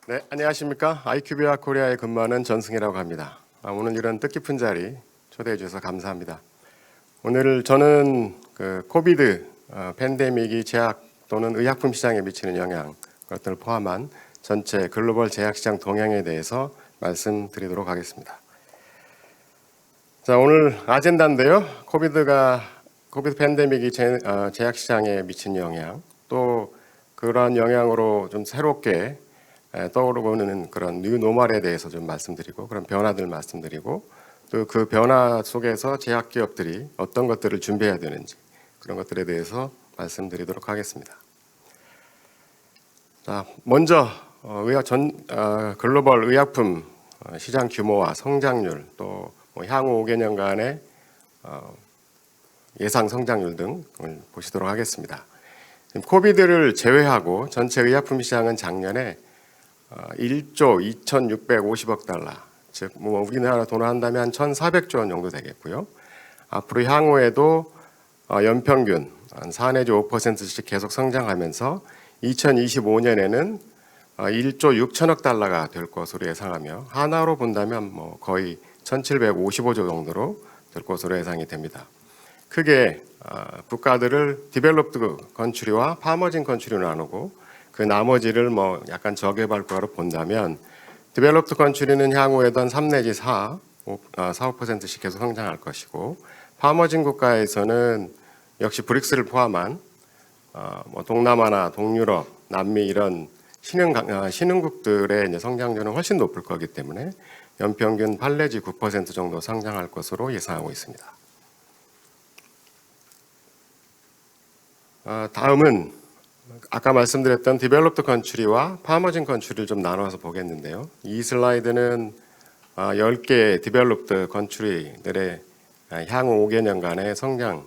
네, 안녕하십니까. IQVIA 코리아에 근무하는 전승이라고 합니다. 오늘 이런 뜻깊은 자리 초대해 주셔서 감사합니다. 오늘 저는 코비드 팬데믹이 제약 또는 의약품 시장에 미치는 영향, 그것들을 포함한 전체 글로벌 제약 시장 동향에 대해서 말씀드리도록 하겠습니다. 자, 오늘 아젠다인데요. 코비드 팬데믹이 제약 시장에 미친 영향, 또 그러한 영향으로 좀 새롭게 떠오르고 있는 그런 뉴 노멀에 대해서 좀 말씀드리고, 그런 변화들 말씀드리고, 또 그 변화 속에서 제약 기업들이 어떤 것들을 준비해야 되는지, 그런 것들에 대해서 말씀드리도록 하겠습니다. 자, 먼저 글로벌 의약품 시장 규모와 성장률, 또 향후 5개년간의 예상 성장률 등을 보시도록 하겠습니다. 코비드를 제외하고 전체 의약품 시장은 작년에 1조 2,650억 달러, 즉 우리나라 돈으로 한다면 한 1,400조 원 정도 되겠고요. 앞으로 향후에도 연평균 한 4 내지 5%씩 계속 성장하면서 2025년에는 1조 6천억 달러가 될 것으로 예상하며, 하나로 본다면 거의 1,755조 정도로 될 것으로 예상이 됩니다. 크게 국가들을 디벨롭드 컨트리와 파머징 컨트리로 나누고, 그 나머지를 약간 저개발국가로 본다면, 디벨롭드 컨트리는 향후에도 한 3 내지 4~5%씩 계속 성장할 것이고, 파머징 국가에서는 역시 브릭스를 포함한 동남아나 동유럽, 남미 이런 신흥국들의 이제 성장률은 훨씬 높을 거기 때문에 연평균 8 내지 9% 정도 성장할 것으로 예상하고 있습니다. 다음은 아까 말씀드렸던 디벨롭드 컨트리와 파머징 컨트리를 좀 나눠서 보겠는데요. 이 슬라이드는 10개 디벨롭드 컨트리들의 향후 5개년간의 성장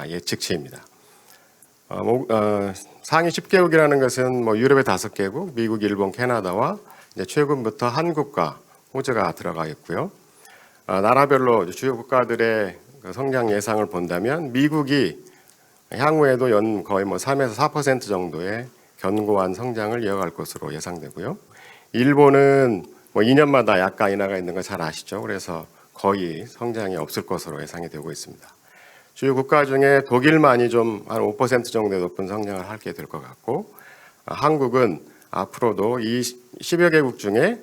예측치입니다. 상위 10개국이라는 것은 유럽의 5개국, 미국, 일본, 캐나다와 이제 최근부터 한국과 호주가 들어가 있고요. 나라별로 주요 국가들의 성장 예상을 본다면 미국이 향후에도 거의 3에서 4% 정도의 견고한 성장을 이어갈 것으로 예상되고요. 일본은 2년마다 약간 인하가 있는 거 잘 아시죠? 그래서 거의 성장이 없을 것으로 예상이 되고 있습니다. 주요 국가 중에 독일만이 좀 한 5% 정도의 높은 성장을 하게 될 것 같고, 한국은 앞으로도 이 10여 개국 중에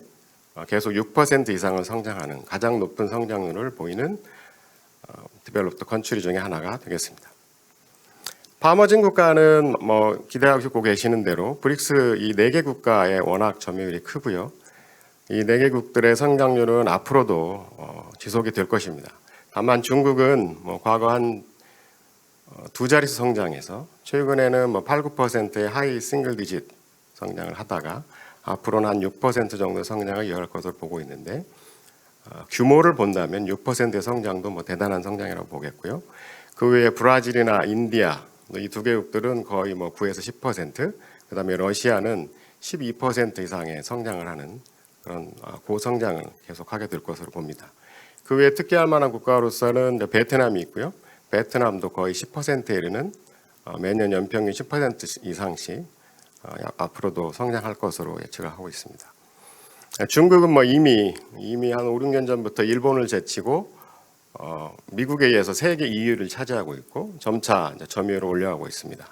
계속 6% 이상을 성장하는 가장 높은 성장률을 보이는 디벨롭드 컨트리 중에 하나가 되겠습니다. 파머징 국가는 기대하고 계시는 대로 브릭스 이 4개 국가의 워낙 점유율이 크고요. 이 4개국들의 성장률은 앞으로도 지속이 될 것입니다. 다만 중국은 과거 한 2자릿수 성장해서 최근에는 8~9%의 하이 싱글 디짓 성장을 하다가 앞으로는 한 6% 정도 성장을 이어갈 것으로 보고 있는데, 규모를 본다면 6%의 성장도 대단한 성장이라고 보겠고요. 그 외에 브라질이나 인디아 이 2개국들은 거의 9에서 10%, 그 다음에 러시아는 12% 이상의 성장을 하는 그런 고성장을 계속하게 될 것으로 봅니다. 그 외에 특기할 만한 국가로서는 베트남이 있고요. 베트남도 거의 10%에 이르는 매년 연평균 10% 이상씩 앞으로도 성장할 것으로 예측을 하고 있습니다. 중국은 이미 한 5~6년 전부터 일본을 제치고 미국에 의해서 세계 2위를 차지하고 있고 점차 점유율을 올려가고 있습니다.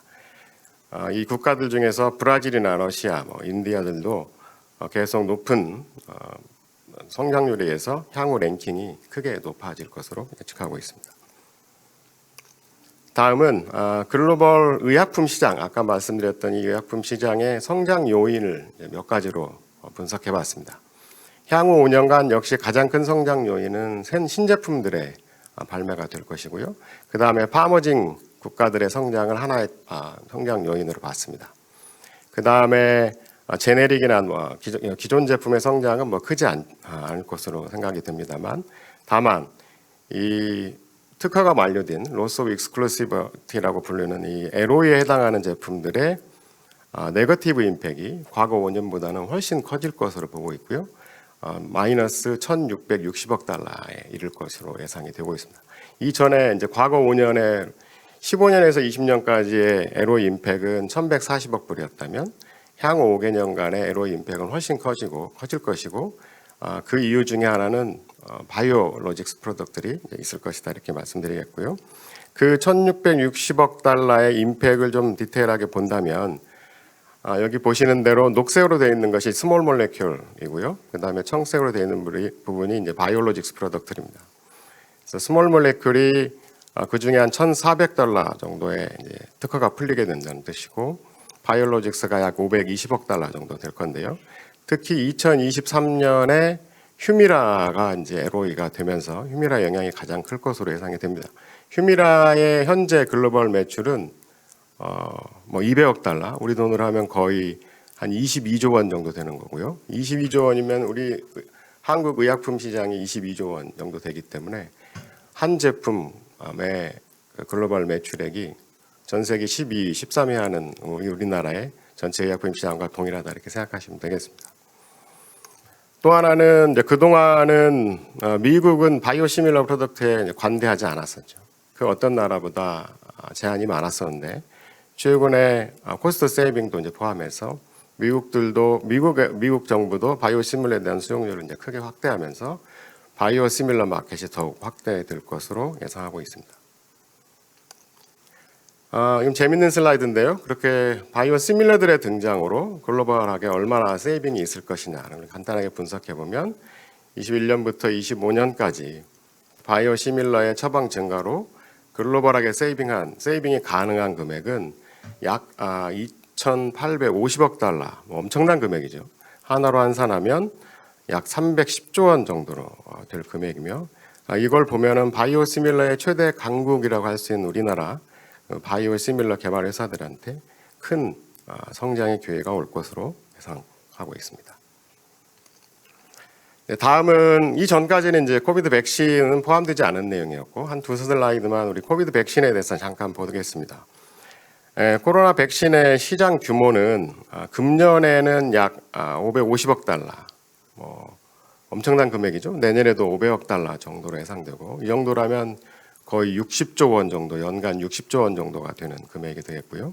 이 국가들 중에서 브라질이나 러시아, 인디아들도 계속 높은 성장률에 의해서 향후 랭킹이 크게 높아질 것으로 예측하고 있습니다. 다음은 글로벌 의약품 시장, 아까 말씀드렸던 이 의약품 시장의 성장 요인을 몇 가지로 분석해 봤습니다. 향후 5년간 역시 가장 큰 성장 요인은 신제품들의 발매가 될 것이고요. 그 다음에 파머징 국가들의 성장을 하나의 성장 요인으로 봤습니다. 그 다음에 제네릭이나 기존 제품의 성장은 크지 않을 것으로 생각이 듭니다만, 다만 이 특허가 만료된 로스 오브 익스클루시비티라고 불리는 이 LOE에 해당하는 제품들의 네거티브 임팩이 과거 5년보다는 훨씬 커질 것으로 보고 있고요. 마이너스 1,660억 달러에 이를 것으로 예상이 되고 있습니다. 이전에 이제 과거 5년에 15년에서 20년까지의 LOE 임팩은 1,140억 불이었다면 향후 5개년간의 LOE 임팩은 훨씬 커질 것이고 그 이유 중에 하나는 바이오로직스 프로덕트들이 있을 것이다 이렇게 말씀드리겠고요. 그 1,660억 달러의 임팩을 좀 디테일하게 본다면 여기 보시는 대로 녹색으로 되어 있는 것이 스몰 몰레큘이고요. 그다음에 청색으로 되어 있는 부분이 이제 바이오로직스 프로덕트입니다. 그래서 스몰 몰레큘이 그 중에 한 1,400달러 정도의 이제 특허가 풀리게 된다는 뜻이고, 바이오로직스가 약 520억 달러 정도 될 건데요. 특히 2023년에 휴미라가 이제 LOE가 되면서 휴미라 영향이 가장 클 것으로 예상이 됩니다. 휴미라의 현재 글로벌 매출은 200억 달러, 우리 돈으로 하면 거의 한 22조 원 정도 되는 거고요. 22조 원이면 우리 한국 의약품 시장이 22조 원 정도 되기 때문에 한 제품의 글로벌 매출액이 전 세계 12위, 13위 하는 우리나라의 전체 의약품 시장과 동일하다 이렇게 생각하시면 되겠습니다. 또 하나는 이제 그동안은 미국은 바이오시밀러 프로덕트에 관대하지 않았었죠. 그 어떤 나라보다 제한이 많았었는데 최근에 코스트 세이빙도 이제 포함해서 미국 정부도 바이오시밀러에 대한 수용료를 이제 크게 확대하면서 바이오시밀러 마켓이 더욱 확대될 것으로 예상하고 있습니다. 이건 재밌는 슬라이드인데요. 그렇게 바이오시밀러들의 등장으로 글로벌하게 얼마나 세이빙이 있을 것이냐를 간단하게 분석해 보면 21년부터 25년까지 바이오시밀러의 처방 증가로 글로벌하게 세이빙이 가능한 금액은 약 2,850억 달러, 엄청난 금액이죠. 하나로 환산하면 약 310조 원 정도로 될 금액이며, 이걸 보면은 바이오시밀러의 최대 강국이라고 할 수 있는 우리나라 바이오시밀러 개발 회사들한테 큰 성장의 기회가 올 것으로 예상하고 있습니다. 네, 다음은 이전까지는 이제 코비드 백신은 포함되지 않은 내용이었고 한 두 슬라이드만 우리 코비드 백신에 대해서 잠깐 보겠습니다. 코로나 백신의 시장 규모는 금년에는 약 550억 달러, 엄청난 금액이죠. 내년에도 500억 달러 정도로 예상되고, 이 정도라면 거의 60조 원 정도, 연간 60조 원 정도가 되는 금액이 되겠고요.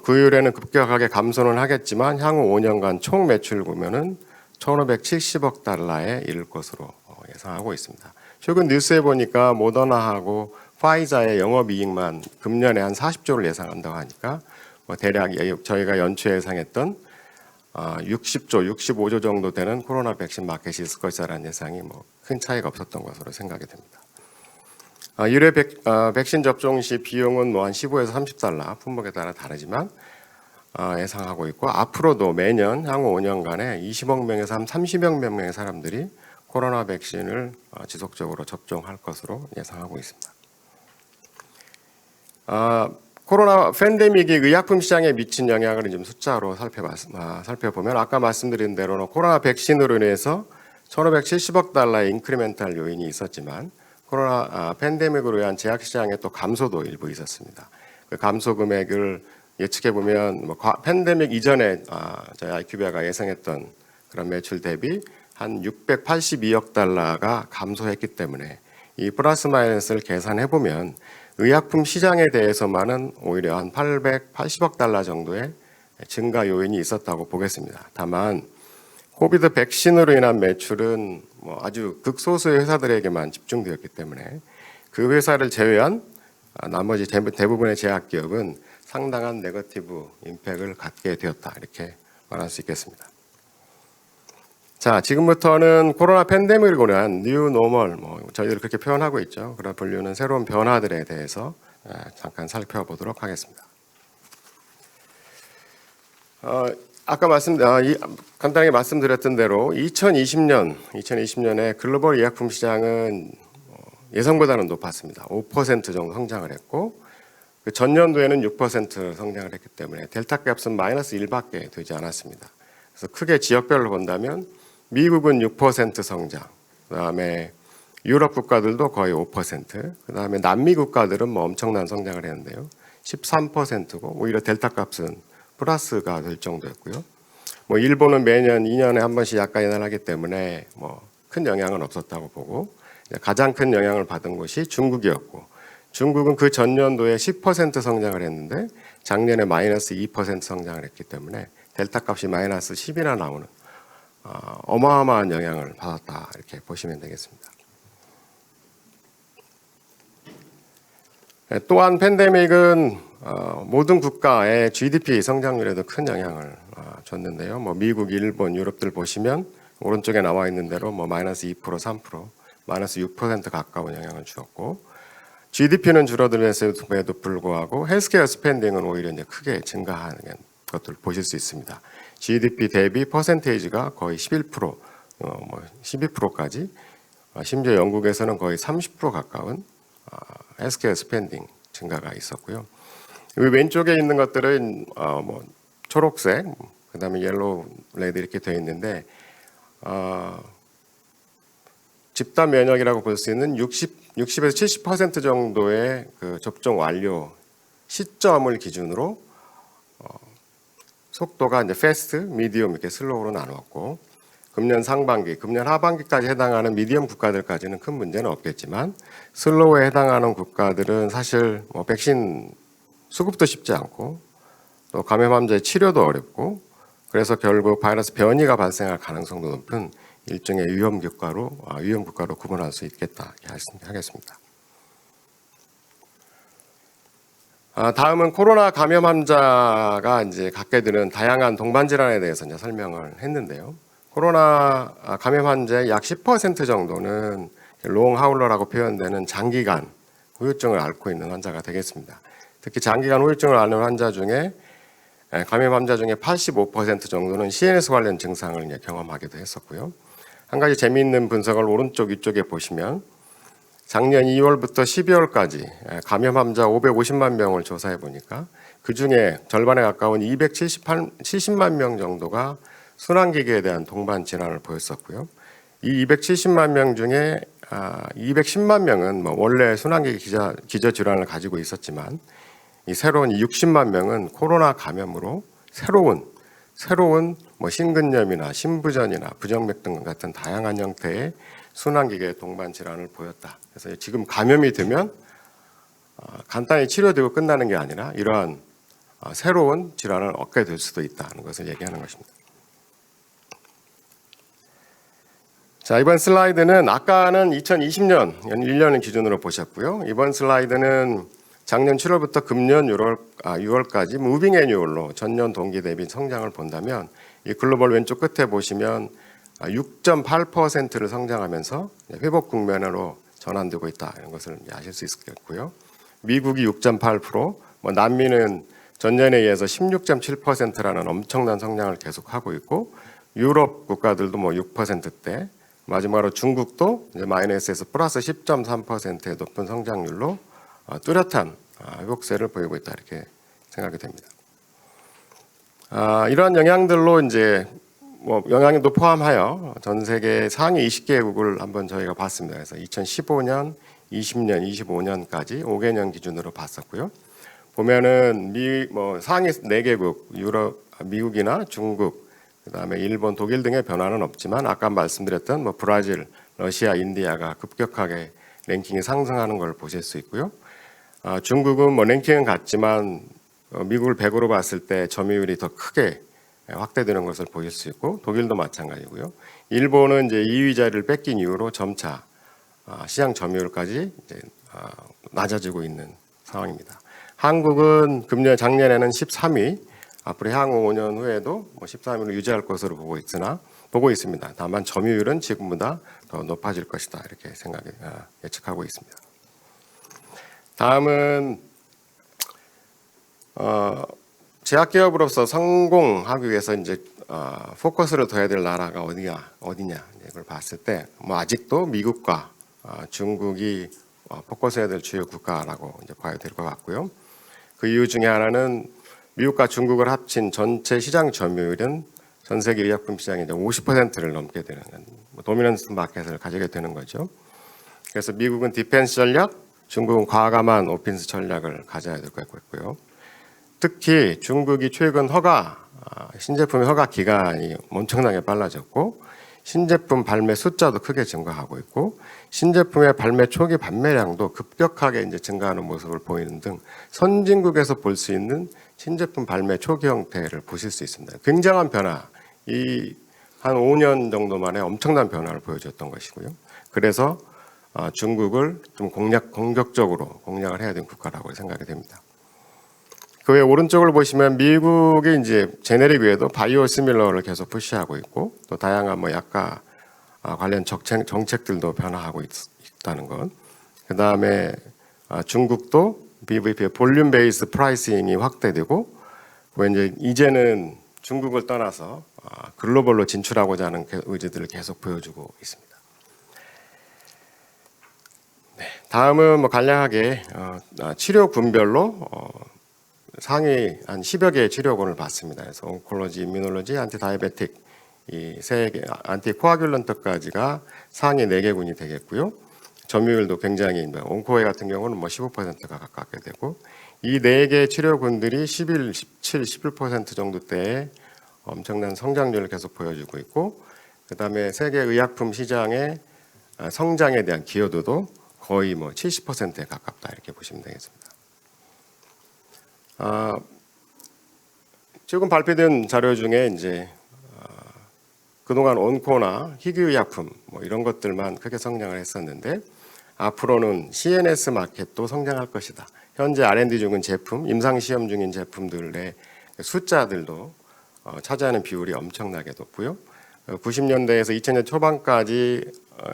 그 이후에는 급격하게 감소는 하겠지만 향후 5년간 총 매출 보면은 1,570억 달러에 이를 것으로 예상하고 있습니다. 최근 뉴스에 보니까 모더나하고 파이자의 영업이익만 금년에 한 40조를 예상한다고 하니까 대략 저희가 연초에 예상했던 60조, 65조 정도 되는 코로나 백신 마켓이 있을 것이라는 예상이 큰 차이가 없었던 것으로 생각이 됩니다. 1회 백신 접종 시 비용은 한 15에서 30달러, 품목에 따라 다르지만 예상하고 있고, 앞으로도 매년 향후 5년간에 20억 명에서 한 30억 명의 사람들이 코로나 백신을 지속적으로 접종할 것으로 예상하고 있습니다. 코로나 팬데믹이 의약품 시장에 미친 영향을 좀 숫자로 살펴보면 아까 말씀드린 대로 코로나 백신으로 인해서 1,570억 달러의 인크리멘탈 요인이 있었지만 코로나 팬데믹으로 인한 제약 시장의 또 감소도 일부 있었습니다. 그 감소 금액을 예측해 보면 팬데믹 이전에 저희 IQVIA가 예상했던 그런 매출 대비 한 682억 달러가 감소했기 때문에 이 플러스 마이너스를 계산해 보면 의약품 시장에 대해서만은 오히려 한 880억 달러 정도의 증가 요인이 있었다고 보겠습니다. 다만 코비드 백신으로 인한 매출은 아주 극소수의 회사들에게만 집중되었기 때문에 그 회사를 제외한 나머지 대부분의 제약기업은 상당한 네거티브 임팩을 갖게 되었다, 이렇게 말할 수 있겠습니다. 자, 지금부터는 코로나 팬데믹으로 인한 뉴 노멀, 저희들 그렇게 표현하고 있죠. 그런 분류는 새로운 변화들에 대해서 잠깐 살펴보도록 하겠습니다. 아까 간단하게 말씀드렸던 대로 2020년에 글로벌 의약품 시장은 예상보다는 높았습니다. 5% 정도 성장을 했고, 그 전년도에는 6% 성장을 했기 때문에 델타 값은 마이너스 1밖에 되지 않았습니다. 그래서 크게 지역별로 본다면 미국은 6% 성장, 그다음에 유럽 국가들도 거의 5%, 그다음에 남미 국가들은 엄청난 성장을 했는데요. 13%고 오히려 델타 값은 플러스가 될 정도였고요. 일본은 매년 2년에 한 번씩 약간 인하하기 때문에 큰 영향은 없었다고 보고, 가장 큰 영향을 받은 곳이 중국이었고, 중국은 그 전년도에 10% 성장을 했는데 작년에 마이너스 2% 성장을 했기 때문에 델타 값이 마이너스 10이나 나오는 어마어마한 영향을 받았다 이렇게 보시면 되겠습니다. 또한 팬데믹은 모든 국가의 GDP 성장률에도 큰 영향을 줬는데요. 미국, 일본, 유럽들 보시면 오른쪽에 나와 있는 대로 마이너스 2%, 3%, 마이너스 6% 가까운 영향을 주었고, GDP는 줄어들면서도 불구하고 헬스케어 스pen딩은 오히려 이제 크게 증가하는 것들을 보실 수 있습니다. GDP 대비 퍼센테이지가 거의 11%, 12%까지, 심지어 영국에서는 거의 30% 가까운 헬스케어 스pen딩 증가가 있었고요. 왼쪽에 있는 것들은 초록색, 그다음에 옐로우, 레드 이렇게 되어 있는데 집단 면역이라고 볼 수 있는 60에서 70% 정도의 그 접종 완료 시점을 기준으로 속도가 이제 패스트, 미디엄 이렇게 슬로우로 나누었고, 금년 상반기, 금년 하반기까지 해당하는 미디엄 국가들까지는 큰 문제는 없겠지만 슬로우에 해당하는 국가들은 사실 백신 수급도 쉽지 않고 또 감염 환자의 치료도 어렵고, 그래서 결국 바이러스 변이가 발생할 가능성도 높은 일종의 위험 국가로 구분할 수 있겠다 하겠습니다. 다음은 코로나 감염 환자가 이제 갖게 되는 다양한 동반 질환에 대해서 이제 설명을 했는데요. 코로나 감염 환자의 약 10% 정도는 롱 하울러라고 표현되는 장기간 후유증을 앓고 있는 환자가 되겠습니다. 특히 장기간 후유증을 앓는 환자 중에 감염 환자 중에 85% 정도는 CNS 관련 증상을 이제 경험하기도 했었고요. 한 가지 재미있는 분석을 오른쪽 위쪽에 보시면 작년 2월부터 12월까지 감염 환자 550만 명을 조사해 보니까 그 중에 절반에 가까운 270만 명 정도가 순환기계에 대한 동반 질환을 보였었고요. 이 270만 명 중에 210만 명은 원래 순환기계 기저 질환을 가지고 있었지만 이 새로운 60만 명은 코로나 감염으로 새로운 심근염이나 심부전이나 부정맥등 같은 다양한 형태의 순환기계 동반 질환을 보였다. 그래서 지금 감염이 되면 간단히 치료되고 끝나는 게 아니라 이러한 새로운 질환을 얻게 될 수도 있다는 것을 얘기하는 것입니다. 자, 이번 슬라이드는 아까는 2020년 1년을 기준으로 보셨고요. 이번 슬라이드는 작년 7월부터 금년 6월까지 무빙 애뉴얼로 전년 동기 대비 성장을 본다면 이 글로벌 왼쪽 끝에 보시면 6.8%를 성장하면서 회복 국면으로 전환되고 있다 이런 것을 아실 수 있겠고요. 미국이 6.8%, 남미는 전년에 의해서 16.7%라는 엄청난 성장을 계속하고 있고, 유럽 국가들도 6%대, 마지막으로 중국도 이제 마이너스에서 플러스 10.3%의 높은 성장률로 뚜렷한 회복세를 보이고 있다 이렇게 생각이 됩니다. 이러한 영향들로 이제 영향도 포함하여 전 세계 상위 20개국을 한번 저희가 봤습니다. 그래서 2015년, 20년, 25년까지 5개년 기준으로 봤었고요. 보면은 상위 4개국, 유럽, 미국이나 중국, 그다음에 일본, 독일 등의 변화는 없지만 아까 말씀드렸던 브라질, 러시아, 인디아가 급격하게 랭킹이 상승하는 걸 보실 수 있고요. 중국은 랭킹은 같지만 미국을 100으로 봤을 때 점유율이 더 크게 확대되는 것을 보실 수 있고, 독일도 마찬가지고요. 일본은 이제 2위 자리를 뺏긴 이후로 점차 시장 점유율까지 이제 낮아지고 있는 상황입니다. 한국은 작년에는 13위, 앞으로 향후 5년 후에도 13위를 유지할 것으로 보고 있습니다. 다만 점유율은 지금보다 더 높아질 것이다 이렇게 예측하고 있습니다. 다음은 제약기업으로서 성공하기 위해서 이제 포커스를 둬야 될 나라가 어디냐 이걸 봤을 때 아직도 미국과 중국이 포커스해야 될 주요 국가라고 이제 봐야 될 것 같고요. 그 이유 중에 하나는 미국과 중국을 합친 전체 시장 점유율은 전 세계 의약품 시장의 50%를 넘게 되는 도미넌스 마켓을 가지게 되는 거죠. 그래서 미국은 디펜스 전략, 중국은 과감한 오펜스 전략을 가져야 될 것 같고요. 특히 중국이 최근 신제품의 허가 기간이 엄청나게 빨라졌고, 신제품 발매 숫자도 크게 증가하고 있고 신제품의 발매 초기 판매량도 급격하게 이제 증가하는 모습을 보이는 등 선진국에서 볼 수 있는 신제품 발매 초기 형태를 보실 수 있습니다. 굉장한 변화, 이 한 5년 정도 만에 엄청난 변화를 보여줬던 것이고요. 그래서 중국을 좀 공격적으로 공략을 해야 되는 국가라고 생각이 됩니다. 그 외 오른쪽을 보시면 미국이 이제 제네릭 외에도 바이오시밀러를 계속 푸시하고 있고 또 다양한 뭐 약가 관련 정책들도 변화하고 있다는 것. 그 다음에 중국도 BVP 볼륨 베이스 프라이싱이 확대되고 이제는 중국을 떠나서 글로벌로 진출하고자 하는 의지들을 계속 보여주고 있습니다. 네, 다음은 뭐 간략하게 치료 군별로 상위 한 10여 개의 치료군을 봤습니다. 그래서 온콜로지, 이뮤놀로지, 안티다이베틱 이 세 개, 안티코아귤런트까지가 상위 4개 군이 되겠고요. 점유율도 굉장히 온코웨 같은 경우는 뭐 15%가 가깝게 되고 이 4개 치료군들이 11, 17, 11% 정도대의 엄청난 성장률을 계속 보여주고 있고 그다음에 세계 의약품 시장의 성장에 대한 기여도도 거의 뭐 70%에 가깝다 이렇게 보시면 되겠습니다. 지금 발표된 자료 중에 이제 그동안 온코나 희귀의약품 뭐 이런 것들만 크게 성장을 했었는데 앞으로는 CNS 마켓도 성장할 것이다. 현재 R&D 중인 제품, 임상시험 중인 제품들의 숫자들도 차지하는 비율이 엄청나게 높고요. 90년대에서 2000년 초반까지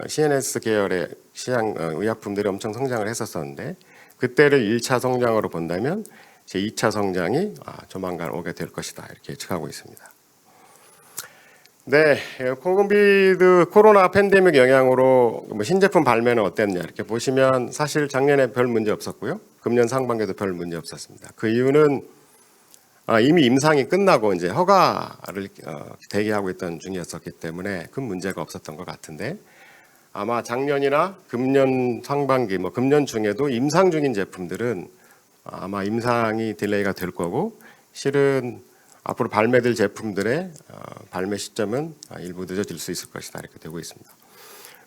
CNS 계열의 시장 의약품들이 엄청 성장을 했었었는데 그때를 1차 성장으로 본다면 제 2차 성장이 조만간 오게 될 것이다 이렇게 예측하고 있습니다. 네, 코비드 코로나 팬데믹 영향으로 신제품 발매는 어땠냐 이렇게 보시면 사실 작년에 별 문제 없었고요. 금년 상반기에도 별 문제 없었습니다. 그 이유는 이미 임상이 끝나고 이제 허가를 대기하고 있던 중이었었기 때문에 큰 문제가 없었던 것 같은데 아마 작년이나 금년 상반기, 뭐 금년 중에도 임상 중인 제품들은 아마 임상이 딜레이가 될 거고 실은 앞으로 발매될 제품들의 발매 시점은 일부 늦어질 수 있을 것이다 이렇게 되고 있습니다.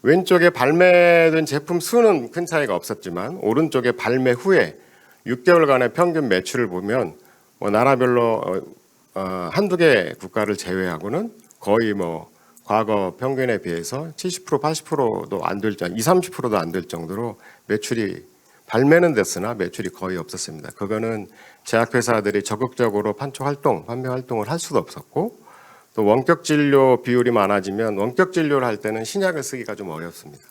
왼쪽에 발매된 제품 수는 큰 차이가 없었지만 오른쪽에 발매 후에 6개월간의 평균 매출을 보면 뭐 나라별로 한두 개 국가를 제외하고는 거의 뭐 과거 평균에 비해서 70%, 80%도 안 될 정도, 20, 30%도 안 될 정도로 매출이 발매는 됐으나 매출이 거의 없었습니다. 그거는 제약회사들이 적극적으로 판매 활동을 할 수도 없었고 또 원격 진료 비율이 많아지면 원격 진료를 할 때는 신약을 쓰기가 좀 어렵습니다.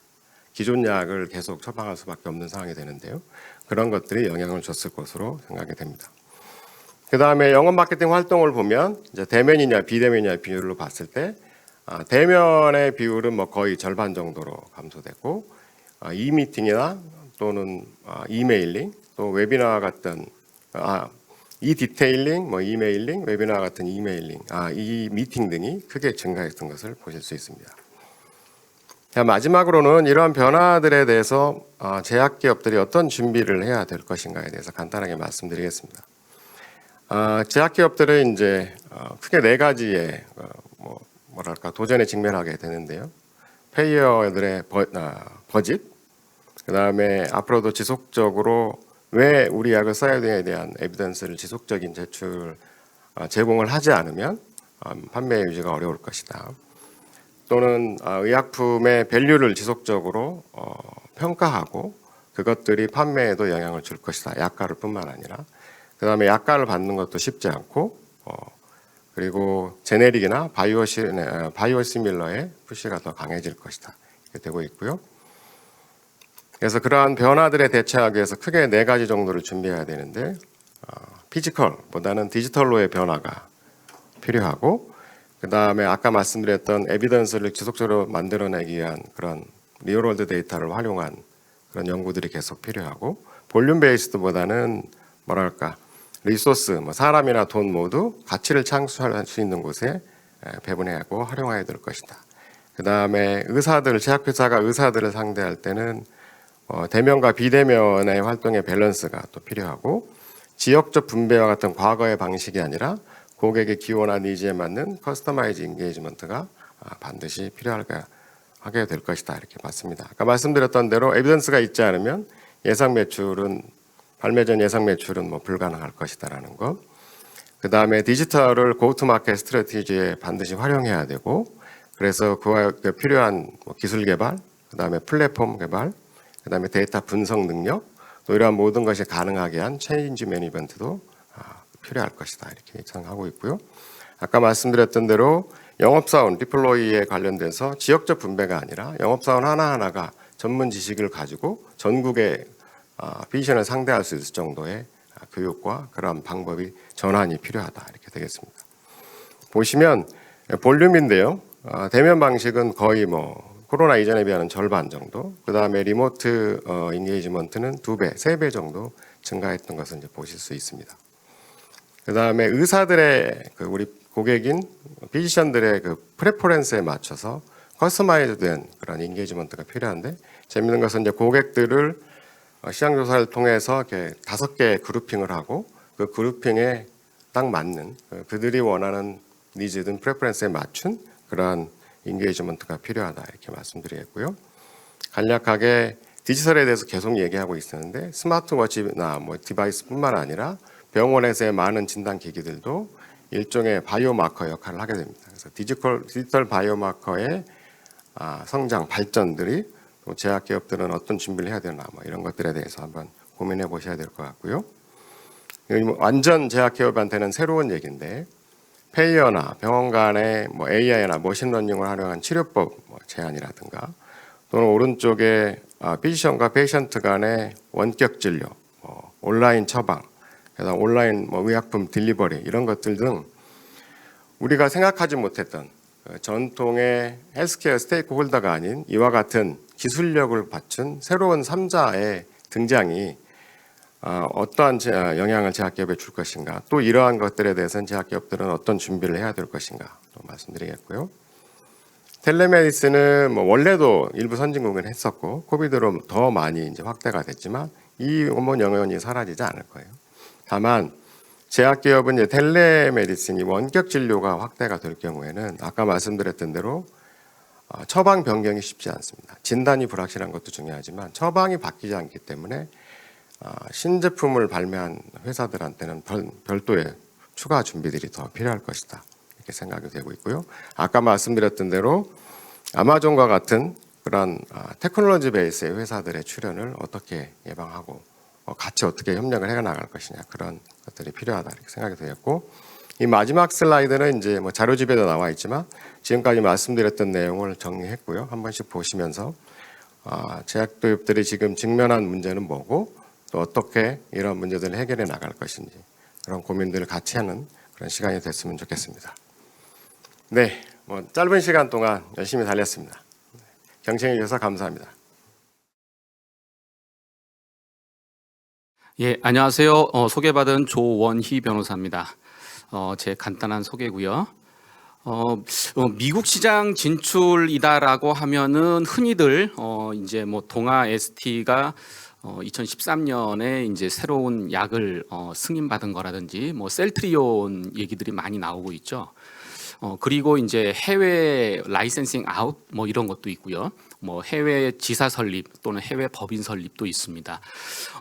기존 약을 계속 처방할 수밖에 없는 상황이 되는데요. 그런 것들이 영향을 줬을 것으로 생각이 됩니다. 그 다음에 영업 마케팅 활동을 보면 이제 대면이냐 비대면이냐 비율로 봤을 때 대면의 비율은 뭐 거의 절반 정도로 감소됐고 이미팅이나 또는 이메일링 또 웨비나와 같은 디테일링, 뭐 이메일링, 웨비나와 같은 이메일링, 이 미팅 등이 크게 증가했던 것을 보실 수 있습니다. 자, 마지막으로는 이러한 변화들에 대해서 제약기업들이 어떤 준비를 해야 될 것인가에 대해서 간단하게 말씀드리겠습니다. 제약기업들은 이제 크게 4가지의 도전에 직면하게 되는데요. 페이어들의 버짓, 그 다음에 앞으로도 지속적으로 왜 우리 약을 써야 되냐에 대한 에비던스를 지속적인 제공을 하지 않으면 판매 유지가 어려울 것이다. 또는 의약품의 밸류를 지속적으로 평가하고 그것들이 판매에도 영향을 줄 것이다. 약가를 뿐만 아니라 그 다음에 약가를 받는 것도 쉽지 않고 그리고 제네릭이나 바이오시밀러의 푸시가 더 강해질 것이다. 이렇게 되고 있고요. 그래서 그러한 변화들에 대처하기 위해서 크게 4가지 정도를 준비해야 되는데 피지컬보다는 디지털로의 변화가 필요하고 그 다음에 아까 말씀드렸던 에비던스를 지속적으로 만들어내기 위한 그런 리얼월드 데이터를 활용한 그런 연구들이 계속 필요하고 볼륨 베이스드보다는 리소스, 사람이나 돈 모두 가치를 창출할 수 있는 곳에 배분하고 활용해야 될 것이다. 그 다음에 제약회사가 의사들을 상대할 때는 대면과 비대면의 활동의 밸런스가 또 필요하고 지역적 분배와 같은 과거의 방식이 아니라 고객의 기호나 니즈에 맞는 커스터마이즈 인게이지먼트가 반드시 하게 될 것이다 이렇게 봤습니다. 아까 말씀드렸던 대로 에비던스가 있지 않으면 발매 전 예상 매출은 뭐 불가능할 것이다라는 거. 그 다음에 디지털을 고투마켓 스트래티지에 반드시 활용해야 되고, 그래서 그와 필요한 기술 개발, 그 다음에 플랫폼 개발, 그 다음에 데이터 분석 능력, 또 이러한 모든 것이 가능하게 한 체인지 매니지먼트도 필요할 것이다 이렇게 예상하고 있고요. 아까 말씀드렸던 대로 영업사원 디플로이에 관련돼서 지역적 분배가 아니라 영업사원 하나하나가 전문 지식을 가지고 전국의 비전을 상대할 수 있을 정도의 교육과 그런 방법이 전환이 필요하다 이렇게 되겠습니다. 보시면 볼륨인데요. 대면 방식은 거의 코로나 이전에 비하면 절반 정도, 그 다음에 리모트 인게이지먼트는 2배, 3배 정도 증가했던 것을 이제 보실 수 있습니다. 그 다음에 의사들의 우리 고객인 피지션들의 프레퍼런스에 맞춰서 커스터마이즈된 그런 인게이지먼트가 필요한데, 재밌는 것은 이제 고객들을 시장 조사를 통해서 이렇게 5개 그룹핑을 하고 그 그룹핑에 딱 맞는 그들이 원하는 니즈든 프레퍼런스에 맞춘 그러한 인게이지먼트가 필요하다 이렇게 말씀드리겠고요. 간략하게 디지털에 대해서 계속 얘기하고 있었는데, 스마트워치나 디바이스뿐만 아니라 병원에서의 많은 진단 기기들도 일종의 바이오마커 역할을 하게 됩니다. 그래서 디지털 바이오마커의 성장 발전들이 또 제약기업들은 어떤 준비를 해야 되나 이런 것들에 대해서 한번 고민해 보셔야 될 것 같고요. 완전 제약기업한테는 새로운 얘기인데, 페이어나 병원 간의 AI나 머신러닝을 활용한 치료법 제안이라든가, 또는 오른쪽에 피지션과 페이션트 간의 원격 진료, 온라인 처방, 그다음 온라인 의약품 딜리버리 이런 것들 등 우리가 생각하지 못했던 전통의 헬스케어 스테이크홀더가 아닌 이와 같은 기술력을 갖춘 새로운 3자의 등장이 어떠한 영향을 제약기업에 줄 것인가, 또 이러한 것들에 대해서는 제약기업들은 어떤 준비를 해야 될 것인가 말씀드리겠고요. 텔레메디슨은 원래도 일부 선진국은 했었고 코비드로 더 많이 이제 확대가 됐지만 이 영역이 사라지지 않을 거예요. 다만 제약기업은 이제 텔레메디슨이 원격 진료가 확대가 될 경우에는 아까 말씀드렸던 대로 처방 변경이 쉽지 않습니다. 진단이 불확실한 것도 중요하지만 처방이 바뀌지 않기 때문에 신제품을 발매한 회사들한테는 별도의 추가 준비들이 더 필요할 것이다 이렇게 생각이 되고 있고요. 아까 말씀드렸던 대로 아마존과 같은 그런 테크놀로지 베이스의 회사들의 출현을 어떻게 예방하고 같이 어떻게 협력을 해 나갈 것이냐, 그런 것들이 필요하다 이렇게 생각이 되었고, 이 마지막 슬라이드는 이제 자료집에도 나와 있지만 지금까지 말씀드렸던 내용을 정리했고요. 한 번씩 보시면서 제약기업들이 지금 직면한 문제는 뭐고 또 어떻게 이런 문제들을 해결해 나갈 것인지, 그런 고민들을 같이 하는 그런 시간이 됐으면 좋겠습니다. 네, 짧은 시간 동안 열심히 달렸습니다. 경청해 주셔서 감사합니다. 예, 안녕하세요. 소개받은 조원희 변호사입니다. 제 간단한 소개고요. 미국 시장 진출이다라고 하면은 흔히들 이제 동아 ST가 2013년에 이제 새로운 약을 승인받은 거라든지 셀트리온 얘기들이 많이 나오고 있죠. 그리고 이제 해외 라이센싱 아웃 이런 것도 있고요. 해외 지사 설립 또는 해외 법인 설립도 있습니다.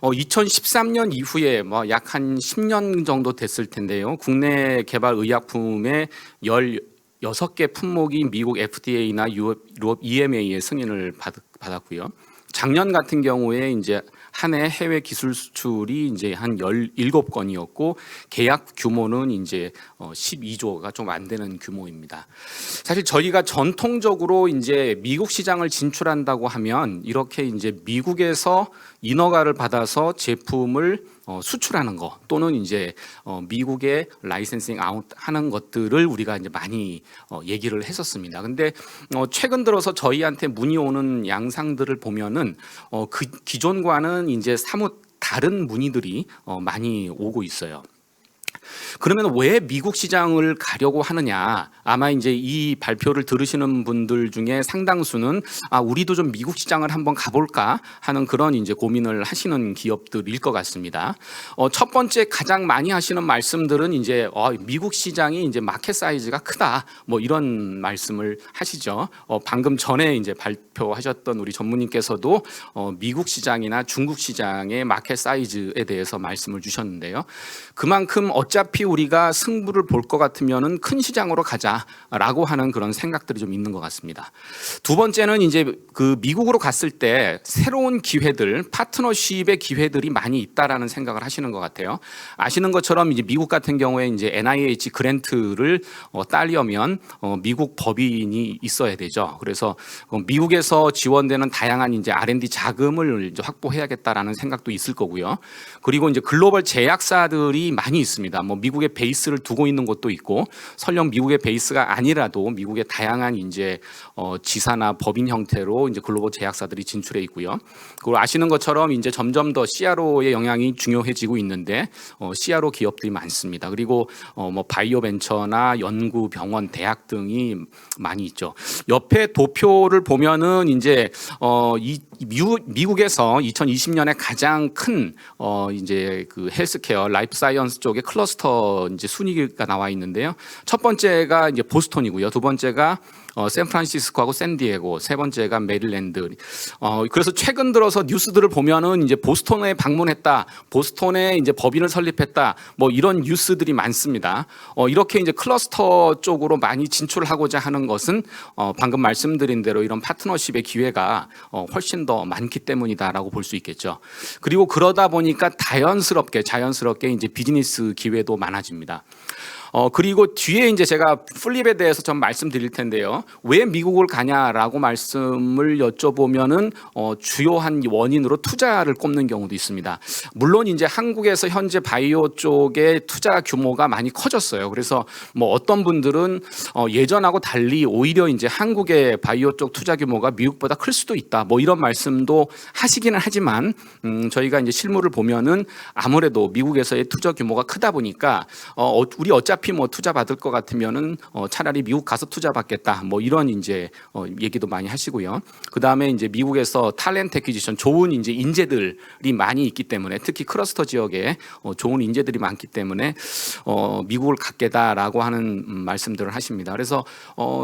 2013년 이후에 약 한 10년 정도 됐을 텐데요. 국내 개발 의약품의 16개 품목이 미국 FDA나 유럽 EMA의 승인을 받았고요. 작년 같은 경우에 이제 한 해 해외 기술 수출이 이제 한 17건이었고 계약 규모는 이제 12조가 좀 안 되는 규모입니다. 사실 저희가 전통적으로 이제 미국 시장을 진출한다고 하면 이렇게 이제 미국에서 인허가를 받아서 제품을 수출하는 거 또는 이제 미국에 라이센싱 아웃 하는 것들을 우리가 이제 많이 얘기를 했었습니다. 근데 최근 들어서 저희한테 문의 오는 양상들을 보면은 그 기존과는 이제 사뭇 다른 문의들이 많이 오고 있어요. 그러면 왜 미국 시장을 가려고 하느냐? 아마 이제 이 발표를 들으시는 분들 중에 상당수는 우리도 좀 미국 시장을 한번 가볼까 하는 그런 이제 고민을 하시는 기업들일 것 같습니다. 첫 번째 가장 많이 하시는 말씀들은 이제 미국 시장이 이제 마켓 사이즈가 크다 뭐 이런 말씀을 하시죠. 방금 전에 이제 발표하셨던 우리 전무님께서도 미국 시장이나 중국 시장의 마켓 사이즈에 대해서 말씀을 주셨는데요. 그만큼 어차피 우리가 승부를 볼 것 같으면은 큰 시장으로 가자라고 하는 그런 생각들이 좀 있는 것 같습니다. 두 번째는 이제 그 미국으로 갔을 때 새로운 기회들, 파트너십의 기회들이 많이 있다라는 생각을 하시는 것 같아요. 아시는 것처럼 이제 미국 같은 경우에 이제 NIH 그랜트를 따려면 미국 법인이 있어야 되죠. 그래서 미국에서 지원되는 다양한 이제 R&D 자금을 이제 확보해야겠다라는 생각도 있을 거고요. 그리고 이제 글로벌 제약사들이 많이 있습니다. 뭐 미국에 베이스를 두고 있는 곳도 있고, 설령 미국의 베이스가 아니라도 미국의 다양한 이제 지사나 법인 형태로 이제 글로벌 제약사들이 진출해 있고요. 그리고 아시는 것처럼 이제 점점 더 CRO의 영향이 중요해지고 있는데 CRO 기업들이 많습니다. 그리고 뭐 바이오 벤처나 연구 병원, 대학 등이 많이 있죠. 옆에 도표를 보면은 이제 미국에서 2020년에 가장 큰 이제 그 헬스케어, 라이프 사이언스 쪽의 클러스터 이제 순위가 나와 있는데요. 첫 번째가 이제 보스턴이고요. 두 번째가 샌프란시스코하고 샌디에고, 세 번째가 메릴랜드. 그래서 최근 들어서 뉴스들을 보면은 이제 보스턴에 방문했다, 보스턴에 이제 법인을 설립했다, 뭐 이런 뉴스들이 많습니다. 이렇게 이제 클러스터 쪽으로 많이 진출하고자 하는 것은 방금 말씀드린 대로 이런 파트너십의 기회가 훨씬 더 많기 때문이다라고 볼 수 있겠죠. 그리고 그러다 보니까 자연스럽게 이제 비즈니스 기회도 많아집니다. 그리고 뒤에 이제 제가 플립에 대해서 좀 말씀드릴 텐데요. 왜 미국을 가냐라고 말씀을 여쭤보면은 주요한 원인으로 투자를 꼽는 경우도 있습니다. 물론 이제 한국에서 현재 바이오 쪽의 투자 규모가 많이 커졌어요. 그래서 뭐 어떤 분들은 예전하고 달리 오히려 이제 한국의 바이오 쪽 투자 규모가 미국보다 클 수도 있다. 뭐 이런 말씀도 하시기는 하지만 저희가 이제 실물을 보면은 아무래도 미국에서의 투자 규모가 크다 보니까 우리 어차피 뭐 투자 받을 것 같으면은 차라리 미국 가서 투자 받겠다. 뭐 이런 이제 얘기도 많이 하시고요. 그 다음에 이제 미국에서 탤런트 애퀴지션, 좋은 이제 인재들이 많이 있기 때문에, 특히 클러스터 지역에 좋은 인재들이 많기 때문에 미국을 갖겠다라고 하는 말씀들을 하십니다. 그래서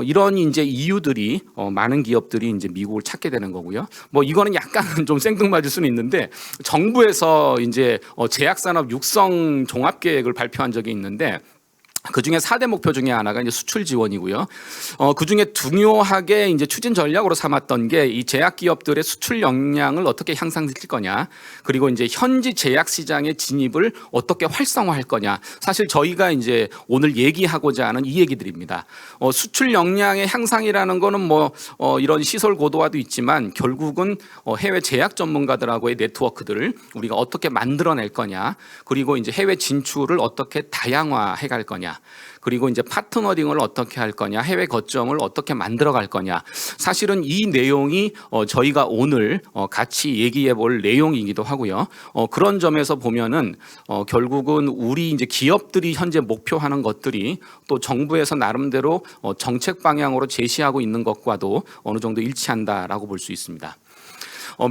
이런 이제 이유들이 많은 기업들이 이제 미국을 찾게 되는 거고요. 뭐 이거는 약간 좀 생뚱맞을 수는 있는데, 정부에서 이제 제약산업 육성 종합계획을 발표한 적이 있는데, 그 중에 4대 목표 중에 하나가 이제 수출 지원이고요. 그 중에 중요하게 이제 추진 전략으로 삼았던 게 이 제약 기업들의 수출 역량을 어떻게 향상시킬 거냐, 그리고 이제 현지 제약 시장의 진입을 어떻게 활성화할 거냐. 사실 저희가 이제 오늘 얘기하고자 하는 이 얘기들입니다. 수출 역량의 향상이라는 거는 뭐 이런 시설 고도화도 있지만, 결국은 해외 제약 전문가들하고의 네트워크들을 우리가 어떻게 만들어낼 거냐, 그리고 이제 해외 진출을 어떻게 다양화해 갈 거냐, 그리고 이제 파트너링을 어떻게 할 거냐, 해외 거점을 어떻게 만들어 갈 거냐. 사실은 이 내용이 저희가 오늘 같이 얘기해 볼 내용이기도 하고요. 그런 점에서 보면은 결국은 우리 이제 기업들이 현재 목표하는 것들이 또 정부에서 나름대로 정책 방향으로 제시하고 있는 것과도 어느 정도 일치한다라고 볼 수 있습니다.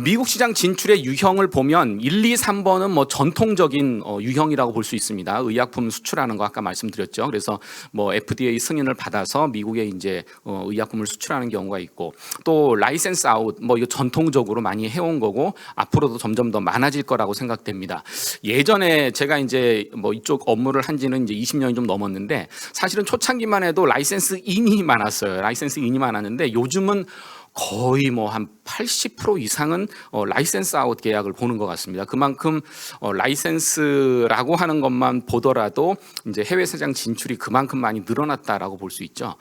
미국 시장 진출의 유형을 보면 1, 2, 3번은 뭐 전통적인 유형이라고 볼 수 있습니다. 의약품 수출하는 거 아까 말씀드렸죠. 그래서 뭐 FDA 승인을 받아서 미국에 이제 의약품을 수출하는 경우가 있고, 또 라이센스 아웃, 뭐 이거 전통적으로 많이 해온 거고 앞으로도 점점 더 많아질 거라고 생각됩니다. 예전에 제가 이제 뭐 이쪽 업무를 한 지는 이제 20년이 좀 넘었는데, 사실은 초창기만 해도 라이센스 인이 많았어요. 라이센스 인이 많았는데 요즘은 거의 뭐 한 80% 이상은 라이센스 아웃 계약을 보는 것 같습니다. 그만큼 라이센스라고 하는 것만 보더라도 이제 해외 시장 진출이 그만큼 많이 늘어났다라고 볼 수 있죠.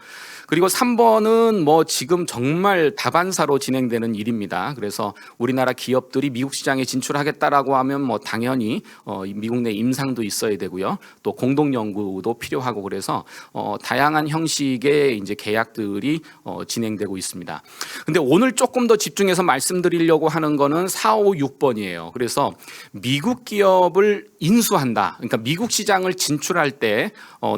그리고 3번은 뭐 지금 정말 다반사로 진행되는 일입니다. 그래서 우리나라 기업들이 미국 시장에 진출하겠다라고 하면 뭐 당연히 미국 내 임상도 있어야 되고요. 또 공동 연구도 필요하고, 그래서 다양한 형식의 이제 계약들이 진행되고 있습니다. 근데 오늘 조금 더 집중해서 말씀드리려고 하는 거는 4, 5, 6번이에요. 그래서 미국 기업을 인수한다. 그러니까 미국 시장을 진출할 때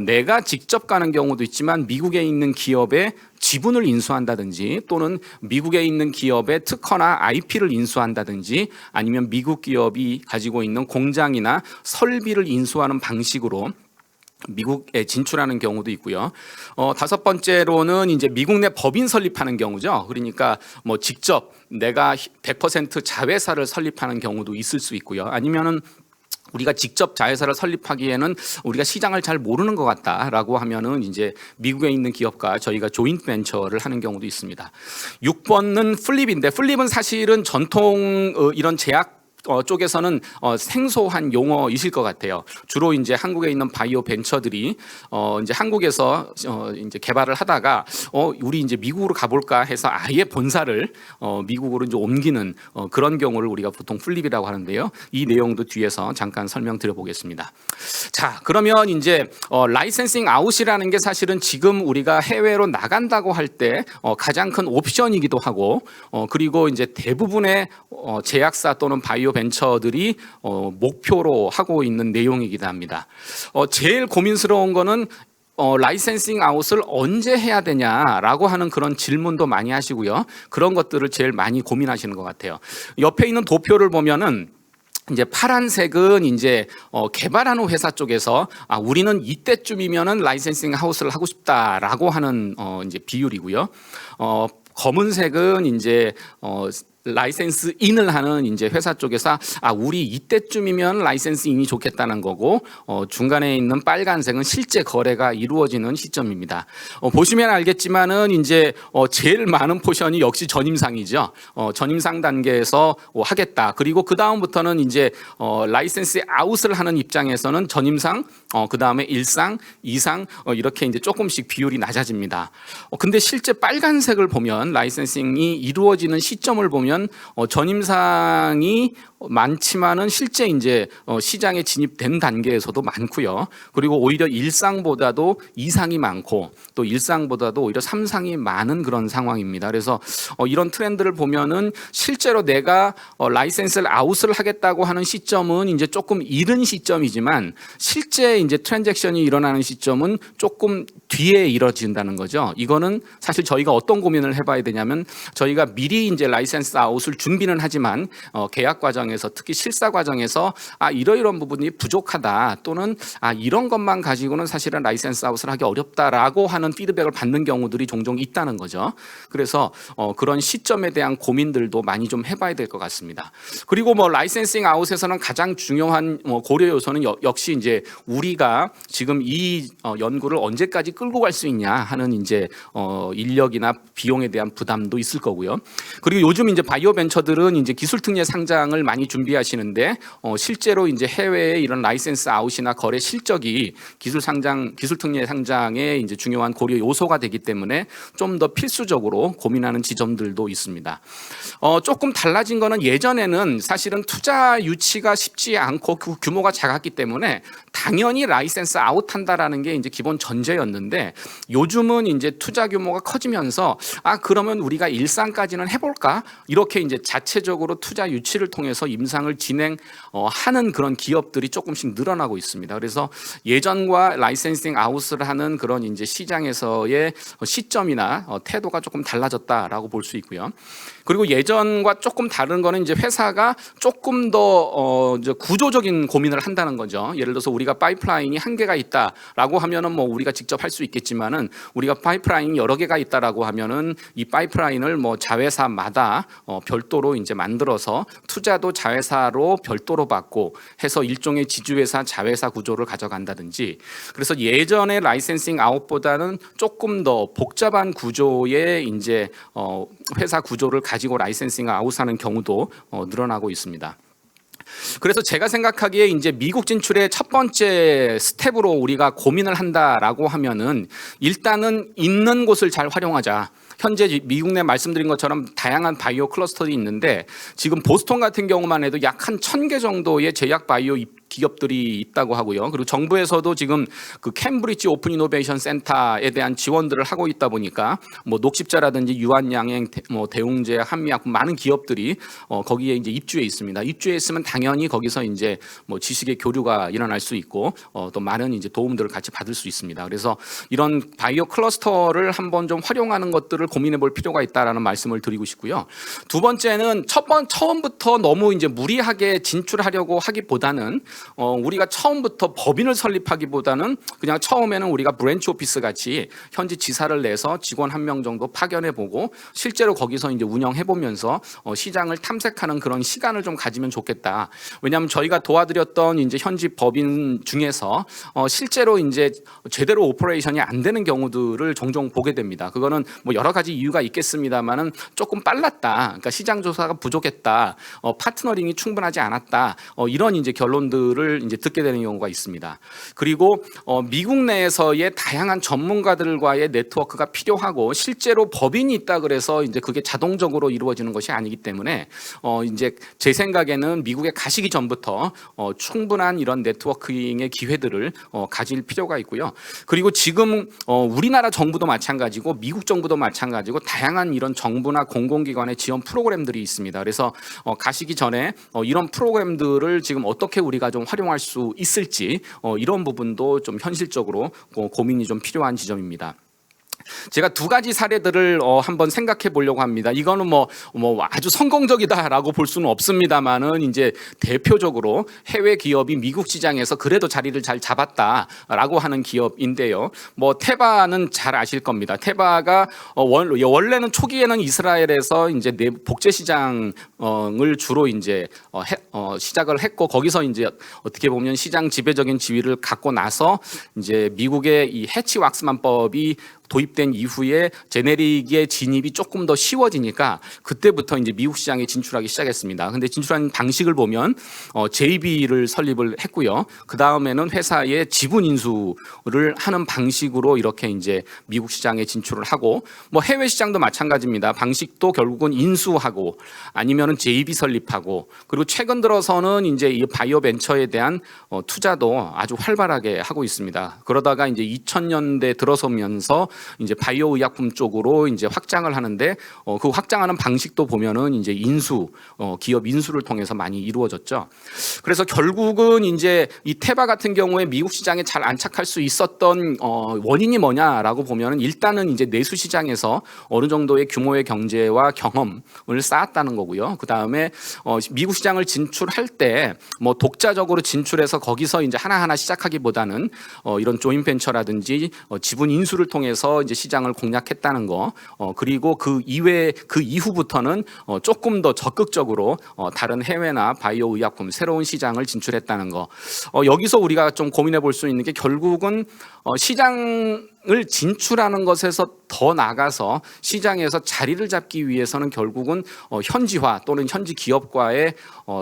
내가 직접 가는 경우도 있지만 미국에 있는 기업의 지분을 인수한다든지 또는 미국에 있는 기업의 특허나 IP를 인수한다든지 아니면 미국 기업이 가지고 있는 공장이나 설비를 인수하는 방식으로 미국에 진출하는 경우도 있고요. 다섯 번째로는 이제 미국 내 법인 설립하는 경우죠. 그러니까 뭐 직접 내가 100% 자회사를 설립하는 경우도 있을 수 있고요. 아니면은 우리가 직접 자회사를 설립하기에는 우리가 시장을 잘 모르는 것 같다라고 하면은 이제 미국에 있는 기업과 저희가 조인트 벤처를 하는 경우도 있습니다. 6번은 플립인데 플립은 사실은 전통 이런 제약 쪽에서는 생소한 용어이실 것 같아요. 주로 이제 한국에 있는 바이오 벤처들이 이제 한국에서 이제 개발을 하다가 우리 이제 미국으로 가볼까 해서 아예 본사를 미국으로 이제 옮기는 그런 경우를 우리가 보통 플립이라고 하는데요. 이 내용도 뒤에서 잠깐 설명드려 보겠습니다. 자, 그러면 이제 라이센싱 아웃이라는 게 사실은 지금 우리가 해외로 나간다고 할 때 가장 큰 옵션이기도 하고 그리고 이제 대부분의 제약사 또는 바이오 벤처들이 목표로 하고 있는 내용이기도 합니다. 제일 고민스러운 거는 라이센싱 아웃을 언제 해야 되냐라고 하는 그런 질문도 많이 하시고요. 그런 것들을 제일 많이 고민하시는 것 같아요. 옆에 있는 도표를 보면은 이제 파란색은 이제 개발하는 회사 쪽에서 우리는 이때쯤이면은 라이센싱 아웃을 하고 싶다라고 하는 이제 비율이고요. 검은색은 이제 라이센스 인을 하는 이제 회사 쪽에서 우리 이때쯤이면 라이센스 인이 좋겠다는 거고 중간에 있는 빨간색은 실제 거래가 이루어지는 시점입니다. 보시면 알겠지만은 이제 제일 많은 포션이 역시 전임상이죠. 전임상 단계에서 하겠다. 그리고 그 다음부터는 이제 라이센스 아웃을 하는 입장에서는 전임상, 그 다음에 1상, 2상 이렇게 이제 조금씩 비율이 낮아집니다. 근데 실제 빨간색을 보면 라이센싱이 이루어지는 시점을 보면 전임상이 많지만은 실제 이제 시장에 진입된 단계에서도 많고요. 그리고 오히려 1상보다도 2상이 많고 또 1상보다도 오히려 3상이 많은 그런 상황입니다. 그래서 이런 트렌드를 보면은 실제로 내가 라이센스를 아웃을 하겠다고 하는 시점은 이제 조금 이른 시점이지만 실제 이제 트랜잭션이 일어나는 시점은 조금 뒤에 이뤄진다는 거죠. 이거는 사실 저희가 어떤 고민을 해봐야 되냐면 저희가 미리 이제 라이센스 아웃을 준비는 하지만 계약 과정에서 특히 실사 과정에서 이러이러한 부분이 부족하다 또는 이런 것만 가지고는 사실은 라이센스 아웃을 하기 어렵다라고 하는 피드백을 받는 경우들이 종종 있다는 거죠. 그래서 그런 시점에 대한 고민들도 많이 좀 해봐야 될 것 같습니다. 그리고 뭐 라이센싱 아웃에서는 가장 중요한 고려 요소는 역시 이제 우리가 지금 이 연구를 언제까지 끌고 갈 수 있냐 하는 이제 인력이나 비용에 대한 부담도 있을 거고요. 그리고 요즘 이제 바이오 벤처들은 이제 기술 특례 상장을 많이 준비하시는데 실제로 이제 해외의 이런 라이센스 아웃이나 거래 실적이 기술 특례 상장의 이제 중요한 고려 요소가 되기 때문에 좀 더 필수적으로 고민하는 지점들도 있습니다. 조금 달라진 거는 예전에는 사실은 투자 유치가 쉽지 않고 그 규모가 작았기 때문에 당연히 라이센스 아웃한다라는 게 이제 기본 전제였는데 요즘은 이제 투자 규모가 커지면서 그러면 우리가 1상까지는 해볼까 이렇게 이제 자체적으로 투자 유치를 통해서 임상을 진행하는 그런 기업들이 조금씩 늘어나고 있습니다. 그래서 예전과 라이센싱 아웃을 하는 그런 이제 시장에서의 시점이나 태도가 조금 달라졌다라고 볼 수 있고요. 그리고 예전과 조금 다른 거는 이제 회사가 조금 더 이제 구조적인 고민을 한다는 거죠. 예를 들어서 우리가 파이프라인이 한 개가 있다라고 하면은 뭐 우리가 직접 할 수 있겠지만은 우리가 파이프라인이 여러 개가 있다라고 하면은 이 파이프라인을 뭐 자회사마다 별도로 이제 만들어서 투자도 자회사로 별도로 받고 해서 일종의 지주회사 자회사 구조를 가져간다든지 그래서 예전의 라이센싱 아웃보다는 조금 더 복잡한 구조의 이제 회사 구조를 가지고 라이센싱 아웃하는 경우도 늘어나고 있습니다. 그래서 제가 생각하기에 이제 미국 진출의 첫 번째 스텝으로 우리가 고민을 한다라고 하면은 일단은 있는 곳을 잘 활용하자. 현재 미국 내 말씀드린 것처럼 다양한 바이오 클러스터들이 있는데 지금 보스턴 같은 경우만 해도 약 한 1,000개 정도의 제약 바이오 기업들이 있다고 하고요. 그리고 정부에서도 지금 그 캠브리지 오픈 이노베이션 센터에 대한 지원들을 하고 있다 보니까 뭐 녹십자라든지 유한양행, 뭐 대웅제, 한미약품 많은 기업들이 거기에 이제 입주해 있습니다. 입주해 있으면 당연히 거기서 이제 뭐 지식의 교류가 일어날 수 있고 또 많은 이제 도움들을 같이 받을 수 있습니다. 그래서 이런 바이오 클러스터를 한번 좀 활용하는 것들을 고민해 볼 필요가 있다라는 말씀을 드리고 싶고요. 두 번째는 처음부터 너무 이제 무리하게 진출하려고 하기보다는 우리가 처음부터 법인을 설립하기보다는 그냥 처음에는 우리가 브랜치 오피스 같이 현지 지사를 내서 직원 한 명 정도 파견해 보고 실제로 거기서 이제 운영해 보면서 시장을 탐색하는 그런 시간을 좀 가지면 좋겠다. 왜냐하면 저희가 도와드렸던 이제 현지 법인 중에서 실제로 이제 제대로 오퍼레이션이 안 되는 경우들을 종종 보게 됩니다. 그거는 뭐 여러 가지 이유가 있겠습니다만은 조금 빨랐다. 그러니까 시장 조사가 부족했다. 파트너링이 충분하지 않았다. 이런 이제 결론들을 이제 듣게 되는 경우가 있습니다. 그리고 미국 내에서의 다양한 전문가들과의 네트워크가 필요하고 실제로 법인이 있다 그래서 이제 그게 자동적으로 이루어지는 것이 아니기 때문에 이제 제 생각에는 미국에 가시기 전부터 충분한 이런 네트워킹의 기회들을 가질 필요가 있고요. 그리고 지금 우리나라 정부도 마찬가지고 미국 정부도 마찬가지고 다양한 이런 정부나 공공기관의 지원 프로그램들이 있습니다. 그래서 가시기 전에 이런 프로그램들을 지금 어떻게 우리가 좀 활용할 수 있을지 이런 부분도 좀 현실적으로 고민이 좀 필요한 지점입니다. 제가 두 가지 사례들을 한번 생각해 보려고 합니다. 이거는 뭐 아주 성공적이다라고 볼 수는 없습니다만은 이제 대표적으로 해외 기업이 미국 시장에서 그래도 자리를 잘 잡았다라고 하는 기업인데요. 뭐 테바는 잘 아실 겁니다. 테바가 원래는 초기에는 이스라엘에서 이제 복제 시장을 주로 이제 시작을 했고 거기서 이제 어떻게 보면 시장 지배적인 지위를 갖고 나서 이제 미국의 이 해치 왁스만법이 도입된 이후에 제네릭의 진입이 조금 더 쉬워지니까 그때부터 이제 미국 시장에 진출하기 시작했습니다. 근데 진출한 방식을 보면 JB를 설립을 했고요. 그 다음에는 회사의 지분 인수를 하는 방식으로 이렇게 이제 미국 시장에 진출을 하고 뭐 해외 시장도 마찬가지입니다. 방식도 결국은 인수하고 아니면은 JB 설립하고 그리고 최근 들어서는 이제 이 바이오 벤처에 대한 투자도 아주 활발하게 하고 있습니다. 그러다가 이제 2000년대 들어서면서 이제 바이오 의약품 쪽으로 이제 확장을 하는데 그 확장하는 방식도 보면은 이제 기업 인수를 통해서 많이 이루어졌죠. 그래서 결국은 이제 이 테바 같은 경우에 미국 시장에 잘 안착할 수 있었던 원인이 뭐냐라고 보면은 일단은 이제 내수 시장에서 어느 정도의 규모의 경제와 경험을 쌓았다는 거고요. 그 다음에 미국 시장을 진출할 때 뭐 독자적으로 진출해서 거기서 이제 하나하나 시작하기보다는 이런 조인 벤처라든지 지분 인수를 통해서 이제 시장을 공략했다는 거, 그리고 그 이후부터는 조금 더 적극적으로 다른 해외나 바이오 의약품 새로운 시장을 진출했다는 거. 여기서 우리가 좀 고민해 볼 수 있는 게 결국은 시장을 진출하는 것에서 더 나가서 시장에서 자리를 잡기 위해서는 결국은 현지화 또는 현지 기업과의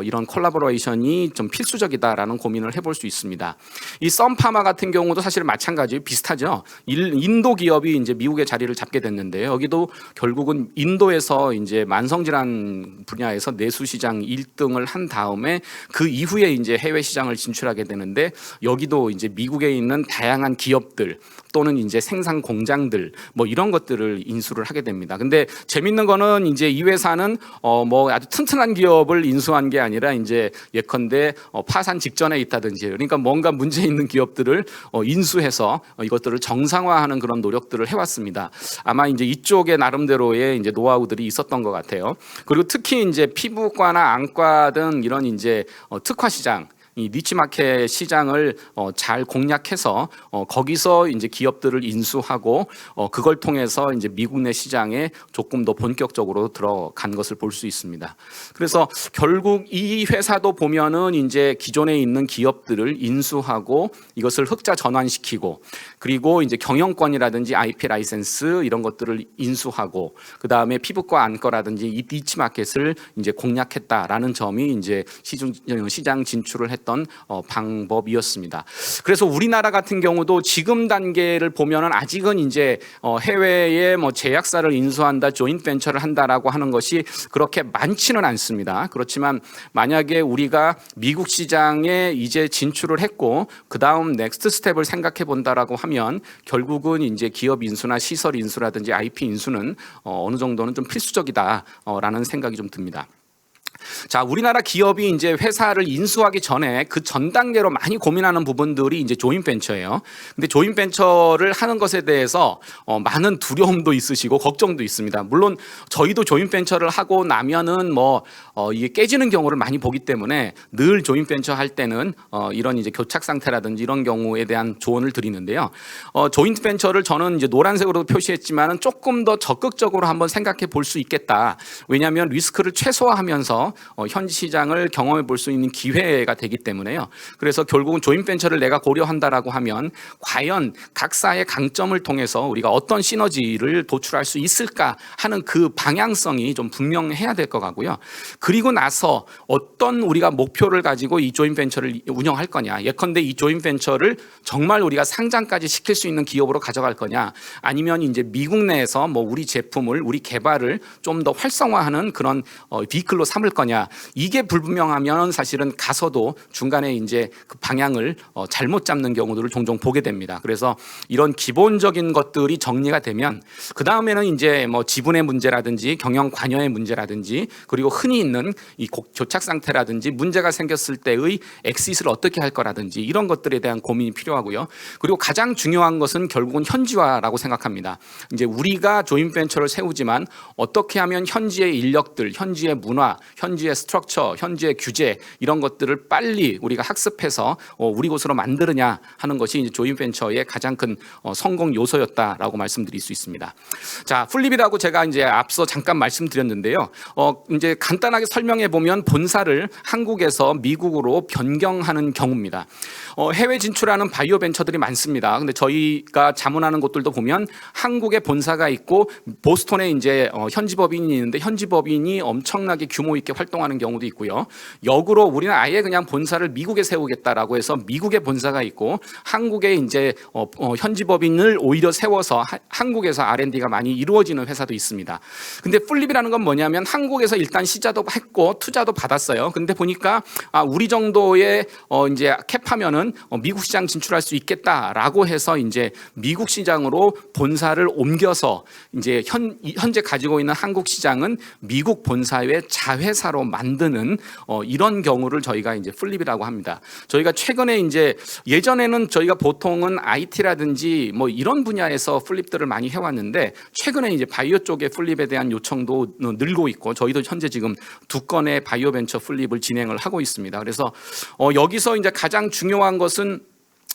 이런 콜라보레이션이 좀 필수적이다라는 고민을 해볼 수 있습니다. 이 썬파마 같은 경우도 사실 마찬가지 비슷하죠. 인도 기업이 이제 미국에 자리를 잡게 됐는데 여기도 결국은 인도에서 이제 만성질환 분야에서 내수 시장 1등을 한 다음에 그 이후에 이제 해외 시장을 진출하게 되는데 여기도 이제 미국에 있는 다양한 기업들 또는 이제 생산 공장들 뭐 이런 것들을 인수를 하게 됩니다. 근데 재밌는 거는 이제 이 회사는 뭐 아주 튼튼한 기업을 인수한 게 아니라 이제 예컨대 파산 직전에 있다든지 그러니까 뭔가 문제 있는 기업들을 인수해서 이것들을 정상화하는 그런 노력들을 해왔습니다. 아마 이제 이쪽에 나름대로의 이제 노하우들이 있었던 것 같아요. 그리고 특히 이제 피부과나 안과 등 이런 이제 특화 시장 이 니치마켓 시장을 잘 공략해서 거기서 이제 기업들을 인수하고 그걸 통해서 이제 미국 내 시장에 조금 더 본격적으로 들어간 것을 볼 수 있습니다. 그래서 결국 이 회사도 보면은 이제 기존에 있는 기업들을 인수하고 이것을 흑자 전환시키고 그리고 이제 경영권이라든지 IP 라이센스 이런 것들을 인수하고 그 다음에 피부과 안과라든지 이 니치마켓을 이제 공략했다라는 점이 이제 시장 진출을 했다. 했던 방법이었습니다. 그래서 우리나라 같은 경우도 지금 단계를 보면은 아직은 이제 해외에 뭐 제약사를 인수한다, 조인트 벤처를 한다라고 하는 것이 그렇게 많지는 않습니다. 그렇지만 만약에 우리가 미국 시장에 이제 진출을 했고 그 다음 넥스트 스텝을 생각해 본다라고 하면 결국은 이제 기업 인수나 시설 인수라든지 IP 인수는 어느 정도는 좀 필수적이다라는 생각이 좀 듭니다. 자, 우리나라 기업이 이제 회사를 인수하기 전에 그 전 단계로 많이 고민하는 부분들이 이제 조인 벤처예요. 근데 조인 벤처를 하는 것에 대해서 많은 두려움도 있으시고 걱정도 있습니다. 물론 저희도 조인 벤처를 하고 나면은 이게 깨지는 경우를 많이 보기 때문에 늘 조인 벤처 할 때는 이런 이제 교착 상태라든지 이런 경우에 대한 조언을 드리는데요. 조인트 벤처를 저는 이제 노란색으로 표시했지만은 조금 더 적극적으로 한번 생각해 볼 수 있겠다. 왜냐하면 리스크를 최소화하면서 현지 시장을 경험해 볼 수 있는 기회가 되기 때문에요. 그래서 결국은 조인 벤처를 내가 고려한다라고 하면 과연 각사의 강점을 통해서 우리가 어떤 시너지를 도출할 수 있을까 하는 그 방향성이 좀 분명해야 될 것 같고요. 그리고 나서 어떤 우리가 목표를 가지고 이 조인 벤처를 운영할 거냐. 예컨대 이 조인 벤처를 정말 우리가 상장까지 시킬 수 있는 기업으로 가져갈 거냐. 아니면 이제 미국 내에서 뭐 우리 제품을 우리 개발을 좀 더 활성화하는 그런 비클로 삼을 거냐. 이게 불분명하면 사실은 가서도 중간에 이제 그 방향을 잘못 잡는 경우들을 종종 보게 됩니다. 그래서 이런 기본적인 것들이 정리가 되면 그 다음에는 이제 뭐 지분의 문제라든지 경영 관여의 문제라든지 그리고 흔히 있는 이 교착 상태라든지 문제가 생겼을 때의 엑시트를 어떻게 할 거라든지 이런 것들에 대한 고민이 필요하고요. 그리고 가장 중요한 것은 결국은 현지화라고 생각합니다. 이제 우리가 조인 벤처를 세우지만 어떻게 하면 현지의 인력들, 현지의 문화, 현지의 스트럭처, 현지의 규제 이런 것들을 빨리 우리가 학습해서 우리 곳으로 만드느냐 하는 것이 이제 조인 벤처의 가장 큰 성공 요소였다라고 말씀드릴 수 있습니다. 자, 플립이라고 제가 이제 앞서 잠깐 말씀드렸는데요. 이제 간단하게 설명해 보면 본사를 한국에서 미국으로 변경하는 경우입니다. 해외 진출하는 바이오 벤처들이 많습니다. 근데 저희가 자문하는 곳들도 보면 한국에 본사가 있고 보스턴에 이제 현지 법인이 있는데 현지 법인이 엄청나게 규모 있게 활동하는 경우도 있고요. 역으로 우리는 아예 그냥 본사를 미국에 세우겠다라고 해서 미국에 본사가 있고 한국에 이제 현지 법인을 오히려 세워서 한국에서 R&D가 많이 이루어지는 회사도 있습니다. 근데 플립이라는 건 뭐냐면 한국에서 일단 시자도 했고 투자도 받았어요. 근데 보니까 우리 정도의 이제 캡하면은 미국 시장 진출할 수 있겠다라고 해서 이제 미국 시장으로 본사를 옮겨서 이제 현재 가지고 있는 한국 시장은 미국 본사의 자회사로 만드는 이런 경우를 저희가 이제 플립이라고 합니다. 저희가 최근에 이제 예전에는 저희가 보통은 IT라든지 뭐 이런 분야에서 플립들을 많이 해왔는데 최근에 이제 바이오 쪽의 플립에 대한 요청도 늘고 있고 저희도 현재 지금 2건의 바이오 벤처 플립을 진행을 하고 있습니다. 그래서 여기서 이제 가장 중요한 것은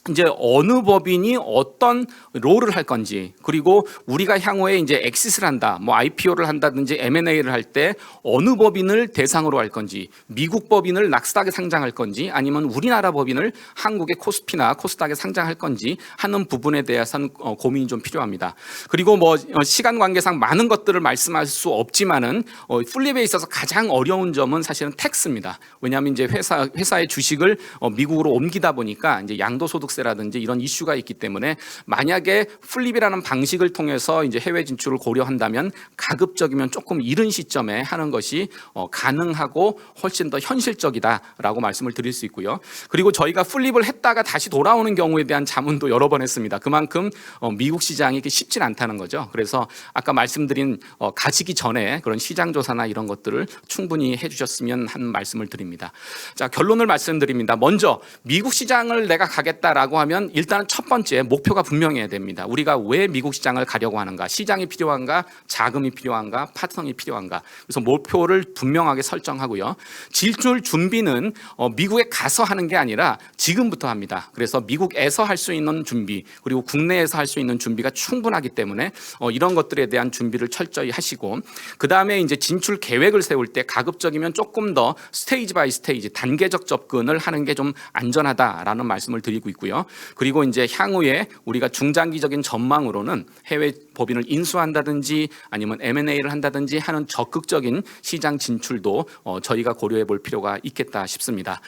이제 어느 법인이 어떤 롤을 할 건지 그리고 우리가 향후에 이제 엑시트를 한다, 뭐 IPO를 한다든지 M&A를 할 때 어느 법인을 대상으로 할 건지 미국 법인을 낙스닥에 상장할 건지 아니면 우리나라 법인을 한국의 코스피나 코스닥에 상장할 건지 하는 부분에 대해서는 고민이 좀 필요합니다. 그리고 뭐 시간 관계상 많은 것들을 말씀할 수 없지만은 플립에 있어서 가장 어려운 점은 사실은 텍스입니다. 왜냐하면 이제 회사의 주식을 미국으로 옮기다 보니까 이제 양도소득 라든지 이런 이슈가 있기 때문에 만약에 플립이라는 방식을 통해서 이제 해외 진출을 고려한다면 가급적이면 조금 이른 시점에 하는 것이 가능하고 훨씬 더 현실적이다라고 말씀을 드릴 수 있고요. 그리고 저희가 플립을 했다가 다시 돌아오는 경우에 대한 자문도 여러 번 했습니다. 그만큼 미국 시장이 쉽지 않다는 거죠. 그래서 아까 말씀드린 가시기 전에 그런 시장 조사나 이런 것들을 충분히 해주셨으면 하는 말씀을 드립니다. 자, 결론을 말씀드립니다. 먼저 미국 시장을 내가 가겠다라고 하면 일단은 첫 번째 목표가 분명해야 됩니다. 우리가 왜 미국 시장을 가려고 하는가? 시장이 필요한가? 자금이 필요한가? 파트너이 필요한가? 그래서 목표를 분명하게 설정하고요. 진출 준비는 미국에 가서 하는 게 아니라 지금부터 합니다. 그래서 미국에서 할 수 있는 준비 그리고 국내에서 할 수 있는 준비가 충분하기 때문에 이런 것들에 대한 준비를 철저히 하시고 그 다음에 이제 진출 계획을 세울 때 가급적이면 조금 더 스테이지 바이 스테이지 단계적 접근을 하는 게 좀 안전하다라는 말씀을 드리고 있고요. 그리고 이제 향후에 우리가 중장기적인 전망으로는 해외 법인을 인수한다든지 아니면 M&A를 한다든지 하는 적극적인 시장 진출도 저희가 고려해 볼 필요가 있겠다 싶습니다.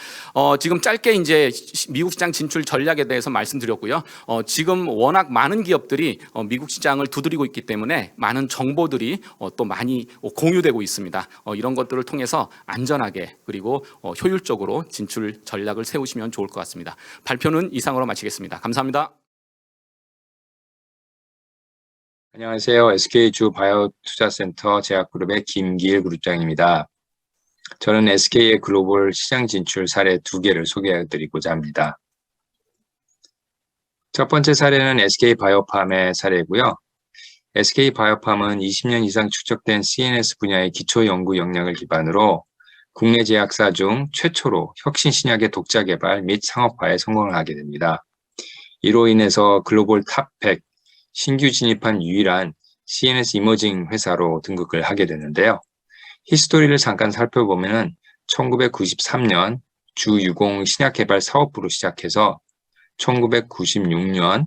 지금 짧게 이제 미국 시장 진출 전략에 대해서 말씀드렸고요. 지금 워낙 많은 기업들이 미국 시장을 두드리고 있기 때문에 많은 정보들이 또 많이 공유되고 있습니다. 이런 것들을 통해서 안전하게 그리고 효율적으로 진출 전략을 세우시면 좋을 것 같습니다. 발표는 이상으로 마치겠습니다. 감사합니다. 안녕하세요. SK주 바이오투자센터 제약그룹의 김기일 그룹장입니다. 저는 SK의 글로벌 시장 진출 사례 2개를 소개해드리고자 합니다. 첫 번째 사례는 SK바이오팜의 사례고요. SK바이오팜은 20년 이상 축적된 CNS 분야의 기초 연구 역량을 기반으로 국내 제약사 중 최초로 혁신 신약의 독자 개발 및 상업화에 성공을 하게 됩니다. 이로 인해서 글로벌 탑 100 신규 진입한 유일한 CNS 이머징 회사로 등극을 하게 되는데요. 히스토리를 잠깐 살펴보면 1993년 주유공 신약개발 사업부로 시작해서 1996년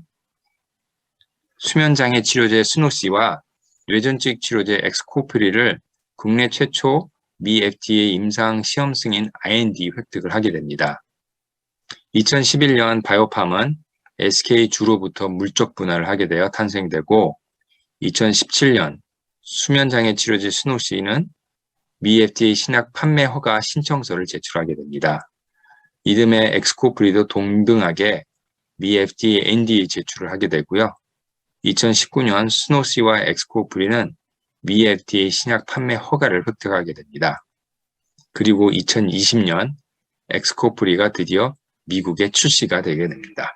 수면장애 치료제 스노시와 뇌전증 치료제 엑스코프리를 국내 최초 미 FDA 임상 시험 승인 IND 획득을 하게 됩니다. 2011년 바이오팜은 SK주로부터 물적 분할을 하게 되어 탄생되고 2017년 수면장애 치료제 스노시는 미 FDA 신약 판매 허가 신청서를 제출하게 됩니다. 이듬해 엑스코프리도 동등하게 미 FDA NDA 제출을 하게 되고요. 2019년 스노시와 엑스코프리는 미 FDA 신약 판매 허가를 획득하게 됩니다. 그리고 2020년 엑스코프리가 드디어 미국에 출시가 되게 됩니다.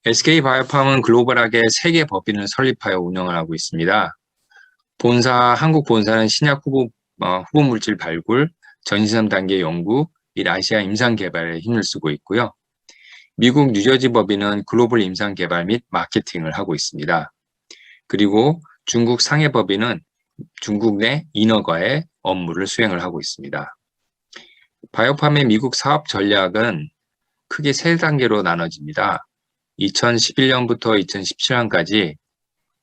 SK바이오팜은 글로벌하게 3개 법인을 설립하여 운영을 하고 있습니다. 한국 본사는 신약 후보물질 발굴, 전시험 단계 연구 및 아시아 임상 개발에 힘을 쓰고 있고요. 미국 뉴저지 법인은 글로벌 임상 개발 및 마케팅을 하고 있습니다. 그리고 중국 상해 법인은 중국 내 인허가의 업무를 수행을 하고 있습니다. 바이오팜의 미국 사업 전략은 크게 3단계로 나눠집니다. 2011년부터 2017년까지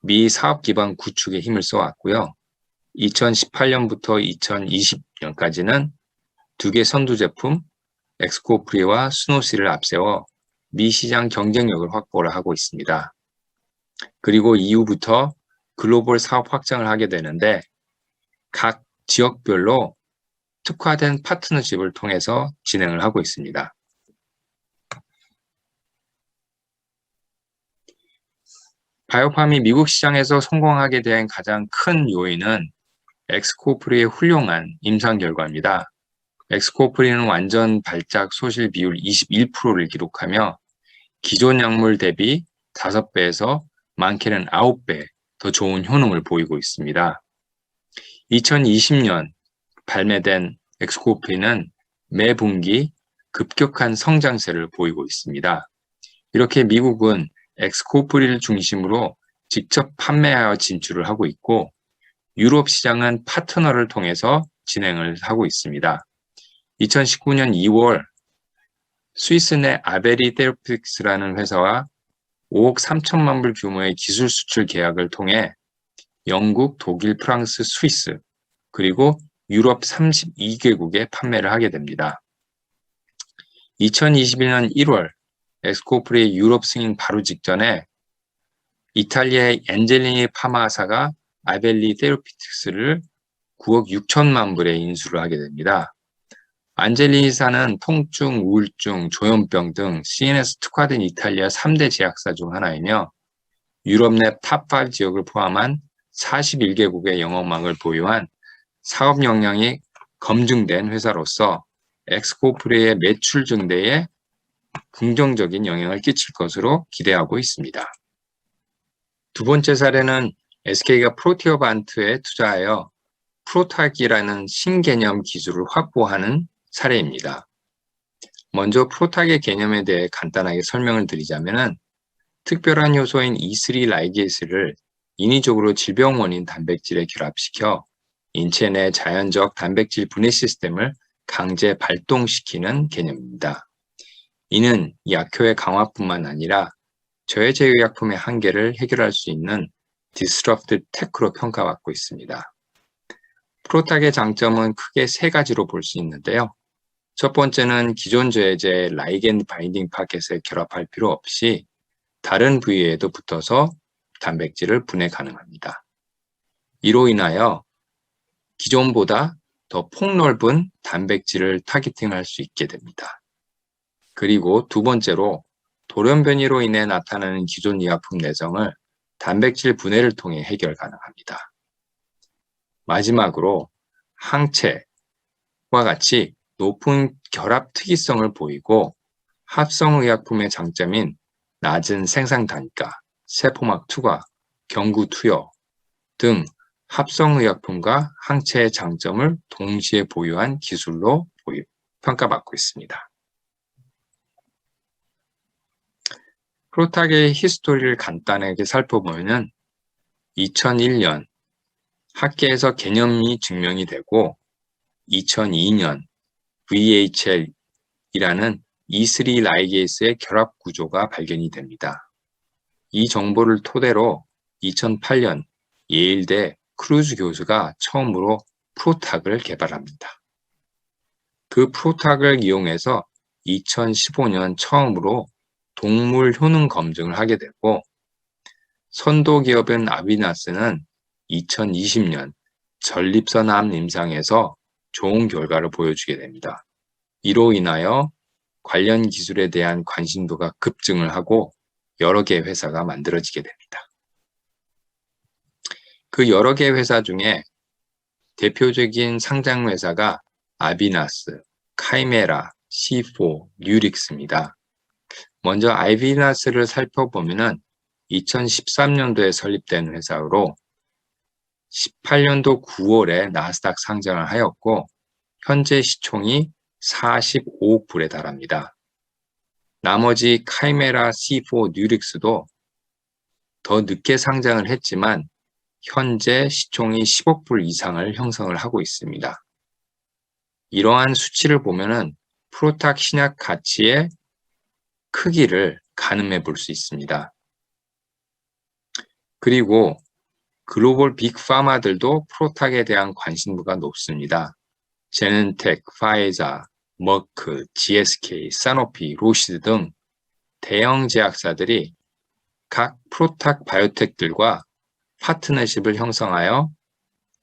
미 사업 기반 구축에 힘을 써왔고요. 2018년부터 2020년까지는 2개 선두 제품 엑스코프리와 스노시를 앞세워 미 시장 경쟁력을 확보를 하고 있습니다. 그리고 이후부터 글로벌 사업 확장을 하게 되는데 각 지역별로 특화된 파트너십을 통해서 진행을 하고 있습니다. 바이오팜이 미국 시장에서 성공하게 된 가장 큰 요인은 엑스코프리의 훌륭한 임상 결과입니다. 엑스코프리는 완전 발작 소실 비율 21%를 기록하며 기존 약물 대비 5배에서 많게는 9배 더 좋은 효능을 보이고 있습니다. 2020년 발매된 엑스코프리는 매 분기 급격한 성장세를 보이고 있습니다. 이렇게 미국은 엑스코프리를 중심으로 직접 판매하여 진출을 하고 있고 유럽 시장은 파트너를 통해서 진행을 하고 있습니다. 2019년 2월 스위스 내 아베리 테라피틱스라는 회사와 5억 3천만 불 규모의 기술 수출 계약을 통해 영국, 독일, 프랑스, 스위스 그리고 유럽 32개국에 판매를 하게 됩니다. 2021년 1월 엑스코프리의 유럽 승인 바로 직전에 이탈리아의 엔젤리니 파마사가 아벨리 테라피틱스를 9억 6천만 불에 인수를 하게 됩니다. 안젤리사는 통증, 우울증, 조현병 등 CNS 특화된 이탈리아 3대 제약사 중 하나이며 유럽 내 탑5 지역을 포함한 41개국의 영업망을 보유한 사업 역량이 검증된 회사로서 엑스코프리의 매출 증대에 긍정적인 영향을 끼칠 것으로 기대하고 있습니다. 두 번째 사례는 SK가 프로티어반트에 투자하여 프로타기라는 신개념 기술을 확보하는 사례입니다. 먼저 프로타기 개념에 대해 간단하게 설명을 드리자면 특별한 효소인 E3 라이게이스를 인위적으로 질병 원인 단백질에 결합시켜 인체 내 자연적 단백질 분해 시스템을 강제 발동시키는 개념입니다. 이는 약효의 강화뿐만 아니라 저해제 의약품의 한계를 해결할 수 있는 disruptive tech로 평가받고 있습니다. 프로탁의 장점은 크게 세 가지로 볼 수 있는데요. 첫 번째는 기존 저해제 라이겐드 바인딩 파켓에 결합할 필요 없이 다른 부위에도 붙어서 단백질을 분해 가능합니다. 이로 인하여 기존보다 더 폭넓은 단백질을 타깃팅할 수 있게 됩니다. 그리고 두 번째로 돌연변이로 인해 나타나는 기존 의약품 내성을 단백질 분해를 통해 해결 가능합니다. 마지막으로 항체와 같이 높은 결합 특이성을 보이고 합성의약품의 장점인 낮은 생산 단가, 세포막 투과, 경구 투여 등 합성의약품과 항체의 장점을 동시에 보유한 기술로 평가받고 있습니다. 프로탁의 히스토리를 간단하게 살펴보면 2001년 학계에서 개념이 증명이 되고 2002년 VHL이라는 E3 라이게이스의 결합 구조가 발견이 됩니다. 이 정보를 토대로 2008년 예일대 크루즈 교수가 처음으로 프로탁을 개발합니다. 그 프로탁을 이용해서 2015년 처음으로 동물 효능 검증을 하게 되고 선도 기업인 아비나스는 2020년 전립선 암 임상에서 좋은 결과를 보여주게 됩니다. 이로 인하여 관련 기술에 대한 관심도가 급증을 하고 여러 개의 회사가 만들어지게 됩니다. 그 여러 개의 회사 중에 대표적인 상장 회사가 아비나스, 카이메라, C4, 뉴릭스입니다. 먼저 아비나스를 살펴보면 2013년도에 설립된 회사로 18년도 9월에 나스닥 상장을 하였고 현재 시총이 45억 불에 달합니다. 나머지 카이메라, C4, 뉴릭스도 더 늦게 상장을 했지만 현재 시총이 10억 불 이상을 형성을 하고 있습니다. 이러한 수치를 보면 프로탁 신약 가치의 크기를 가늠해 볼 수 있습니다. 그리고 글로벌 빅파마들도 프로탁에 대한 관심도가 높습니다. 제넨텍, 파이자, 머크, GSK, 사노피, 로시드 등 대형 제약사들이 각 프로탁 바이오텍들과 파트너십을 형성하여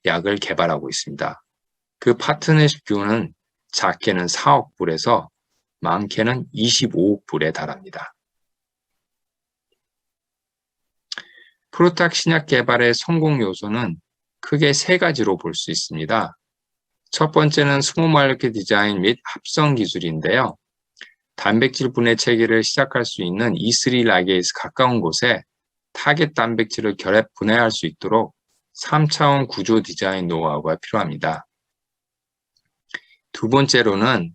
약을 개발하고 있습니다. 그 파트너십 규모는 작게는 4억 불에서 많게는 25억 불에 달합니다. 프로탁 신약 개발의 성공 요소는 크게 세 가지로 볼 수 있습니다. 첫 번째는 스몰 모레큘 디자인 및 합성 기술인데요. 단백질 분해 체계를 시작할 수 있는 E3 라이게이스 가까운 곳에 타겟 단백질을 결합 분해할 수 있도록 3차원 구조 디자인 노하우가 필요합니다. 두 번째로는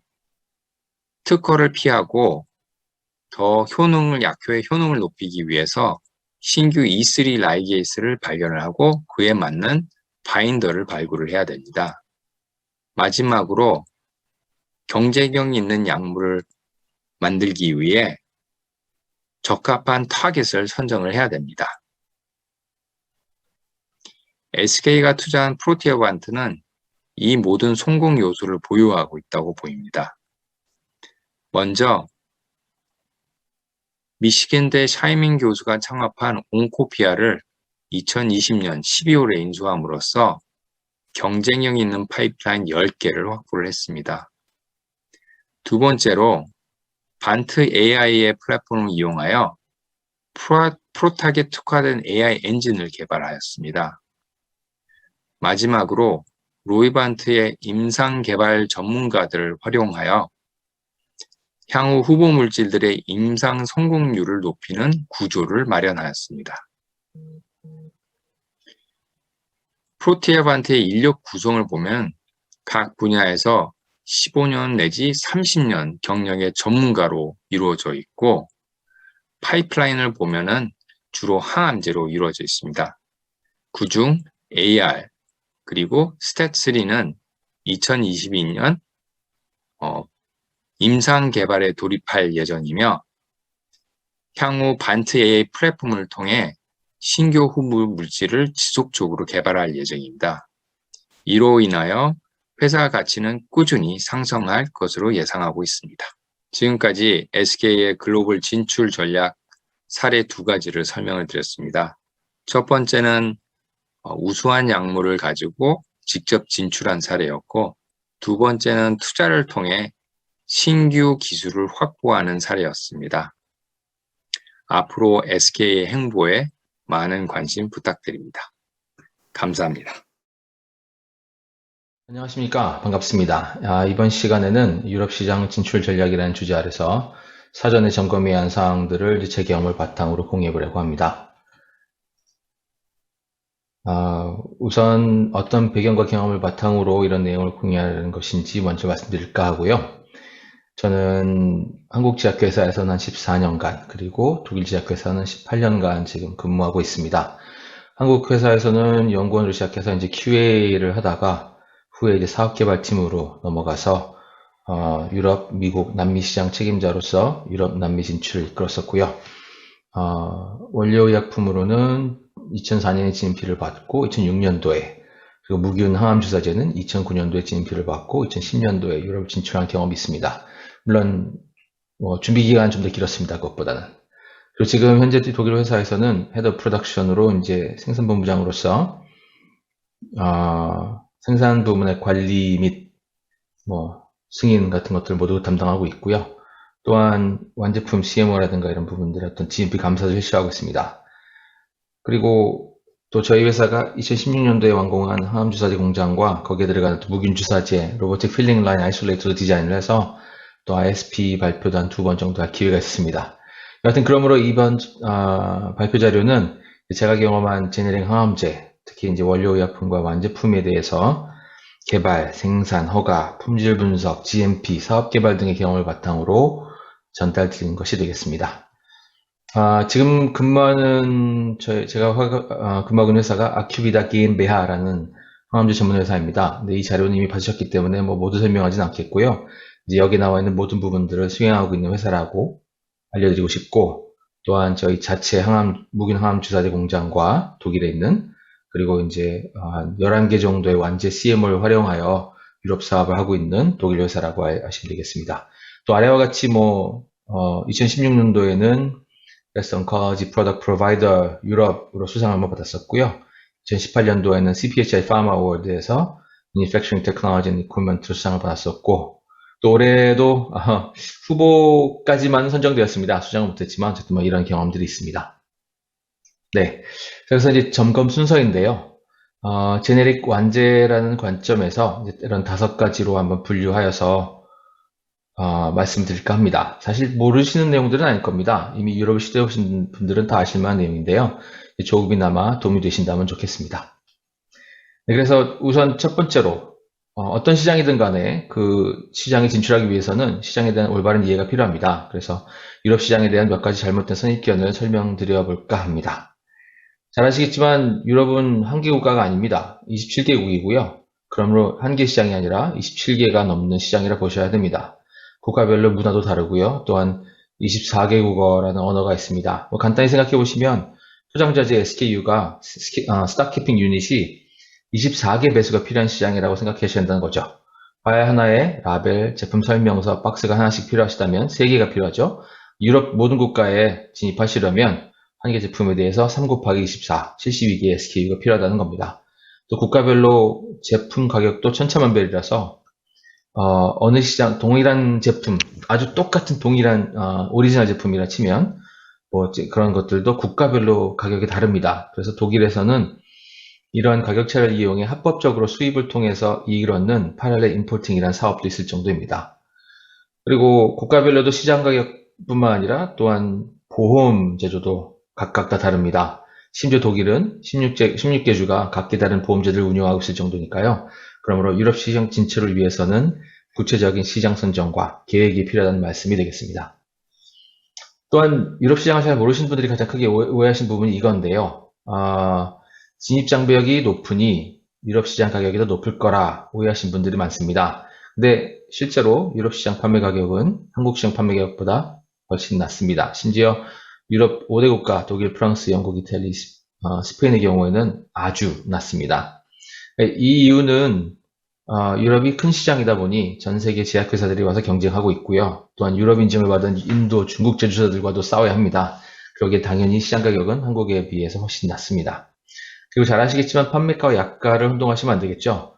특허를 피하고 더 약효의 효능을 높이기 위해서 신규 E3 라이게이스를 발견을 하고 그에 맞는 바인더를 발굴을 해야 됩니다. 마지막으로 경쟁력이 있는 약물을 만들기 위해 적합한 타겟을 선정을 해야 됩니다. SK가 투자한 프로티어반트는 이 모든 성공 요소를 보유하고 있다고 보입니다. 먼저 미시간대 샤이밍 교수가 창업한 온코피아를 2020년 12월에 인수함으로써 경쟁력 있는 파이프라인 10개를 확보를 했습니다. 두 번째로 반트 AI의 플랫폼을 이용하여 프로탁에 특화된 AI 엔진을 개발하였습니다. 마지막으로 로이반트의 임상 개발 전문가들을 활용하여 향후 후보 물질들의 임상 성공률을 높이는 구조를 마련하였습니다. 프로티어반트의 인력 구성을 보면 각 분야에서 15년 내지 30년 경력의 전문가로 이루어져 있고 파이프라인을 보면은 주로 항암제로 이루어져 있습니다. 그중 AR 그리고 스탯3는 2022년 임상 개발에 돌입할 예정이며 향후 반트 AI 플랫폼을 통해 신규 후보 물질을 지속적으로 개발할 예정입니다. 이로 인하여 회사 가치는 꾸준히 상승할 것으로 예상하고 있습니다. 지금까지 SK의 글로벌 진출 전략 사례 2가지를 설명을 드렸습니다. 첫 번째는 우수한 약물을 가지고 직접 진출한 사례였고, 두 번째는 투자를 통해 신규 기술을 확보하는 사례였습니다. 앞으로 SK의 행보에 많은 관심 부탁드립니다. 감사합니다. 안녕하십니까. 반갑습니다. 이번 시간에는 유럽 시장 진출 전략이라는 주제 아래서 사전에 점검해야 한 사항들을 제 경험을 바탕으로 공유해 보려고 합니다. 우선 어떤 배경과 경험을 바탕으로 이런 내용을 공유하는 것인지 먼저 말씀드릴까 하고요. 저는 한국 제약회사에서는 한 14년간, 그리고 독일 제약회사는 18년간 지금 근무하고 있습니다. 한국 회사에서는 연구원으로 시작해서 이제 QA를 하다가 후에 이제 사업개발팀으로 넘어가서 유럽, 미국, 남미 시장 책임자로서 유럽, 남미 진출을 이끌었었고요. 원료의약품으로는 2004년에 GMP를 받고 2006년도에, 그리고 무기운 항암주사제는 2009년도에 GMP를 받고 2010년도에 유럽 진출한 경험이 있습니다. 물론 준비 기간은 좀 더 길었습니다. 그것보다는. 그리고 지금 현재 독일 회사에서는 헤드 프로덕션으로 이제 생산본부장으로서 생산 부문의 관리 및 승인 같은 것들 모두 담당하고 있고요. 또한 완제품 CMO라든가 이런 부분들의 어떤 GMP 감사도 실시하고 있습니다. 그리고 또 저희 회사가 2016년도에 완공한 항암주사제 공장과 거기에 들어가는 무균 주사제 로보틱 필링 라인 아이솔레이터도 디자인을 해서 또 ISP 발표도 한 2번 정도 할 기회가 있었습니다. 여하튼 그러므로 이번 발표 자료는 제가 경험한 제네릭 항암제, 특히 이제 원료의약품과 완제품에 대해서 개발, 생산, 허가, 품질 분석, GMP, 사업 개발 등의 경험을 바탕으로 전달드린 것이 되겠습니다. 지금 근무하는 제가 근무하는 회사가 아큐비다 게임베하라는 항암제 전문 회사입니다. 근데 이 자료는 이미 받으셨기 때문에 모두 설명하지는 않겠고요. 이제 여기 나와 있는 모든 부분들을 수행하고 있는 회사라고 알려드리고 싶고, 또한 저희 자체 무균 항암 주사제 공장과 독일에 있는, 그리고 이제 11개 정도의 완제 CMO를 활용하여 유럽 사업을 하고 있는 독일 회사라고 아시면 되겠습니다. 또 아래와 같이 2016년도에는 Best Oncology Product Provider 유럽으로 수상을 한번 받았었고요. 2018년도에는 CPHI Pharma Award에서 Manufacturing Technology and Equipment로 수상을 받았었고, 또 올해도 후보까지만 선정되었습니다. 수상은 못했지만 어쨌든 이런 경험들이 있습니다. 네, 그래서 이제 점검 순서인데요. 제네릭 완제라는 관점에서 이제 이런 5가지로 한번 분류하여서 말씀드릴까 합니다. 사실 모르시는 내용들은 아닐 겁니다. 이미 유럽을 시도해 보신 분들은 다 아실 만한 내용인데요. 조금이나마 도움이 되신다면 좋겠습니다. 네, 그래서 우선 첫 번째로 어떤 시장이든 간에 그 시장에 진출하기 위해서는 시장에 대한 올바른 이해가 필요합니다. 그래서 유럽 시장에 대한 몇 가지 잘못된 선입견을 설명드려 볼까 합니다. 잘 아시겠지만 유럽은 한 개 국가가 아닙니다. 27개국이고요. 그러므로 한 개 시장이 아니라 27개가 넘는 시장이라 보셔야 됩니다. 국가별로 문화도 다르고요. 또한 24개 국어라는 언어가 있습니다. 간단히 생각해 보시면 포장자재 SKU가 스톡키핑 유닛이 24개 배수가 필요한 시장이라고 생각하셔야 한다는 거죠. 과일 하나에 라벨, 제품 설명서, 박스가 하나씩 필요하시다면 3개가 필요하죠. 유럽 모든 국가에 진입하시려면 한 개 제품에 대해서 3 곱하기 24, 72개의 SKU가 필요하다는 겁니다. 또 국가별로 제품 가격도 천차만별이라서 어느 시장, 동일한 제품, 아주 똑같은 동일한 오리지널 제품이라 치면 그런 것들도 국가별로 가격이 다릅니다. 그래서 독일에서는 이러한 가격 차를 이용해 합법적으로 수입을 통해서 이익을 얻는 패럴렐 임포팅이라는 사업도 있을 정도입니다. 그리고 국가별로도 시장 가격뿐만 아니라 또한 보험 제도도 각각 다 다릅니다. 심지어 독일은 16개 주가 각기 다른 보험제도를 운영하고 있을 정도니까요. 그러므로 유럽 시장 진출을 위해서는 구체적인 시장 선정과 계획이 필요하다는 말씀이 되겠습니다. 또한 유럽 시장을 잘 모르시는 분들이 가장 크게 오해하신 부분이 이건데요. 진입장벽이 높으니 유럽 시장 가격이 더 높을 거라 오해하신 분들이 많습니다. 근데 실제로 유럽 시장 판매 가격은 한국 시장 판매 가격보다 훨씬 낮습니다. 심지어 유럽 5대 국가, 독일, 프랑스, 영국, 이탈리, 스페인의 경우에는 아주 낮습니다. 이 이유는 유럽이 큰 시장이다 보니 전 세계 제약회사들이 와서 경쟁하고 있고요. 또한 유럽 인증을 받은 인도, 중국 제조사들과도 싸워야 합니다. 그러기에 당연히 시장 가격은 한국에 비해서 훨씬 낮습니다. 그리고 잘 아시겠지만 판매가와 약가를 혼동하시면 안 되겠죠.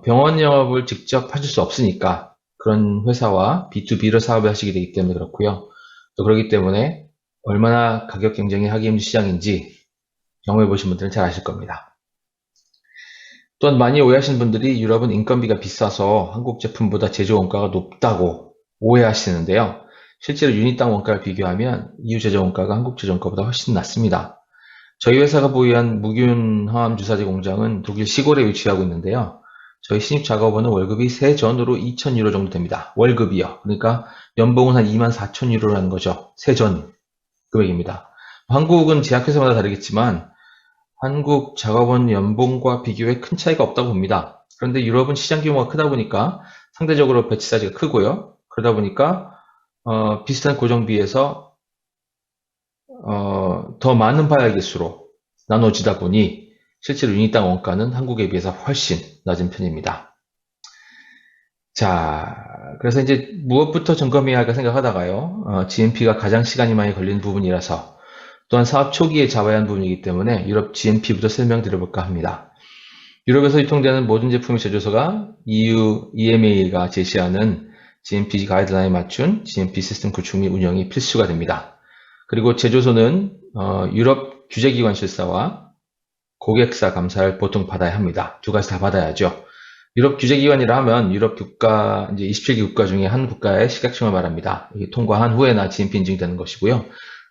병원 영업을 직접 하실 수 없으니까 그런 회사와 B2B로 사업을 하시게 되기 때문에 그렇고요. 또 그렇기 때문에 얼마나 가격 경쟁이 하기 힘든 시장인지 경험해 보신 분들은 잘 아실 겁니다. 또한 많이 오해하시는 분들이 유럽은 인건비가 비싸서 한국 제품보다 제조 원가가 높다고 오해하시는데요. 실제로 유닛당 원가를 비교하면 EU 제조 원가가 한국 제조 원가보다 훨씬 낮습니다. 저희 회사가 보유한 무균 항암 주사제 공장은 독일 시골에 위치하고 있는데요. 저희 신입 작업원은 월급이 세전으로 2,000유로 정도 됩니다. 월급이요. 그러니까 연봉은 한 24,000유로라는 거죠. 세전 금액입니다. 한국은 제약회사마다 다르겠지만 한국 작업원 연봉과 비교해 큰 차이가 없다고 봅니다. 그런데 유럽은 시장 규모가 크다 보니까 상대적으로 배치 사이즈가 크고요. 그러다 보니까 비슷한 고정비에서 더 많은 바이알 개수로 나눠지다 보니 실제로 유닛당 원가는 한국에 비해서 훨씬 낮은 편입니다. 자, 그래서 이제 무엇부터 점검해야 할까 생각하다가요. GMP가 가장 시간이 많이 걸리는 부분이라서 또한 사업 초기에 잡아야 하는 부분이기 때문에 유럽 GMP부터 설명드려볼까 합니다. 유럽에서 유통되는 모든 제품의 제조사가 EU EMA가 제시하는 GMP 가이드라인에 맞춘 GMP 시스템 구축 및 운영이 필수가 됩니다. 그리고 제조소는 유럽 규제기관 실사와 고객사 감사를 보통 받아야 합니다. 두 가지 다 받아야죠. 유럽 규제기관이라 하면 유럽 국가, 이제 27개 국가 중에 한 국가의 식약청을 말합니다. 이게 통과한 후에나 GMP 인증되는 것이고요.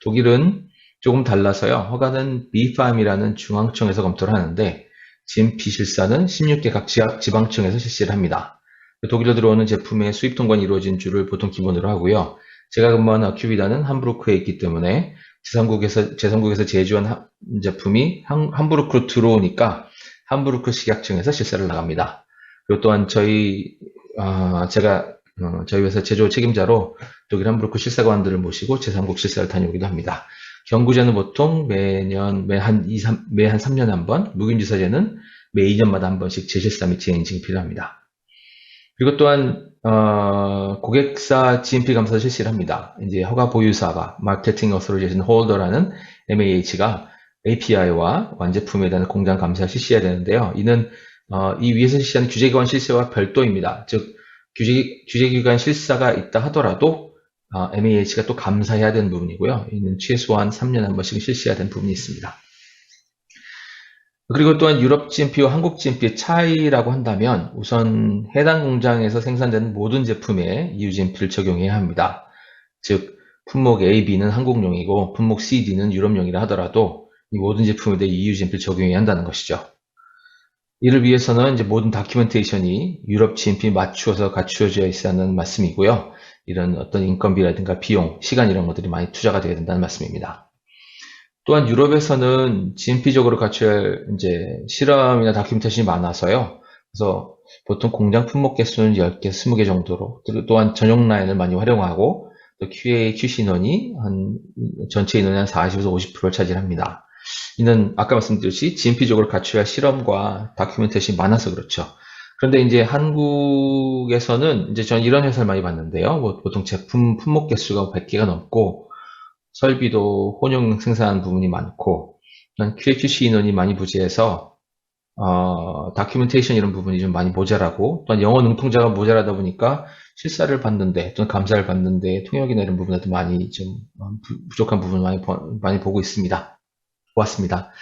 독일은 조금 달라서요. 허가는 BfArm이라는 중앙청에서 검토를 하는데 GMP 실사는 16개 각 지방청에서 실시를 합니다. 독일로 들어오는 제품의 수입 통관이 이루어진 줄을 보통 기본으로 하고요. 제가 근무하는 아큐비다는 함부르크에 있기 때문에 제3국에서 제조한 제품이 함부르크로 들어오니까 함부르크 식약청에서 실사를 나갑니다. 그리고 또한 저희 회사 제조 책임자로 독일 함부르크 실사관들을 모시고 제3국 실사를 다녀오기도 합니다. 경구제는 보통 매 한 3년에 한 번, 무균주사제는 매 2년마다 한 번씩 재실사 및 재인증이 필요합니다. 그리고 또한 고객사 GMP 감사를 실시를 합니다. 이제 허가 보유사가 Marketing Authorization Holder라는 MAH가 API와 완제품에 대한 공장 감사를 실시해야 되는데요. 이는 이 위에서 실시하는 규제기관 실시와 별도입니다. 즉 규제기관 실사가 있다 하더라도 MAH가 또 감사해야 되는 부분이고요. 이는 최소한 3년에 한 번씩 실시해야 되는 부분이 있습니다. 그리고 또한 유럽 GMP와 한국 GMP의 차이라고 한다면 우선 해당 공장에서 생산되는 모든 제품에 EU GMP를 적용해야 합니다. 즉 품목 A, B는 한국용이고 품목 C, D는 유럽용이라 하더라도 이 모든 제품에 대해 EU GMP를 적용해야 한다는 것이죠. 이를 위해서는 이제 모든 다큐멘테이션이 유럽 GMP에 맞추어서 갖추어져 있어야 하는 말씀이고요. 이런 어떤 인건비라든가 비용, 시간 이런 것들이 많이 투자가 되어야 된다는 말씀입니다. 또한 유럽에서는 GMP적으로 갖춰야 할 이제 실험이나 다큐멘테이션이 많아서요. 그래서 보통 공장 품목 개수는 10개, 20개 정도로, 또한 전용 라인을 많이 활용하고 또 QA, QC 인원이 전체 인원의 한 40에서 50%를 차지합니다. 이는 아까 말씀드렸듯이 GMP적으로 갖춰야 할 실험과 다큐멘테이션이 많아서 그렇죠. 그런데 이제 한국에서는 이제 전 이런 회사를 많이 봤는데요. 보통 제품 품목 개수가 100개가 넘고 설비도 혼용 생산하는 부분이 많고 QA/QC 인원이 많이 부재해서 다큐멘테이션 이런 부분이 좀 많이 모자라고 또한 영어 능통자가 모자라다 보니까 실사를 받는데 또는 감사를 받는데 통역이나 이런 부분에도 많이 좀 부족한 부분을 많이 보고 있습니다. 보았습니다.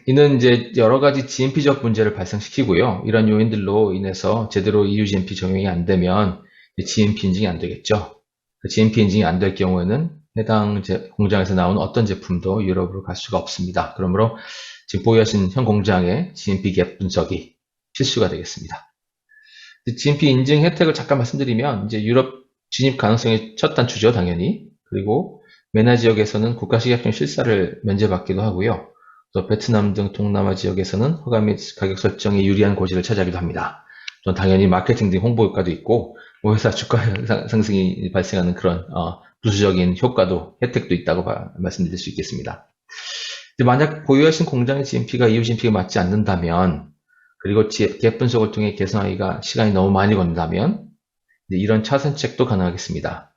이는 이제 여러 가지 GMP적 문제를 발생시키고요. 이런 요인들로 인해서 제대로 EU GMP 적용이 안 되면 GMP 인증이 안 되겠죠. GMP 인증이 안 될 경우에는 해당 공장에서 나온 어떤 제품도 유럽으로 갈 수가 없습니다. 그러므로 지금 보유하신 현 공장의 GMP 갭 분석이 필수가 되겠습니다. GMP 인증 혜택을 잠깐 말씀드리면 이제 유럽 진입 가능성의 첫 단추죠, 당연히. 그리고 메나 지역에서는 국가식약청 실사를 면제받기도 하고요. 또 베트남 등 동남아 지역에서는 허가 및 가격 설정에 유리한 고지를 차지하기도 합니다. 또 당연히 마케팅 등 홍보 효과도 있고 뭐 회사 주가 상승이 발생하는 그런 부수적인 효과도 혜택도 있다고 말씀드릴 수 있겠습니다. 만약 보유하신 공장의 GMP가 EU GMP가 맞지 않는다면, 그리고 갭 분석을 통해 개선하기가 시간이 너무 많이 걸린다면 이런 차선책도 가능하겠습니다.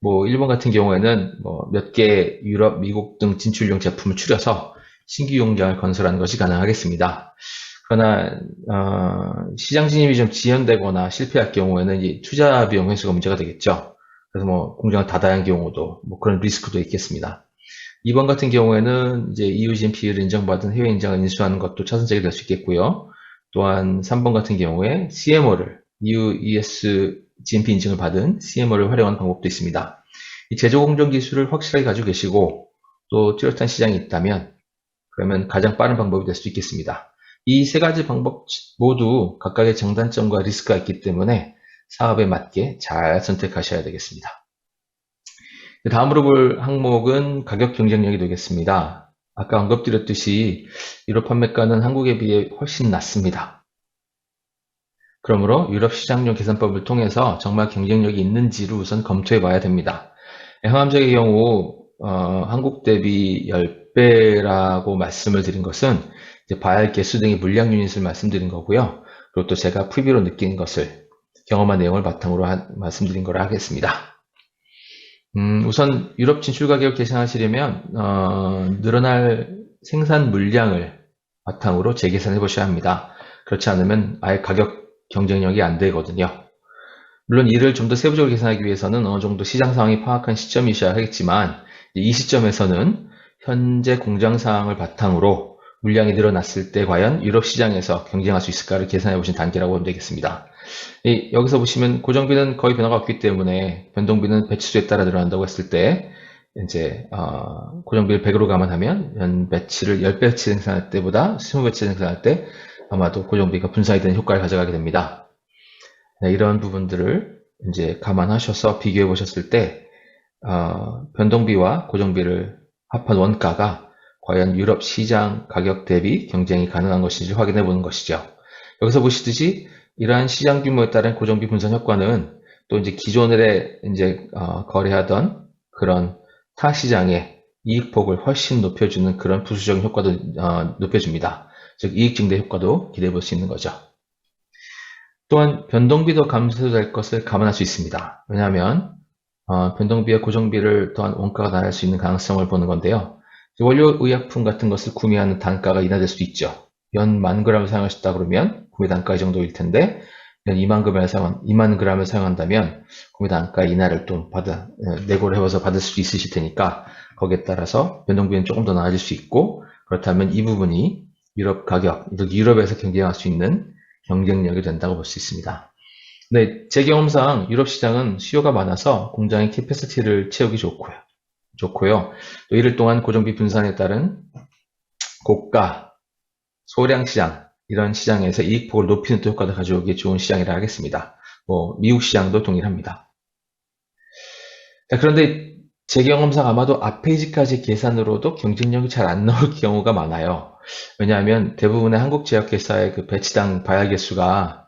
뭐 일본 같은 경우에는 뭐 몇 개 유럽, 미국 등 진출용 제품을 추려서 신규 용량을 건설하는 것이 가능하겠습니다. 그러나 시장 진입이 좀 지연되거나 실패할 경우에는 이 투자 비용 회수가 문제가 되겠죠. 그래서 뭐 공장을 닫아야 하는 경우도 뭐 그런 리스크도 있겠습니다. 2번 같은 경우에는 이제 EU GMP를 인정받은 해외 인장을 인수하는 것도 차선책이 될 수 있겠고요. 또한 3번 같은 경우에 CMO를 EU ES GMP 인증을 받은 CMO를 활용하는 방법도 있습니다. 이 제조 공정 기술을 확실하게 가지고 계시고 또 뚜렷한 시장이 있다면 그러면 가장 빠른 방법이 될 수 있겠습니다. 이 세 가지 방법 모두 각각의 장단점과 리스크가 있기 때문에 사업에 맞게 잘 선택하셔야 되겠습니다. 다음으로 볼 항목은 가격 경쟁력이 되겠습니다. 아까 언급드렸듯이 유럽 판매가는 한국에 비해 훨씬 낮습니다. 그러므로 유럽 시장용 계산법을 통해서 정말 경쟁력이 있는지를 우선 검토해 봐야 됩니다. 항암제의 경우 한국 대비 10배라고 말씀을 드린 것은 이제 바열 개수 등의 물량 유닛을 말씀드린 거고요. 그리고 또 제가 프리뷰로 느낀 것을 경험한 내용을 바탕으로 말씀드린 거라 하겠습니다. 우선 유럽 진출 가격을 계산하시려면 늘어날 생산 물량을 바탕으로 재계산해 보셔야 합니다. 그렇지 않으면 아예 가격 경쟁력이 안 되거든요. 물론 이를 좀 더 세부적으로 계산하기 위해서는 어느 정도 시장 상황이 파악한 시점이셔야 하겠지만 이 시점에서는 현재 공장 상황을 바탕으로 물량이 늘어났을 때 과연 유럽 시장에서 경쟁할 수 있을까를 계산해 보신 단계라고 보면 되겠습니다. 여기서 보시면 고정비는 거의 변화가 없기 때문에 변동비는 배치수에 따라 늘어난다고 했을 때 이제 고정비를 100으로 감안하면 배치를 10배치 생산할 때보다 20배치 생산할 때 아마도 고정비가 분산이 되는 효과를 가져가게 됩니다. 이런 부분들을 이제 감안하셔서 비교해 보셨을 때 변동비와 고정비를 합한 원가가 과연 유럽 시장 가격 대비 경쟁이 가능한 것인지 확인해 보는 것이죠. 여기서 보시듯이 이러한 시장 규모에 따른 고정비 분산 효과는 또 이제 기존에 이제 거래하던 그런 타 시장의 이익폭을 훨씬 높여주는 그런 부수적인 효과도 높여줍니다. 즉 이익 증대 효과도 기대해 볼 수 있는 거죠. 또한 변동비도 감소될 것을 감안할 수 있습니다. 왜냐하면 변동비와 고정비를 더한 원가가 나갈 수 있는 가능성을 보는 건데요. 원료 의약품 같은 것을 구매하는 단가가 인하될 수도 있죠. 연 10,000g을 사용하셨다 그러면 구매 단가 이 정도일 텐데 연 2만 g을 사용한다면 구매 단가 인하를 또 내고를 해서 받을 수도 있으실 테니까 거기에 따라서 변동비는 조금 더 나아질 수 있고 그렇다면 이 부분이 유럽 가격, 유럽에서 경쟁할 수 있는 경쟁력이 된다고 볼 수 있습니다. 네, 제 경험상 유럽 시장은 수요가 많아서 공장의 캐패시티를 채우기 좋고요. 또 이를 동안 고정비 분산에 따른 고가, 소량 시장, 이런 시장에서 이익폭을 높이는 또 효과도 가져오기에 좋은 시장이라 하겠습니다. 뭐 미국 시장도 동일합니다. 자, 그런데 제 경험상 아마도 앞페이지까지 계산으로도 경쟁력이 잘 안 나올 경우가 많아요. 왜냐하면 대부분의 한국 제약회사의 그 배치당 바열 개수가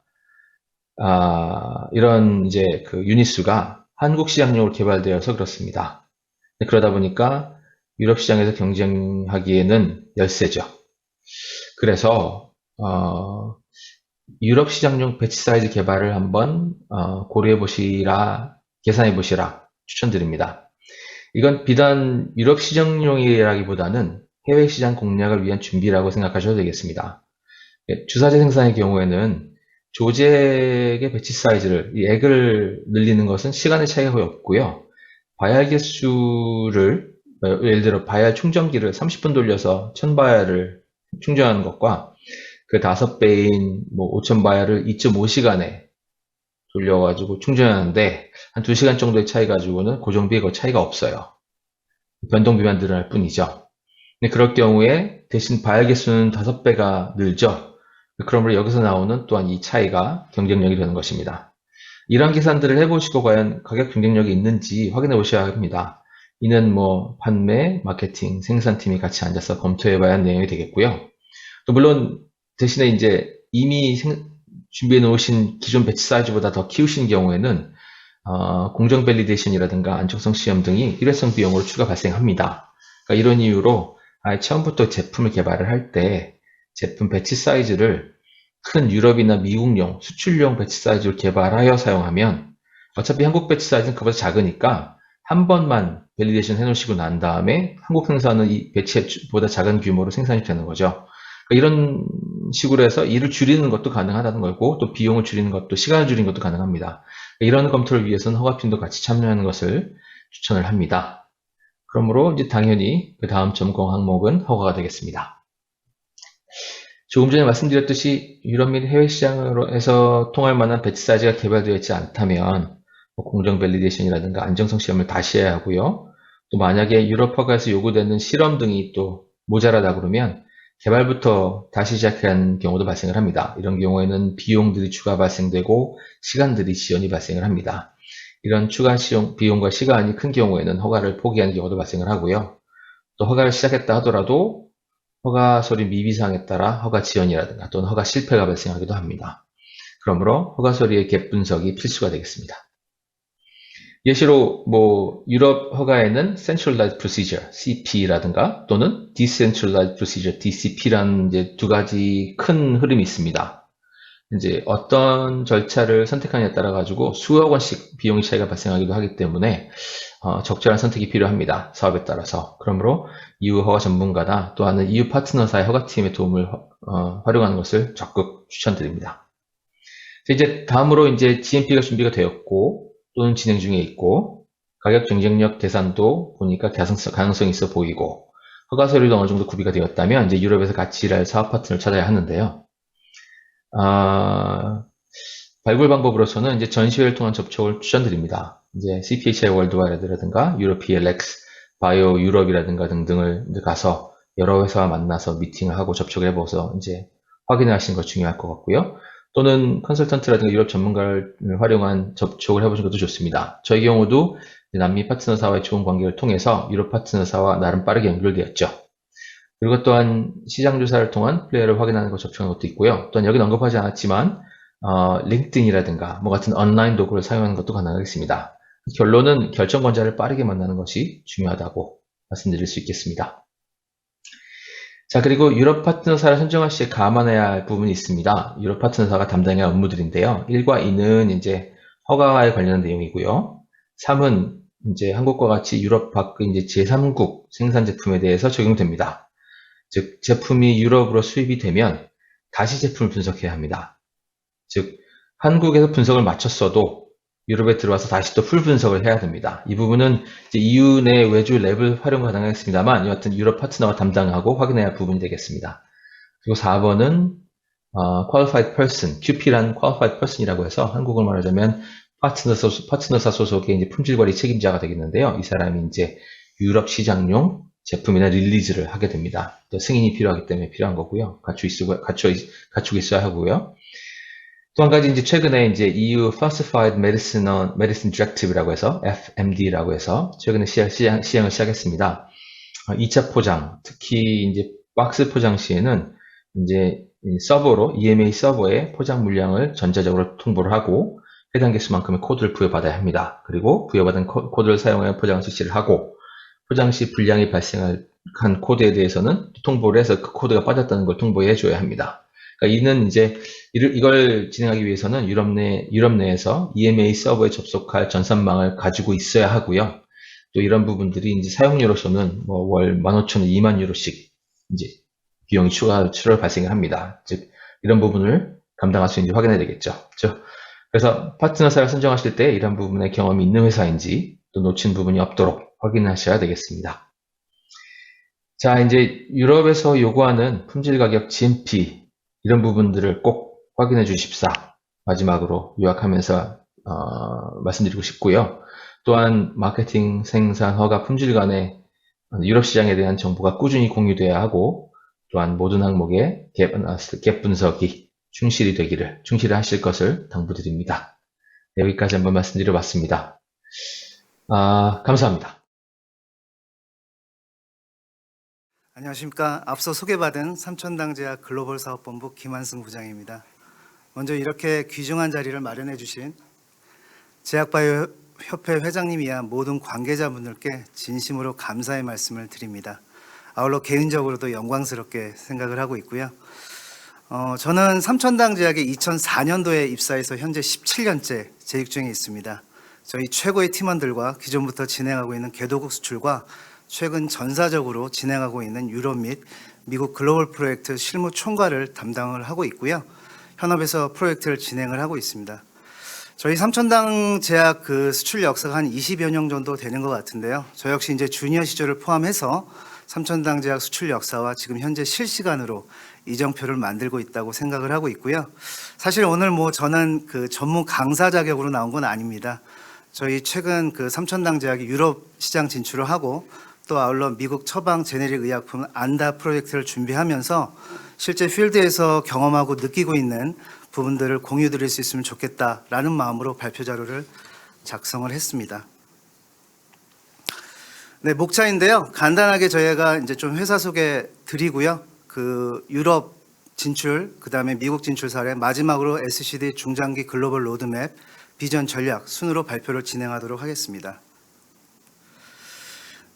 이런 이제 그 유닛 수가 한국 시장용으로 개발되어서 그렇습니다. 그러다 보니까 유럽 시장에서 경쟁하기에는 열세죠. 그래서 유럽 시장용 배치 사이즈 개발을 한번 고려해 보시라, 계산해 보시라 추천드립니다. 이건 비단 유럽 시장용이라기보다는 해외 시장 공략을 위한 준비라고 생각하셔도 되겠습니다. 주사제 생산의 경우에는 조직의 배치 사이즈를, 이 액을 늘리는 것은 시간의 차이가 거의 없고요. 바열 개수를, 예를 들어 바열 충전기를 30분 돌려서 1000바열을 충전하는 것과 그 5배인 5000바열을 2.5시간에 돌려가지고 충전하는데 한 2시간 정도의 차이 가지고는 고정비에 그 차이가 없어요. 변동비만 늘어날 뿐이죠. 근데 그럴 경우에 대신 바열 개수는 5배가 늘죠. 그러므로 여기서 나오는 또한 이 차이가 경쟁력이 되는 것입니다. 이런 계산들을 해보시고 과연 가격 경쟁력이 있는지 확인해 보셔야 합니다. 이는 판매, 마케팅, 생산팀이 같이 앉아서 검토해 봐야 하는 내용이 되겠고요. 또 물론 대신에 이제 이미 준비해 놓으신 기존 배치 사이즈보다 더 키우신 경우에는 공정 밸리데이션이라든가 안정성 시험 등이 일회성 비용으로 추가 발생합니다. 그러니까 이런 이유로 아예 처음부터 제품을 개발을 할 때 제품 배치 사이즈를 큰 유럽이나 미국용, 수출용 배치 사이즈를 개발하여 사용하면 어차피 한국 배치 사이즈는 그보다 작으니까 한 번만 밸리데이션 해놓으시고 난 다음에 한국 생산은 이 배치보다 작은 규모로 생산이 되는 거죠. 그러니까 이런 식으로 해서 일을 줄이는 것도 가능하다는 거고 또 비용을 줄이는 것도 시간을 줄이는 것도 가능합니다. 이런 검토를 위해서는 허가팀도 같이 참여하는 것을 추천을 합니다. 그러므로 이제 당연히 그 다음 점검 항목은 허가가 되겠습니다. 조금 전에 말씀드렸듯이 유럽 및 해외 시장으로 통할 만한 배치 사이즈가 개발되어 있지 않다면 공정 밸리데이션이라든가 안정성 시험을 다시 해야 하고요. 또 만약에 유럽 허가에서 요구되는 실험 등이 또 모자라다 그러면 개발부터 다시 시작해야 하는 경우도 발생을 합니다. 이런 경우에는 비용들이 추가 발생되고 시간들이 지연이 발생을 합니다. 이런 추가 비용과 시간이 큰 경우에는 허가를 포기하는 경우도 발생을 하고요. 또 허가를 시작했다 하더라도 허가 서류 미비사항에 따라 허가 지연이라든가 또는 허가 실패가 발생하기도 합니다. 그러므로 허가 서류의 갭 분석이 필수가 되겠습니다. 예시로 유럽 허가에는 Centralized Procedure (CP라든가) 또는 Decentralized Procedure (DCP라는 이제 두 가지 큰 흐름이 있습니다. 이제 어떤 절차를 선택하느냐에 따라 가지고 수억 원씩 비용 차이가 발생하기도 하기 때문에 적절한 선택이 필요합니다. 사업에 따라서. 그러므로 EU 허가 전문가나 또는 EU 파트너사의 허가팀의 도움을 활용하는 것을 적극 추천드립니다. 이제 다음으로 이제 GMP가 준비가 되었고 또는 진행 중에 있고 가격 경쟁력 계산도 보니까 가능성이 있어 보이고 허가 서류도 어느 정도 구비가 되었다면 이제 유럽에서 같이 일할 사업 파트너를 찾아야 하는데요. 발굴 방법으로서는 이제 전시회를 통한 접촉을 추천드립니다. 이제 CPHI 월드와이드라든가 유로피엘렉스, 바이오 유럽이라든가 등등을 가서 여러 회사와 만나서 미팅을 하고 접촉을 해보서 이제 확인을 하시는 것 중요할 것 같고요. 또는 컨설턴트라든가 유럽 전문가를 활용한 접촉을 해보시는 것도 좋습니다. 저희 경우도 남미 파트너사와의 좋은 관계를 통해서 유럽 파트너사와 나름 빠르게 연결되었죠. 그리고 또한 시장 조사를 통한 플레이어를 확인하는 것 접촉하는 것도 있고요. 또한 여기는 언급하지 않았지만 링크드인이라든가 같은 온라인 도구를 사용하는 것도 가능하겠습니다. 결론은 결정권자를 빠르게 만나는 것이 중요하다고 말씀드릴 수 있겠습니다. 자, 그리고 유럽 파트너사를 선정할 시에 감안해야 할 부분이 있습니다. 유럽 파트너사가 담당해야 할 업무들인데요. 1과 2는 이제 허가에 관련한 내용이고요. 3은 이제 한국과 같이 유럽 밖의 이제 제3국 생산 제품에 대해서 적용됩니다. 즉, 제품이 유럽으로 수입이 되면 다시 제품을 분석해야 합니다. 즉, 한국에서 분석을 마쳤어도 유럽에 들어와서 다시 또 풀 분석을 해야 됩니다. 이 부분은 이제 EU 내 외주 랩을 활용 가능하겠습니다만 여하튼 유럽 파트너가 담당하고 확인해야 할 부분이 되겠습니다. 그리고 4번은 Qualified Person, QP라는 Qualified Person이라고 해서 한국을 말하자면 파트너사 소속의 이제 품질관리 책임자가 되겠는데요. 이 사람이 이제 유럽 시장용 제품이나 릴리즈를 하게 됩니다. 또 승인이 필요하기 때문에 필요한 거고요. 갖추고 있어야 하고요. 또 한 가지 이제 최근에 이제 EU Falsified Medicine Directive라고 해서 FMD라고 해서 최근에 시행을 시작했습니다. 2차 포장, 특히 이제 박스 포장 시에는 이제 서버로 EMA 서버에 포장 물량을 전자적으로 통보를 하고 해당 개수만큼의 코드를 부여받아야 합니다. 그리고 부여받은 코드를 사용하여 포장을 실시를 하고 포장 시 불량이 발생한 코드에 대해서는 통보를 해서 그 코드가 빠졌다는 걸 통보해 줘야 합니다. 그러니까 이는 이제 이걸 진행하기 위해서는 유럽 내에서 EMA 서버에 접속할 전산망을 가지고 있어야 하고요. 또 이런 부분들이 이제 사용료로서는 월 15,000원, 2만 유로씩 이제 비용이 추가로 발생을 합니다. 즉 이런 부분을 감당할 수 있는지 확인해야 되겠죠. 그렇죠? 그래서 파트너사를 선정하실 때 이런 부분에 경험이 있는 회사인지 또 놓친 부분이 없도록 확인하셔야 되겠습니다. 자, 이제 유럽에서 요구하는 품질 가격 GMP 이런 부분들을 꼭 확인해 주십사. 마지막으로 요약하면서 말씀드리고 싶고요. 또한 마케팅, 생산, 허가, 품질 간의 유럽 시장에 대한 정보가 꾸준히 공유돼야 하고 또한 모든 항목의 갭 분석이 충실히 하실 것을 당부드립니다. 여기까지 한번 말씀드려봤습니다. 감사합니다. 안녕하십니까. 앞서 소개받은 삼천당제약 글로벌 사업본부 김한승 부장입니다. 먼저 이렇게 귀중한 자리를 마련해 주신 제약바이오 협회 회장님이야 모든 관계자분들께 진심으로 감사의 말씀을 드립니다. 아울러 개인적으로도 영광스럽게 생각을 하고 있고요. 저는 삼천당제약에 2004년도에 입사해서 현재 17년째 재직 중에 있습니다. 저희 최고의 팀원들과 기존부터 진행하고 있는 개도국 수출과 최근 전사적으로 진행하고 있는 유럽 및 미국 글로벌 프로젝트 실무 총괄을 담당을 하고 있고요. 현업에서 프로젝트를 진행을 하고 있습니다. 저희 삼천당제약 그 수출 역사가 한 20여 년 정도 되는 것 같은데요. 저 역시 이제 주니어 시절을 포함해서 삼천당제약 수출 역사와 지금 현재 실시간으로 이정표를 만들고 있다고 생각을 하고 있고요. 사실 오늘 뭐 저는 그 전문 강사 자격으로 나온 건 아닙니다. 저희 최근 그 삼천당제약이 유럽 시장 진출을 하고 또 아울러 미국 처방 제네릭 의약품 안다 프로젝트를 준비하면서 실제 필드에서 경험하고 느끼고 있는 부분들을 공유 드릴 수 있으면 좋겠다라는 마음으로 발표 자료를 작성을 했습니다. 네, 목차인데요. 간단하게 저희가 이제 좀 회사 소개 드리고요. 그 유럽 진출, 그다음에 미국 진출 사례, 마지막으로 SCD 중장기 글로벌 로드맵, 비전 전략 순으로 발표를 진행하도록 하겠습니다.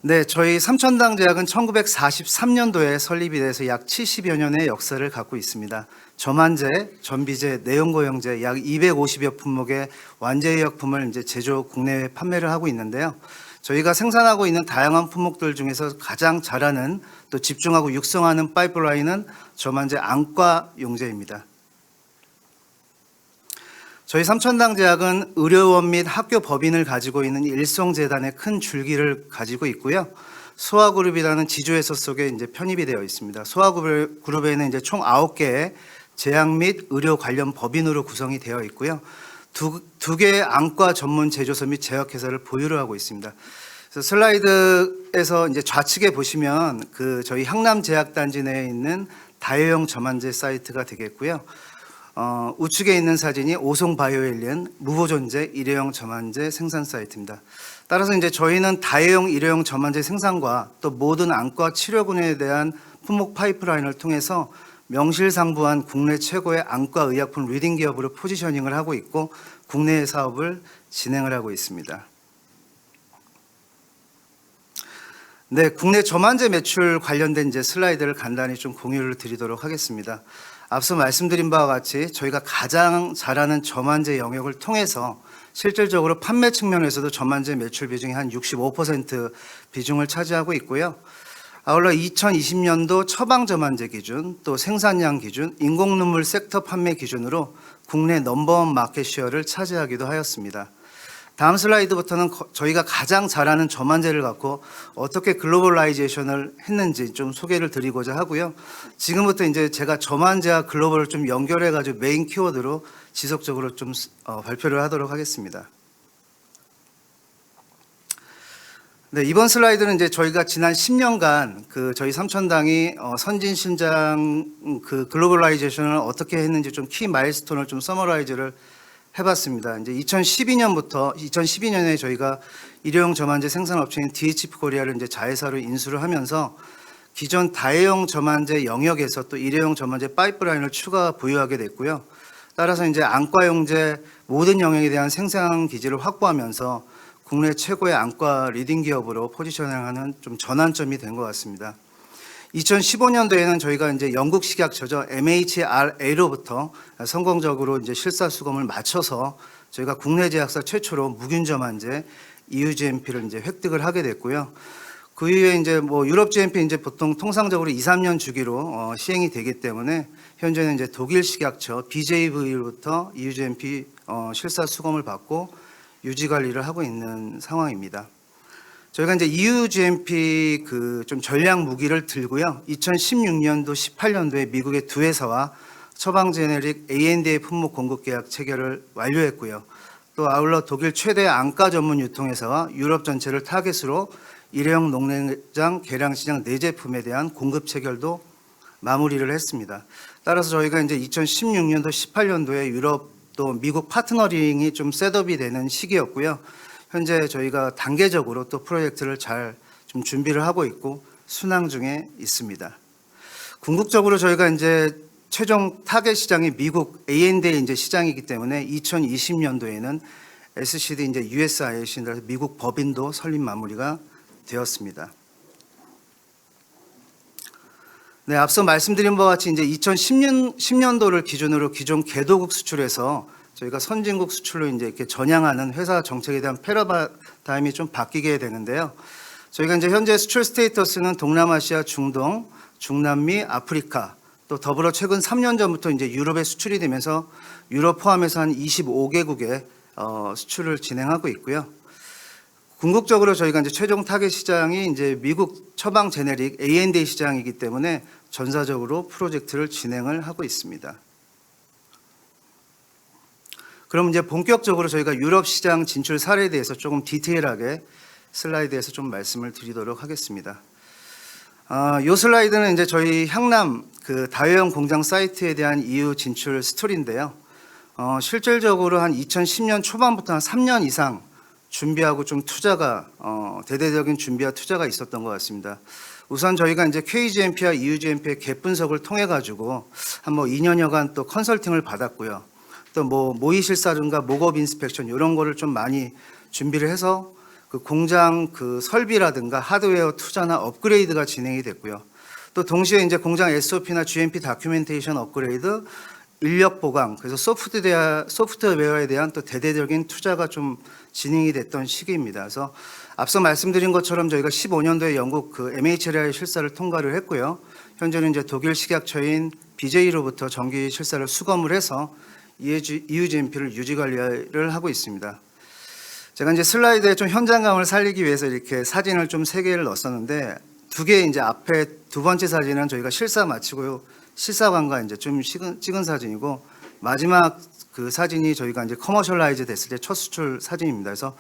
네, 저희 삼천당제약은 1943년도에 설립이 돼서 약 70여 년의 역사를 갖고 있습니다. 저만제, 전비제, 내용고용제 약 250여 품목의 완제의약품을 이제 제조 국내에 판매를 하고 있는데요. 저희가 생산하고 있는 다양한 품목들 중에서 가장 잘하는 또 집중하고 육성하는 파이프라인은 저만제 안과 용제입니다. 저희 삼천당제약은 의료원 및 학교 법인을 가지고 있는 일성재단의 큰 줄기를 가지고 있고요. 소아그룹이라는 지주회사 속에 이제 편입이 되어 있습니다. 소아그룹에는 이제 총 9개의 제약 및 의료 관련 법인으로 구성이 되어 있고요. 두 개의 안과 전문 제조소 및 제약회사를 보유를 하고 있습니다. 그래서 슬라이드에서 이제 좌측에 보시면 그 저희 향남제약단지 내에 있는 다회용 저만제 사이트가 되겠고요. 우측에 있는 사진이 오송바이오엘리언 무보존제 일회용 저만제 생산 사이트입니다. 따라서 이제 저희는 다회용 일회용 저만제 생산과 또 모든 안과 치료군에 대한 품목 파이프라인을 통해서 명실상부한 국내 최고의 안과 의약품 리딩 기업으로 포지셔닝을 하고 있고 국내 사업을 진행을 하고 있습니다. 네, 국내 저만제 매출 관련된 이제 슬라이드를 간단히 좀 공유를 드리도록 하겠습니다. 앞서 말씀드린 바와 같이 저희가 가장 잘하는 저만제 영역을 통해서 실질적으로 판매 측면에서도 저만제 매출 비중이 한 65% 비중을 차지하고 있고요. 아울러 2020년도 처방 저만제 기준, 또 생산량 기준, 인공눈물 섹터 판매 기준으로 국내 넘버원 마켓 쉐어를 차지하기도 하였습니다. 다음 슬라이드부터는 저희가 가장 잘하는 저만제를 갖고 어떻게 글로벌라이제이션을 했는지 좀 소개를 드리고자 하고요. 지금부터 이제 제가 저만제와 글로벌을 좀 연결해가지고 메인 키워드로 지속적으로 좀 발표를 하도록 하겠습니다. 네, 이번 슬라이드는 이제 저희가 지난 10년간 그 저희 삼천당이 선진 신장 그 글로벌라이제이션을 어떻게 했는지 좀 키 마일스톤을 좀 서머라이즈를 해봤습니다. 이제 2012년에 저희가 일회용 저만제 생산 업체인 DHP 코리아를 이제 자회사로 인수를 하면서 기존 다회용 저만제 영역에서 또 일회용 저만제 파이프라인을 추가 보유하게 됐고요. 따라서 이제 안과 용제 모든 영역에 대한 생산 기지를 확보하면서 국내 최고의 안과 리딩 기업으로 포지셔닝하는 좀 전환점이 된 것 같습니다. 2015년도에는 저희가 이제 영국 식약처죠 MHRA로부터 성공적으로 이제 실사수검을 마쳐서 저희가 국내 제약사 최초로 무균 저만제 EU GMP를 이제 획득을 하게 됐고요. 그 이후에 이제 뭐 유럽 GMP 이제 보통 통상적으로 2, 3년 주기로 시행이 되기 때문에 현재는 이제 독일 식약처 BJV로부터 EU GMP 실사수검을 받고 유지 관리를 하고 있는 상황입니다. 저희가 이제 EU GMP 그 좀 전략 무기를 들고요. 2016년도, 18년도에 미국의 두 회사와 처방 제네릭 ANDA 품목 공급 계약 체결을 완료했고요. 또 아울러 독일 최대 안과 전문 유통회사와 유럽 전체를 타겟으로 일회용 농내장 계량시장 네 제품에 대한 공급 체결도 마무리를 했습니다. 따라서 저희가 이제 2016년도, 18년도에 유럽 또 미국 파트너링이 좀 셋업이 되는 시기였고요. 현재 저희가 단계적으로 또 프로젝트를 잘 좀 준비를 하고 있고 순항 중에 있습니다. 궁극적으로 저희가 이제 최종 타겟 시장이 미국 A&D 이제 시장이기 때문에 2020년도에는 SCD 이제 USIAC 미국 법인도 설립 마무리가 되었습니다. 네, 앞서 말씀드린 바와 같이 이제 2010년도를 기준으로 기존 개도국 수출에서 저희가 선진국 수출로 이제 이렇게 전향하는 회사 정책에 대한 패러다임이 좀 바뀌게 되는데요. 저희가 이제 현재 수출 스테이터스는 동남아시아, 중동, 중남미, 아프리카, 또 더불어 최근 3년 전부터 이제 유럽에 수출이 되면서 유럽 포함해서 한 25개국에 수출을 진행하고 있고요. 궁극적으로 저희가 이제 최종 타겟 시장이 이제 미국 처방 제네릭 A&D 시장이기 때문에 전사적으로 프로젝트를 진행을 하고 있습니다. 그럼 이제 본격적으로 저희가 유럽 시장 진출 사례에 대해서 조금 디테일하게 슬라이드에서 좀 말씀을 드리도록 하겠습니다. 이 슬라이드는 이제 저희 향남 그 다회용 공장 사이트에 대한 EU 진출 스토리인데요. 실질적으로 한 2010년 초반부터 한 3년 이상 준비하고 좀 투자가 대대적인 준비와 투자가 있었던 것 같습니다. 우선 저희가 이제 KGMP와 EUGMP의 갭 분석을 통해 가지고 한 뭐 2년여간 또 컨설팅을 받았고요. 또 뭐 모의 실사든가 목업 인스펙션 이런 거를 좀 많이 준비를 해서 그 공장 그 설비라든가 하드웨어 투자나 업그레이드가 진행이 됐고요. 또 동시에 이제 공장 SOP나 GMP 다큐멘테이션 업그레이드, 인력 보강, 그래서 소프트웨어에 대한 또 대대적인 투자가 좀 진행이 됐던 시기입니다. 그래서 앞서 말씀드린 것처럼 저희가 15년도에 영국 그 MHRI 실사를 통과를 했고요. 현재는 이제 독일 식약처인 BJ로부터 정기 실사를 수검을 해서 EUGMP를 유지 관리를 하고 있습니다. 제가 이제 슬라이드에 좀 현장감을 살리기 위해서 이렇게 사진을 좀 3개를 넣었었는데 2개 이제 앞에 두 번째 사진은 저희가 실사 마치고 실사관과 이제 좀 찍은 사진이고 마지막 그 사진이 저희가 이제 커머셜라이즈 됐을 때 첫 수출 사진입니다. 그래서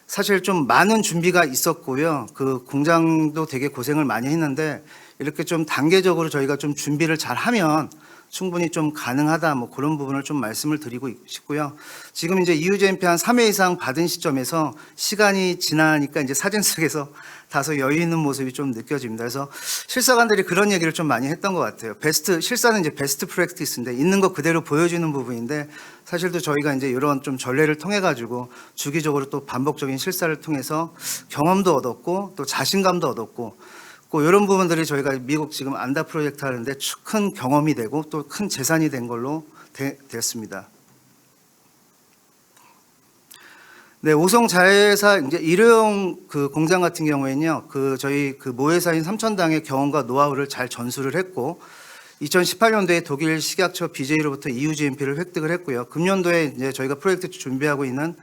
사실 좀 많은 준비가 있었고요. 그 공장도 되게 고생을 많이 했는데 이렇게 좀 단계적으로 저희가 좀 준비를 잘 하면 충분히 좀 가능하다 뭐 그런 부분을 좀 말씀을 드리고 싶고요. 지금 이제 EUGMP 한 3회 이상 받은 시점에서 시간이 지나니까 이제 사진 속에서 다소 여유 있는 모습이 좀 느껴집니다. 그래서 실사관들이 그런 얘기를 좀 많이 했던 것 같아요. 실사는 이제 베스트 프랙티스인데 있는 거 그대로 보여주는 부분인데 사실 또 저희가 이제 이런 좀 전례를 통해 가지고 주기적으로 또 반복적인 실사를 통해서 경험도 얻었고 또 자신감도 얻었고 이런 부분들이 저희가 미국 지금 안다 프로젝트 하는데 큰 경험이 되고 또 큰 재산이 된 걸로 됐습니다. 네, 오송 자회사 이제 일회용 그 공장 같은 경우에는요, 그 저희 그 모회사인 삼천당의 경험과 노하우를 잘 전수를 했고, 2018년도에 독일 식약처 BJ로부터 EUGMP를 획득을 했고요. 금년도에 이제 저희가 프로젝트 준비하고 있는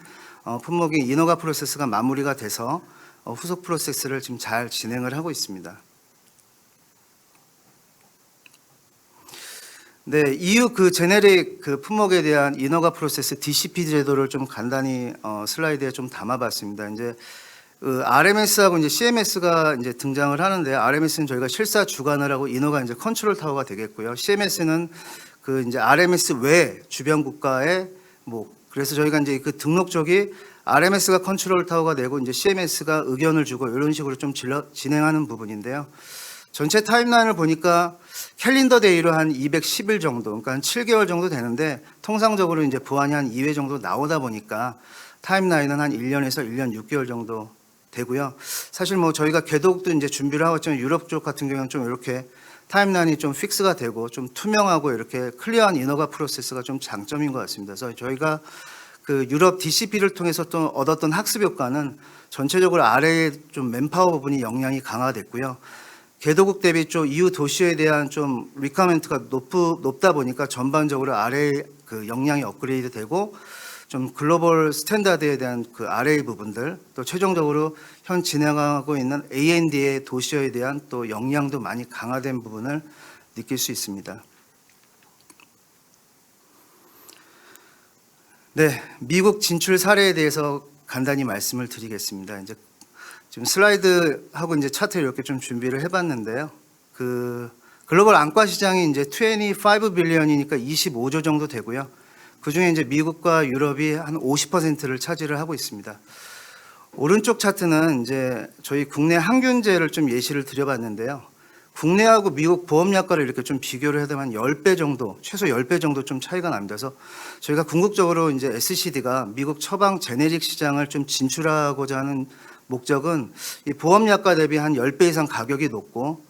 품목인 이노가 프로세스가 마무리가 돼서 후속 프로세스를 지금 잘 진행을 하고 있습니다. 네, EU 그 제네릭 그 품목에 대한 이노가 프로세스 DCP 제도를 좀 간단히 슬라이드에 좀 담아봤습니다. 이제 그 RMS하고 이제 CMS가 이제 등장을 하는데 RMS는 저희가 실사 주관을 하고 이노가 이제 컨트롤 타워가 되겠고요. CMS는 그 이제 RMS 외 주변 국가의 뭐 그래서 저희가 이제 그 등록 쪽이 RMS가 컨트롤 타워가 되고 이제 CMS가 의견을 주고 이런 식으로 좀 진행하는 부분인데요. 전체 타임라인을 보니까 캘린더 데이로 한 210일 정도, 그러니까 한 7개월 정도 되는데 통상적으로 이제 보안이 한 2회 정도 나오다 보니까 타임라인은 한 1년에서 1년 6개월 정도 되고요. 사실 뭐 저희가 개독도 이제 준비를 하고 있지만 유럽 쪽 같은 경우는 좀 이렇게 타임라인이 좀 픽스가 되고 좀 투명하고 이렇게 클리어한 인허가 프로세스가 좀 장점인 것 같습니다. 그래서 저희가 그 유럽 DCP를 통해서 또 얻었던 학습 효과는 전체적으로 아래에 좀 맨파워 부분이 역량이 강화됐고요. 개도국 대비 좀 EU 도시에 대한 좀 리ኳ어먼트가 높다 보니까 전반적으로 아래의 그 역량이 업그레이드 되고 좀 글로벌 스탠다드에 대한 그 아래의 부분들 또 최종적으로 현 진행하고 있는 A&D의 도시에 대한 또 역량도 많이 강화된 부분을 느낄 수 있습니다. 네, 미국 진출 사례에 대해서 간단히 말씀을 드리겠습니다. 이제 지금 슬라이드하고 이제 차트를 이렇게 좀 준비를 해봤는데요. 그 글로벌 안과 시장이 이제 25 빌리언이니까 25조 정도 되고요. 그 중에 이제 미국과 유럽이 한 50%를 차지를 하고 있습니다. 오른쪽 차트는 이제 저희 국내 항균제를 좀 예시를 드려봤는데요. 국내하고 미국 보험약가를 이렇게 좀 비교를 해야 되면 10배 정도, 최소 10배 정도 좀 차이가 납니다. 그래서 저희가 궁극적으로 이제 SCD가 미국 처방 제네릭 시장을 좀 진출하고자 하는 목적은 이 보험약가 대비 한 10배 이상 가격이 높고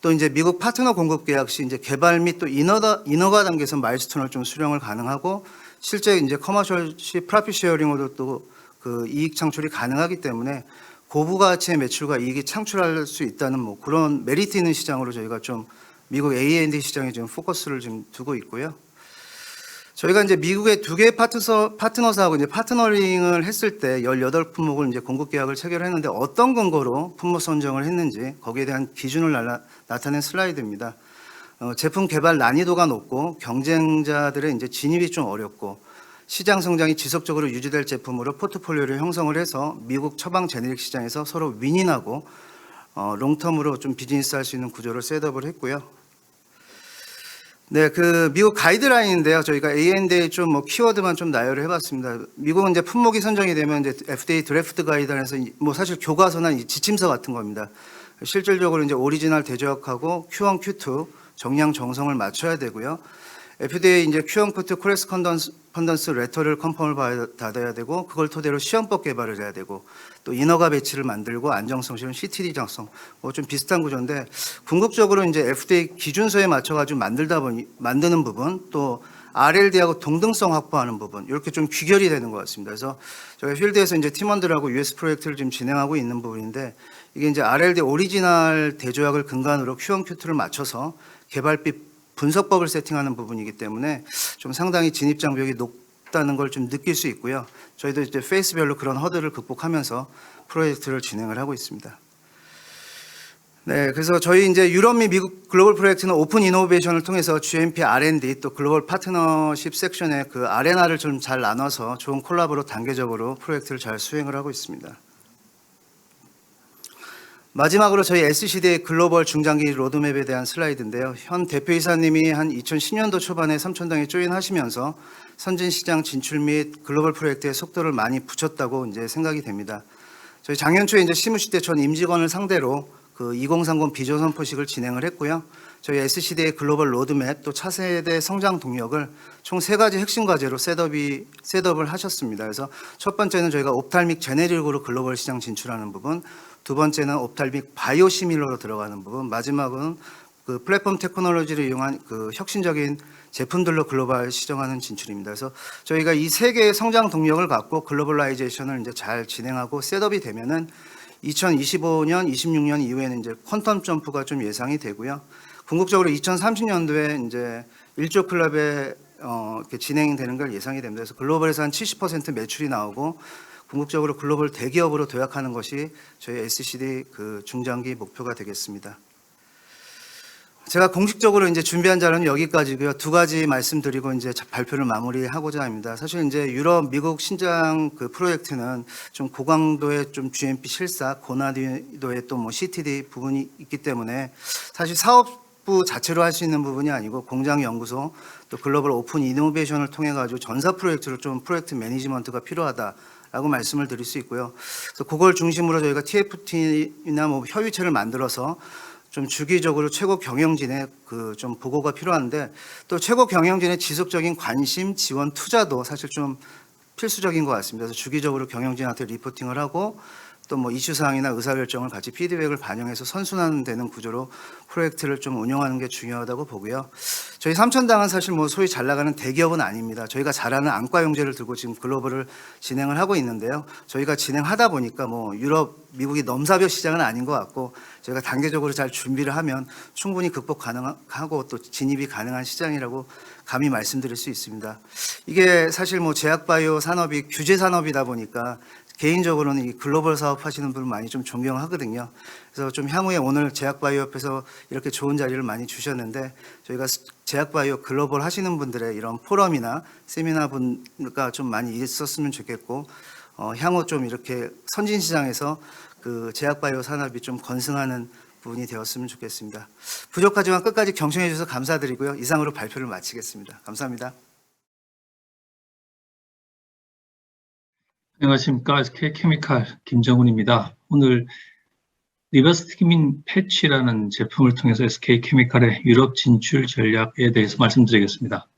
또 이제 미국 파트너 공급 계약 시 이제 개발 및 또 인허가 단계에서 마일스톤을 좀 수령을 가능하고 실제 이제 커머셜 시 프로핏 쉐어링으로 또 그 이익 창출이 가능하기 때문에 고부가치의 매출과 이익이 창출할 수 있다는 뭐 그런 메리트 있는 시장으로 저희가 좀 미국 A&D 시장에 지금 포커스를 좀 두고 있고요. 저희가 이제 미국의 두 개의 파트너사하고 이제 파트너링을 했을 때 18품목을 이제 공급 계약을 체결했는데 어떤 근거로 품목 선정을 했는지 거기에 대한 기준을 나타낸 슬라이드입니다. 제품 개발 난이도가 높고 경쟁자들의 이제 진입이 좀 어렵고 시장 성장이 지속적으로 유지될 제품으로 포트폴리오를 형성을 해서 미국 처방 제네릭 시장에서 서로 윈윈하고 롱텀으로 좀 비즈니스 할 수 있는 구조를 셋업을 했고요. 네, 그 미국 가이드라인인데요. 저희가 A&D 좀 뭐 키워드만 좀 나열을 해봤습니다. 미국은 이제 품목이 선정이 되면 이제 FDA 드래프트 가이드라인에서 뭐 사실 교과서나 이 지침서 같은 겁니다. 실질적으로 이제 오리지널 대조약하고 Q1, Q2 정량 정성을 맞춰야 되고요. FDA 이제 Q1, Q2 코레스폰던스 레터를 컨펌을 받아야 되고 그걸 토대로 시험법 개발을 해야 되고 또 인허가 배치를 만들고 안정성 시험 CTD 작성 뭐 좀 비슷한 구조인데 궁극적으로 이제 FDA 기준서에 맞춰가지고 만드는 부분 또 RLD하고 동등성 확보하는 부분 이렇게 좀 귀결이 되는 것 같습니다. 그래서 저희 필드에서 이제 팀원들하고 US 프로젝트를 지금 진행하고 있는 부분인데 이게 이제 RLD 오리지널 대조약을 근간으로 Q1, Q2를 맞춰서 개발비 분석법을 세팅하는 부분이기 때문에 좀 상당히 진입 장벽이 높다는 걸 좀 느낄 수 있고요. 저희도 이제 페이스별로 그런 허들을 극복하면서 프로젝트를 진행을 하고 있습니다. 네, 그래서 저희 이제 유럽 및 미국 글로벌 프로젝트는 오픈 이노베이션을 통해서 GMP R&D 또 글로벌 파트너십 섹션의 그 아레나를 좀 잘 나눠서 좋은 콜라보로 단계적으로 프로젝트를 잘 수행을 하고 있습니다. 마지막으로 저희 SCD의 글로벌 중장기 로드맵에 대한 슬라이드인데요. 현 대표이사님이 한 2010년도 초반에 삼천당에 조인하시면서 선진시장 진출 및 글로벌 프로젝트에 속도를 많이 붙였다고 이제 생각이 됩니다. 저희 작년 초에 이제 시무시대 전 임직원을 상대로 그 2030 비전 선포식을 진행을 했고요. 저희 SCD의 글로벌 로드맵 또 차세대 성장 동력을 총 3가지 핵심 과제로 셋업을 하셨습니다. 그래서 첫 번째는 저희가 옵탈믹 제네릭으로 글로벌 시장 진출하는 부분, 두 번째는 옵탈믹 바이오시밀러로 들어가는 부분, 마지막은 그 플랫폼 테크놀로지를 이용한 그 혁신적인 제품들로 글로벌 시장하는 진출입니다. 그래서 저희가 이 3개의 성장 동력을 갖고 글로벌라이제이션을 이제 잘 진행하고 셋업이 되면은 2025년, 26년 이후에는 이제 퀀텀 점프가 좀 예상이 되고요. 궁극적으로 2030년도에 이제 1조 클럽에 이렇게 진행되는 걸 예상이 됩니다. 그래서 글로벌에서 한 70% 매출이 나오고 궁극적으로 글로벌 대기업으로 도약하는 것이 저희 SCD 그 중장기 목표가 되겠습니다. 제가 공식적으로 이제 준비한 자료는 여기까지고요. 2가지 말씀드리고 이제 발표를 마무리하고자 합니다. 사실 이제 유럽, 미국 신장 그 프로젝트는 좀 고강도의 좀 GMP 실사, 고난이도의 또 뭐 CTD 부분이 있기 때문에 사실 사업부 자체로 할 수 있는 부분이 아니고 공장 연구소 또 글로벌 오픈 이노베이션을 통해 가지고 전사 프로젝트로 좀 프로젝트 매니지먼트가 필요하다라고 말씀을 드릴 수 있고요. 그래서 그걸 중심으로 저희가 TFT나 뭐 협의체를 만들어서 좀 주기적으로 최고 경영진의 그 좀 보고가 필요한데 또 최고 경영진의 지속적인 관심, 지원, 투자도 사실 좀 필수적인 것 같습니다. 그래서 주기적으로 경영진한테 리포팅을 하고 또 뭐 이슈 사항이나 의사결정을 같이 피드백을 반영해서 선순환되는 구조로 프로젝트를 좀 운영하는 게 중요하다고 보고요. 저희 삼천당은 사실 뭐 소위 잘 나가는 대기업은 아닙니다. 저희가 잘하는 안과용제를 들고 지금 글로벌을 진행을 하고 있는데요. 저희가 진행하다 보니까 뭐 유럽, 미국이 넘사벽 시장은 아닌 것 같고 저희가 단계적으로 잘 준비를 하면 충분히 극복 가능하고 또 진입이 가능한 시장이라고 감히 말씀드릴 수 있습니다. 이게 사실 뭐 제약바이오 산업이 규제 산업이다 보니까 개인적으로는 이 글로벌 사업 하시는 분을 많이 좀 존경하거든요. 그래서 좀 향후에 오늘 제약바이오 옆에서 이렇게 좋은 자리를 많이 주셨는데 저희가 제약바이오 글로벌 하시는 분들의 이런 포럼이나 세미나 분과 좀 많이 있었으면 좋겠고 향후 좀 이렇게 선진시장에서 그 제약바이오 산업이 좀 건승하는 부분이 되었으면 좋겠습니다. 부족하지만 끝까지 경청해 주셔서 감사드리고요. 이상으로 발표를 마치겠습니다. 감사합니다. 안녕하십니까. K케미칼 김정훈입니다. 오늘 리버스티민 패치라는 제품을 통해서 SK케미칼의 유럽 진출 전략에 대해서 말씀드리겠습니다.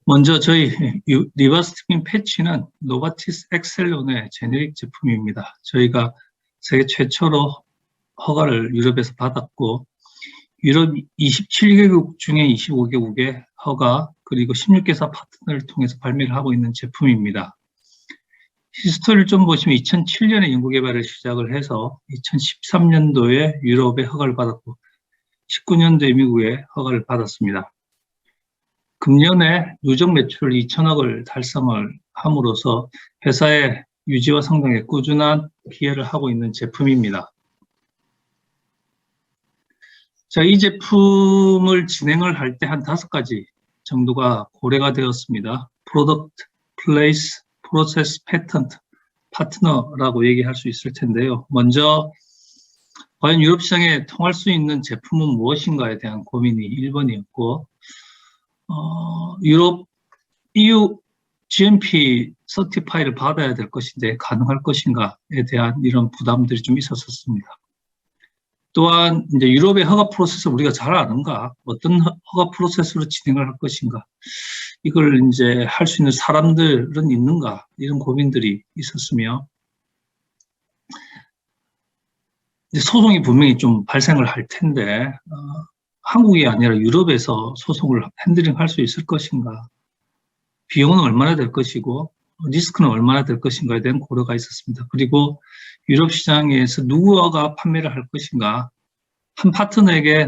먼저 저희 리버스티민 패치는 노바티스 엑셀론의 제네릭 제품입니다. 저희가 세계 최초로 허가를 유럽에서 받았고 유럽 27개국 중에 25개국의 허가 그리고 16개사 파트너를 통해서 발매를 하고 있는 제품입니다. 히스토리를 좀 보시면 2007년에 연구개발을 시작을 해서 2013년도에 유럽에 허가를 받았고 19년도에 미국에 허가를 받았습니다. 금년에 누적 매출 2천억을 달성을 함으로써 회사의 유지와 성장에 꾸준한 기여를 하고 있는 제품입니다. 자, 이 제품을 진행을 할 때 한 5가지 정도가 고려가 되었습니다. 프로덕트, 플레이스, 프로세스, 패턴트, 파트너라고 얘기할 수 있을 텐데요. 먼저 과연 유럽 시장에 통할 수 있는 제품은 무엇인가에 대한 고민이 1번이었고 유럽 EU GMP 서티파이를 받아야 될 것인데 가능할 것인가에 대한 이런 부담들이 좀 있었습니다. 또한 이제 유럽의 허가 프로세스를 우리가 잘 아는가, 어떤 허가 프로세스로 진행을 할 것인가, 이걸 이제 할 수 있는 사람들은 있는가, 이런 고민들이 있었으며, 이제 소송이 분명히 좀 발생을 할 텐데, 한국이 아니라 유럽에서 소송을 핸들링 할 수 있을 것인가, 비용은 얼마나 될 것이고, 리스크는 얼마나 될 것인가에 대한 고려가 있었습니다. 그리고 유럽 시장에서 누구가 판매를 할 것인가, 한 파트너에게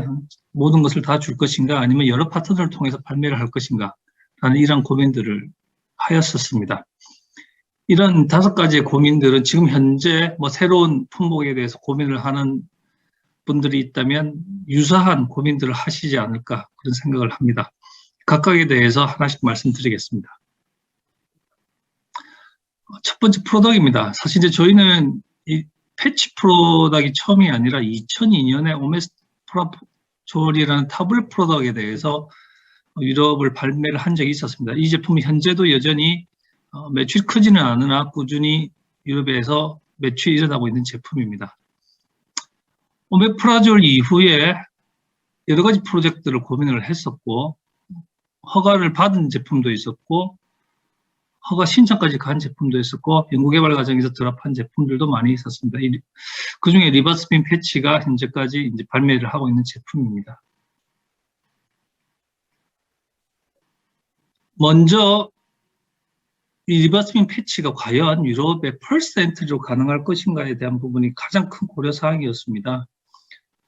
모든 것을 다 줄 것인가, 아니면 여러 파트너를 통해서 판매를 할 것인가, 라는 이런 고민들을 하였었습니다. 이런 5가지의 고민들은 지금 현재 뭐 새로운 품목에 대해서 고민을 하는 분들이 있다면 유사한 고민들을 하시지 않을까 그런 생각을 합니다. 각각에 대해서 하나씩 말씀드리겠습니다. 첫 번째 프로덕트입니다. 사실 이제 저희는 이 패치 프로덕트이 처음이 아니라 2002년에 오메스프라졸이라는 타블 프로덕트에 대해서 유럽을 발매를 한 적이 있었습니다. 이 제품은 현재도 여전히 매출이 크지는 않으나 꾸준히 유럽에서 매출이 일어나고 있는 제품입니다. 오메프라졸 이후에 여러 가지 프로젝트를 고민을 했었고 허가를 받은 제품도 있었고 허가 신청까지 간 제품도 있었고 연구개발 과정에서 드랍한 제품들도 많이 있었습니다. 그중에 리버스핀 패치가 현재까지 이제 발매를 하고 있는 제품입니다. 먼저 이 리버스핀 패치가 과연 유럽의 펄스 엔트리로 가능할 것인가에 대한 부분이 가장 큰 고려사항이었습니다.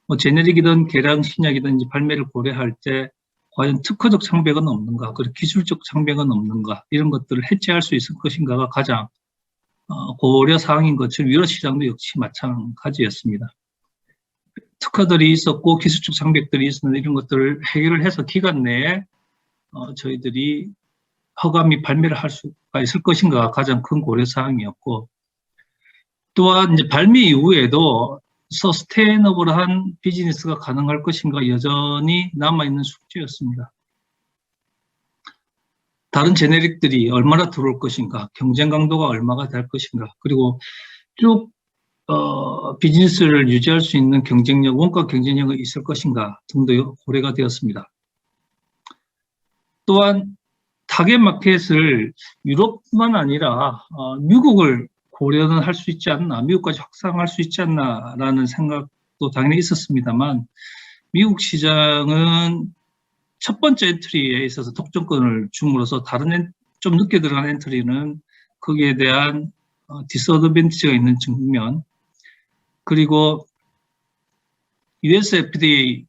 뭐 제네릭이든 개량 신약이든 발매를 고려할 때 과연 특허적 장벽은 없는가, 그리고 기술적 장벽은 없는가, 이런 것들을 해체할 수 있을 것인가가 가장 고려사항인 것처럼 유럽 시장도 역시 마찬가지였습니다. 특허들이 있었고 기술적 장벽들이 있었는데 이런 것들을 해결을 해서 기간 내에 저희들이 허가 및 발매를 할 수가 있을 것인가가 가장 큰 고려사항이었고 또한 이제 발매 이후에도 서스테이너블한 비즈니스가 가능할 것인가 여전히 남아있는 숙제였습니다. 다른 제네릭들이 얼마나 들어올 것인가, 경쟁 강도가 얼마가 될 것인가, 그리고 쭉 비즈니스를 유지할 수 있는 경쟁력, 원가 경쟁력이 있을 것인가 등도 고려가 되었습니다. 또한 타겟 마켓을 유럽뿐만 아니라 미국을 고려는 할 수 있지 않나, 미국까지 확장할 수 있지 않나라는 생각도 당연히 있었습니다만 미국 시장은 첫 번째 엔트리에 있어서 독점권을 줌으로써 다른 좀 늦게 들어간 엔트리는 거기에 대한 디스어드밴티지가 있는 측면, 그리고 US FDA의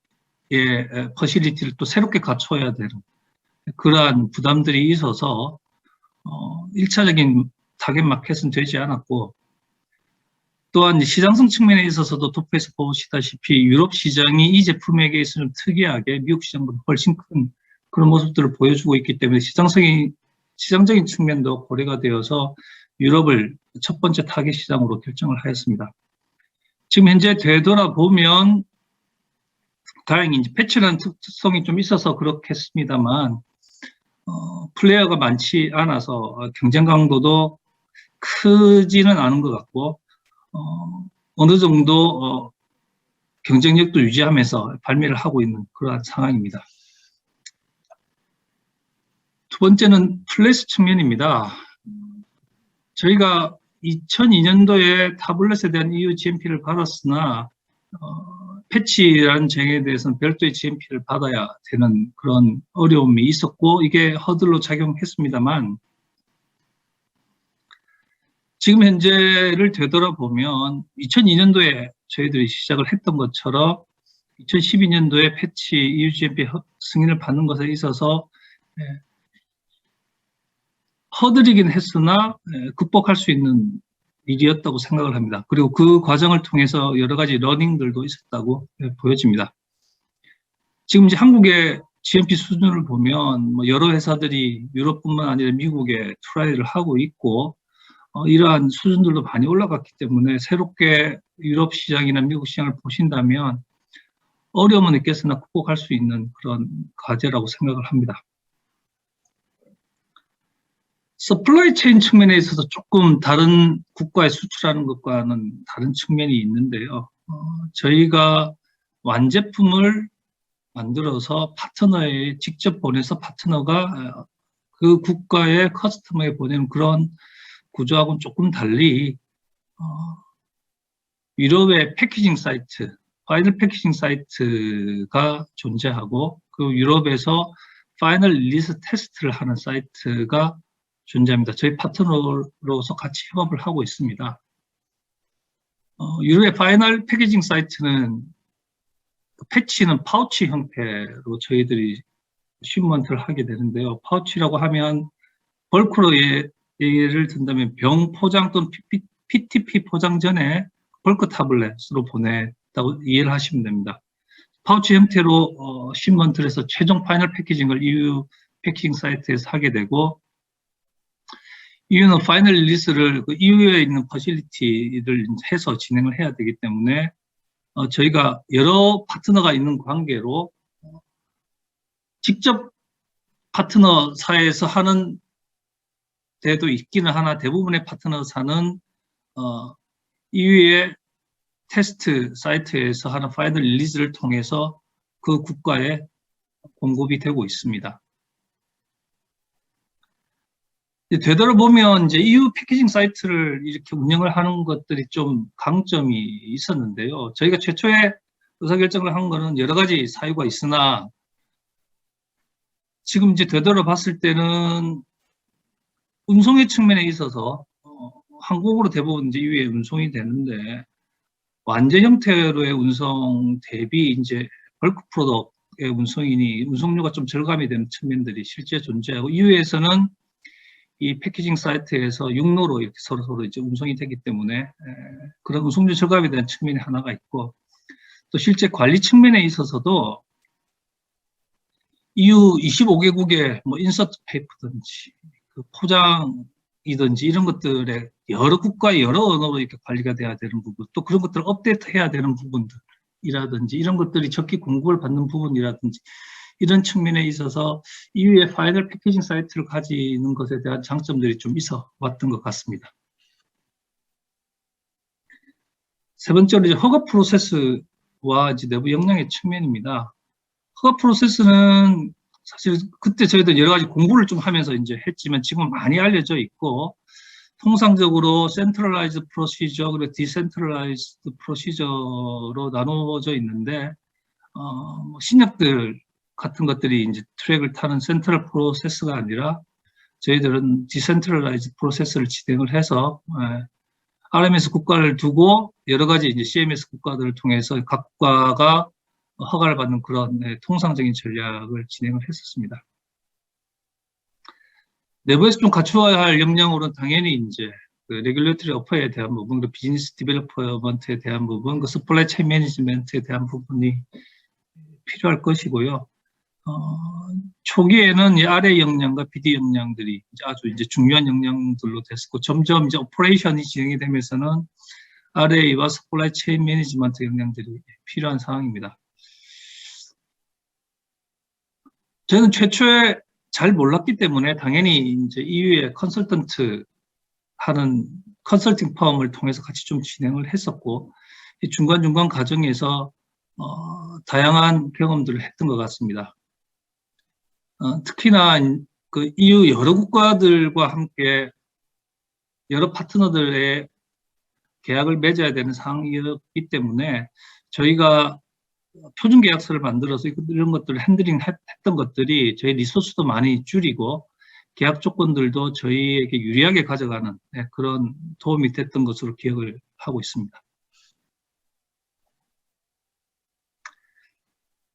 퍼실리티를 또 새롭게 갖춰야 되는 그러한 부담들이 있어서 1차적인 타겟 마켓은 되지 않았고 또한 시장성 측면에 있어서도 도표에서 보시다시피 유럽 시장이 이 제품에게 있어서 특이하게 미국 시장보다 훨씬 큰 그런 모습들을 보여주고 있기 때문에 시장적인 측면도 고려가 되어서 유럽을 첫 번째 타겟 시장으로 결정을 하였습니다. 지금 현재 되돌아보면 다행히 이제 패치라는 특성이 좀 있어서 그렇겠습니다만 플레이어가 많지 않아서 경쟁 강도도 크지는 않은 것 같고 어느 정도 경쟁력도 유지하면서 발매를 하고 있는 그러한 상황입니다. 두 번째는 플래시 측면입니다. 저희가 2002년도에 타블렛에 대한 EU GMP를 받았으나 패치라는 쟁에 대해서는 별도의 GMP를 받아야 되는 그런 어려움이 있었고 이게 허들로 작용했습니다만 지금 현재를 되돌아보면 2002년도에 저희들이 시작을 했던 것처럼 2012년도에 패치 EU GMP 승인을 받는 것에 있어서 허들이긴 했으나 극복할 수 있는 일이었다고 생각을 합니다. 그리고 그 과정을 통해서 여러 가지 러닝들도 있었다고 보여집니다. 지금 이제 한국의 GMP 수준을 보면 뭐 여러 회사들이 유럽뿐만 아니라 미국에 트라이를 하고 있고 이러한 수준들도 많이 올라갔기 때문에 새롭게 유럽 시장이나 미국 시장을 보신다면 어려움은 있겠으나 극복할 수 있는 그런 과제라고 생각을 합니다. 서플라이 체인 측면에 있어서 조금 다른 국가에 수출하는 것과는 다른 측면이 있는데요. 저희가 완제품을 만들어서 파트너에 직접 보내서 파트너가 그 국가의 커스터머에 보내는 그런 구조하고는 조금 달리 유럽의 패키징 사이트, 파이널 패키징 사이트가 존재하고 그 유럽에서 파이널 릴리스 테스트를 하는 사이트가 존재합니다. 저희 파트너로서 같이 협업을 하고 있습니다. 유럽의 파이널 패키징 사이트는 패치는 파우치 형태로 저희들이 쉬먼트를 하게 되는데요. 파우치라고 하면 벌크로 예를 든다면 병 포장 또는 PTP 포장 전에 벌크 타블렛으로 보냈다고 이해를 하시면 됩니다. 파우치 형태로 쉬먼트를 해서 최종 파이널 패키징을 EU 패키징 사이트에서 하게 되고 EU는 파이널 릴리스를 그 EU에 있는 퍼실리티를 해서 진행을 해야 되기 때문에 저희가 여러 파트너가 있는 관계로 직접 파트너사에서 하는 데도 있기는 하나 대부분의 파트너사는 EU의 테스트 사이트에서 하는 파이널 릴리스를 통해서 그 국가에 공급이 되고 있습니다. 되돌아보면 이제 EU 패키징 사이트를 이렇게 운영을 하는 것들이 좀 강점이 있었는데요. 저희가 최초에 의사결정을 한 거는 여러 가지 사유가 있으나 지금 이제 되돌아봤을 때는 운송의 측면에 있어서 한국으로 대부분 이제 EU에 운송이 되는데 완제 형태로의 운송 대비 이제 벌크 프로덕트의 운송이니 운송료가 좀 절감이 되는 측면들이 실제 존재하고 EU에서는 이 패키징 사이트에서 육로로 이렇게 서로 이제 운송이 되기 때문에 그런 운송료 절감에 대한 측면이 하나가 있고 또 실제 관리 측면에 있어서도 EU 25개국의 뭐 인서트 페이퍼든지 그 포장이든지 이런 것들에 여러 국가의 여러 언어로 이렇게 관리가 돼야 되는 부분 또 그런 것들을 업데이트해야 되는 부분들이라든지 이런 것들이 적기 공급을 받는 부분이라든지 이런 측면에 있어서 EU의 파이널 패키징 사이트를 가지는 것에 대한 장점들이 좀 있어 왔던 것 같습니다. 세 번째로 이제 허가 프로세스와 이제 내부 역량의 측면입니다. 허가 프로세스는 사실 그때 저희도 여러 가지 공부를 좀 하면서 이제 했지만 지금 많이 알려져 있고 통상적으로 센트럴라이즈 프로시저 그리고 디센트럴라이즈 프로시저로 나누어져 있는데 뭐 신약들 같은 것들이 이제 트랙을 타는 센트럴 프로세스가 아니라 저희들은 디센트럴라이즈 프로세스를 진행을 해서 RMS 국가를 두고 여러 가지 이제 CMS 국가들을 통해서 각 국가가 허가를 받는 그런 통상적인 전략을 진행을 했었습니다. 내부에서 좀 갖추어야 할 역량으로는 당연히 이제 그 레귤레이터리 어퍼에 대한 부분, 그 비즈니스 디벨로퍼먼트에 대한 부분, 그 서플라이 체인 매니지먼트에 대한 부분이 필요할 것이고요. 초기에는 이 RA 역량과 BD 역량들이 아주 이제 중요한 역량들로 됐었고 점점 이제 오퍼레이션이 진행이 되면서는 RA와 서플라이 체인 매니지먼트 역량들이 필요한 상황입니다. 저는 최초에 잘 몰랐기 때문에 당연히 이제 EU의 컨설턴트하고 하는 컨설팅 펌을 통해서 같이 좀 진행을 했었고, 이 중간중간 과정에서 다양한 경험들을 했던 것 같습니다. 특히나 그 EU 여러 국가들과 함께 여러 파트너들의 계약을 맺어야 되는 상황이었기 때문에 저희가 표준 계약서를 만들어서 이런 것들을 핸들링 했던 것들이 저희 리소스도 많이 줄이고 계약 조건들도 저희에게 유리하게 가져가는 그런 도움이 됐던 것으로 기억을 하고 있습니다.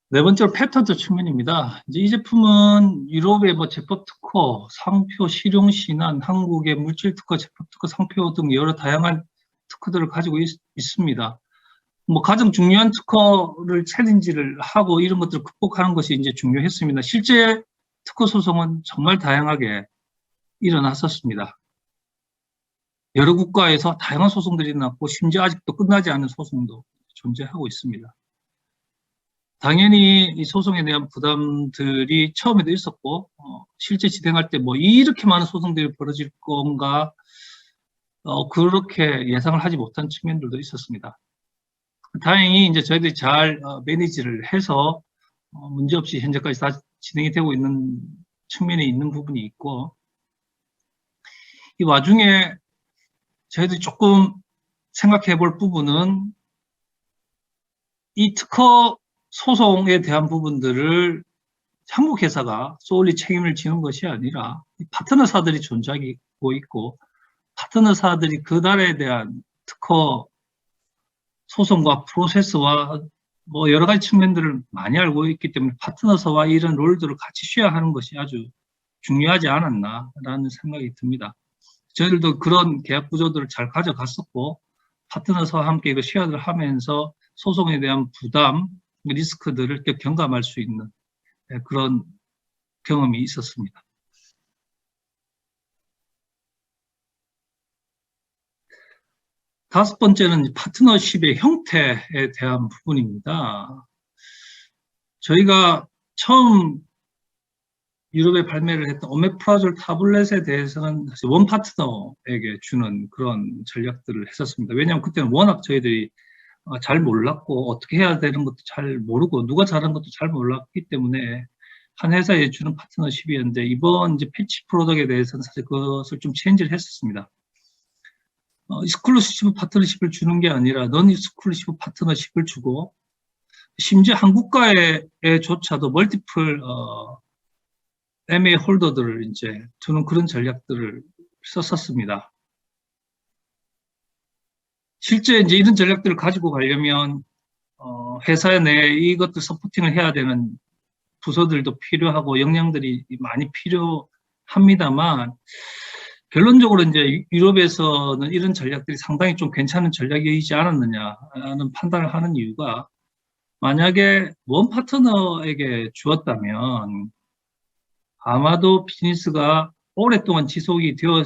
네 번째로 패턴트 측면입니다. 이제 이 제품은 유럽의 제법 특허, 상표, 실용 신안, 한국의 물질 특허, 제법 특허, 상표 등 여러 다양한 특허들을 가지고 있습니다. 가장 중요한 특허를 챌린지를 하고 이런 것들을 극복하는 것이 이제 중요했습니다. 실제 특허 소송은 정말 다양하게 일어났었습니다. 여러 국가에서 다양한 소송들이 났고 심지어 아직도 끝나지 않은 소송도 존재하고 있습니다. 당연히 이 소송에 대한 부담들이 처음에도 있었고 실제 진행할 때 이렇게 많은 소송들이 벌어질 건가 그렇게 예상을 하지 못한 측면들도 있었습니다. 다행히 이제 저희들이 잘 매니지를 해서 문제없이 현재까지 다 진행이 되고 있는 측면이 있는 부분이 있고, 이 와중에 저희들이 조금 생각해 볼 부분은 이 특허 소송에 대한 부분들을 한국 회사가 솔리 책임을 지는 것이 아니라 파트너사들이 존재하고 있고 파트너사들이 그 나라에 대한 특허 소송과 프로세스와 여러 가지 측면들을 많이 알고 있기 때문에 파트너사와 이런 롤들을 같이 쉐어하는 것이 아주 중요하지 않았나라는 생각이 듭니다. 저희들도 그런 계약 구조들을 잘 가져갔었고 파트너사와 함께 이거 쉐어를 하면서 소송에 대한 부담, 리스크들을 경감할 수 있는 그런 경험이 있었습니다. 다섯 번째는 파트너십의 형태에 대한 부분입니다. 저희가 처음 유럽에 발매를 했던 오메프라졸 타블렛에 대해서는 사실 원 파트너에게 주는 그런 전략들을 했었습니다. 왜냐하면 그때는 워낙 저희들이 잘 몰랐고 어떻게 해야 되는 것도 잘 모르고 누가 잘하는 것도 잘 몰랐기 때문에 한 회사에 주는 파트너십이었는데 이번 이제 패치 프로덕트에 대해서는 사실 그것을 좀 체인지를 했었습니다. 익스클루시브 파트너십을 주는 게 아니라 넌 익스클루시브 파트너십을 주고 심지어 한국가에조차도 멀티플 MA 홀더들을 이제 두는 그런 전략들을 썼었습니다. 실제 이제 이런 전략들을 가지고 가려면 회사 내에 이것들 서포팅을 해야 되는 부서들도 필요하고 역량들이 많이 필요합니다만 결론적으로 이제 유럽에서는 이런 전략들이 상당히 좀 괜찮은 전략이지 않았느냐라는 판단을 하는 이유가 만약에 원 파트너에게 주었다면 아마도 비즈니스가 오랫동안 지속이 되어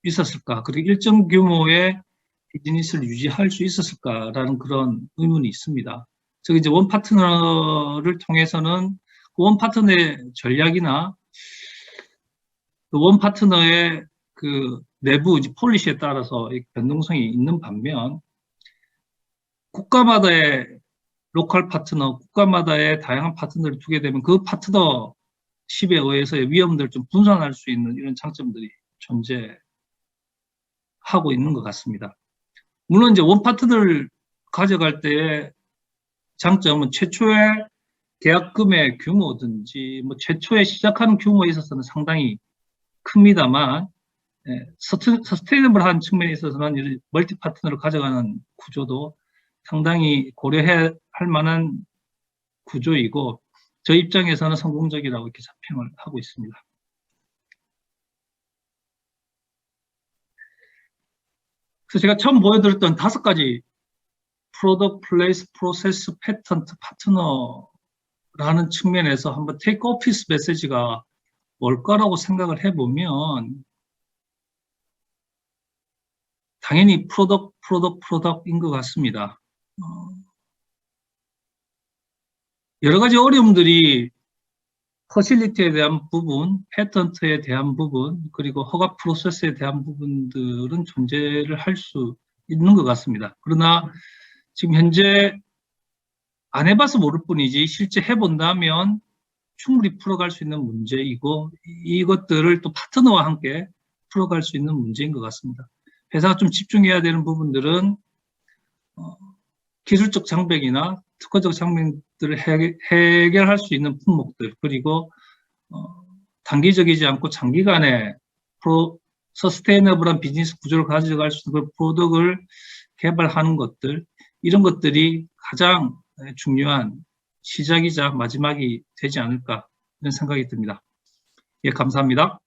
있었을까 그리고 일정 규모의 비즈니스를 유지할 수 있었을까라는 그런 의문이 있습니다. 즉 이제 원 파트너를 통해서는 그 원 파트너의 전략이나 그 원 파트너의 그 내부 폴리시에 따라서 변동성이 있는 반면 국가마다의 로컬 파트너, 국가마다의 다양한 파트너를 두게 되면 그 파트너십에 의해서의 위험들을 좀 분산할 수 있는 이런 장점들이 존재하고 있는 것 같습니다. 물론 이제 원 파트너를 가져갈 때의 장점은 최초의 계약금의 규모든지 최초에 시작하는 규모에 있어서는 상당히 큽니다만 서스테이너블한 측면에 있어서는 멀티 파트너를 가져가는 구조도 상당히 고려해야 할 만한 구조이고 저희 입장에서는 성공적이라고 이렇게 자평을 하고 있습니다. 그래서 제가 처음 보여드렸던 5가지 프로덕트, 플레이스, 프로세스, 패턴트, 파트너라는 측면에서 한번 테이크 오피스 메시지가 뭘까라고 생각을 해보면 당연히 프로덕트인 것 같습니다. 여러 가지 어려움들이 퍼실리티에 대한 부분, 패턴트에 대한 부분, 그리고 허가 프로세스에 대한 부분들은 존재를 할 수 있는 것 같습니다. 그러나 지금 현재 안 해봐서 모를 뿐이지 실제 해본다면 충분히 풀어갈 수 있는 문제이고 이것들을 또 파트너와 함께 풀어갈 수 있는 문제인 것 같습니다. 회사가 좀 집중해야 되는 부분들은 기술적 장벽이나 특허적 장벽들을 해결할 수 있는 품목들, 그리고 단기적이지 않고 장기간에 서스테이너블한 비즈니스 구조를 가져갈 수 있는 프로덕트를 개발하는 것들, 이런 것들이 가장 중요한 시작이자 마지막이 되지 않을까 이런 생각이 듭니다. 예, 감사합니다.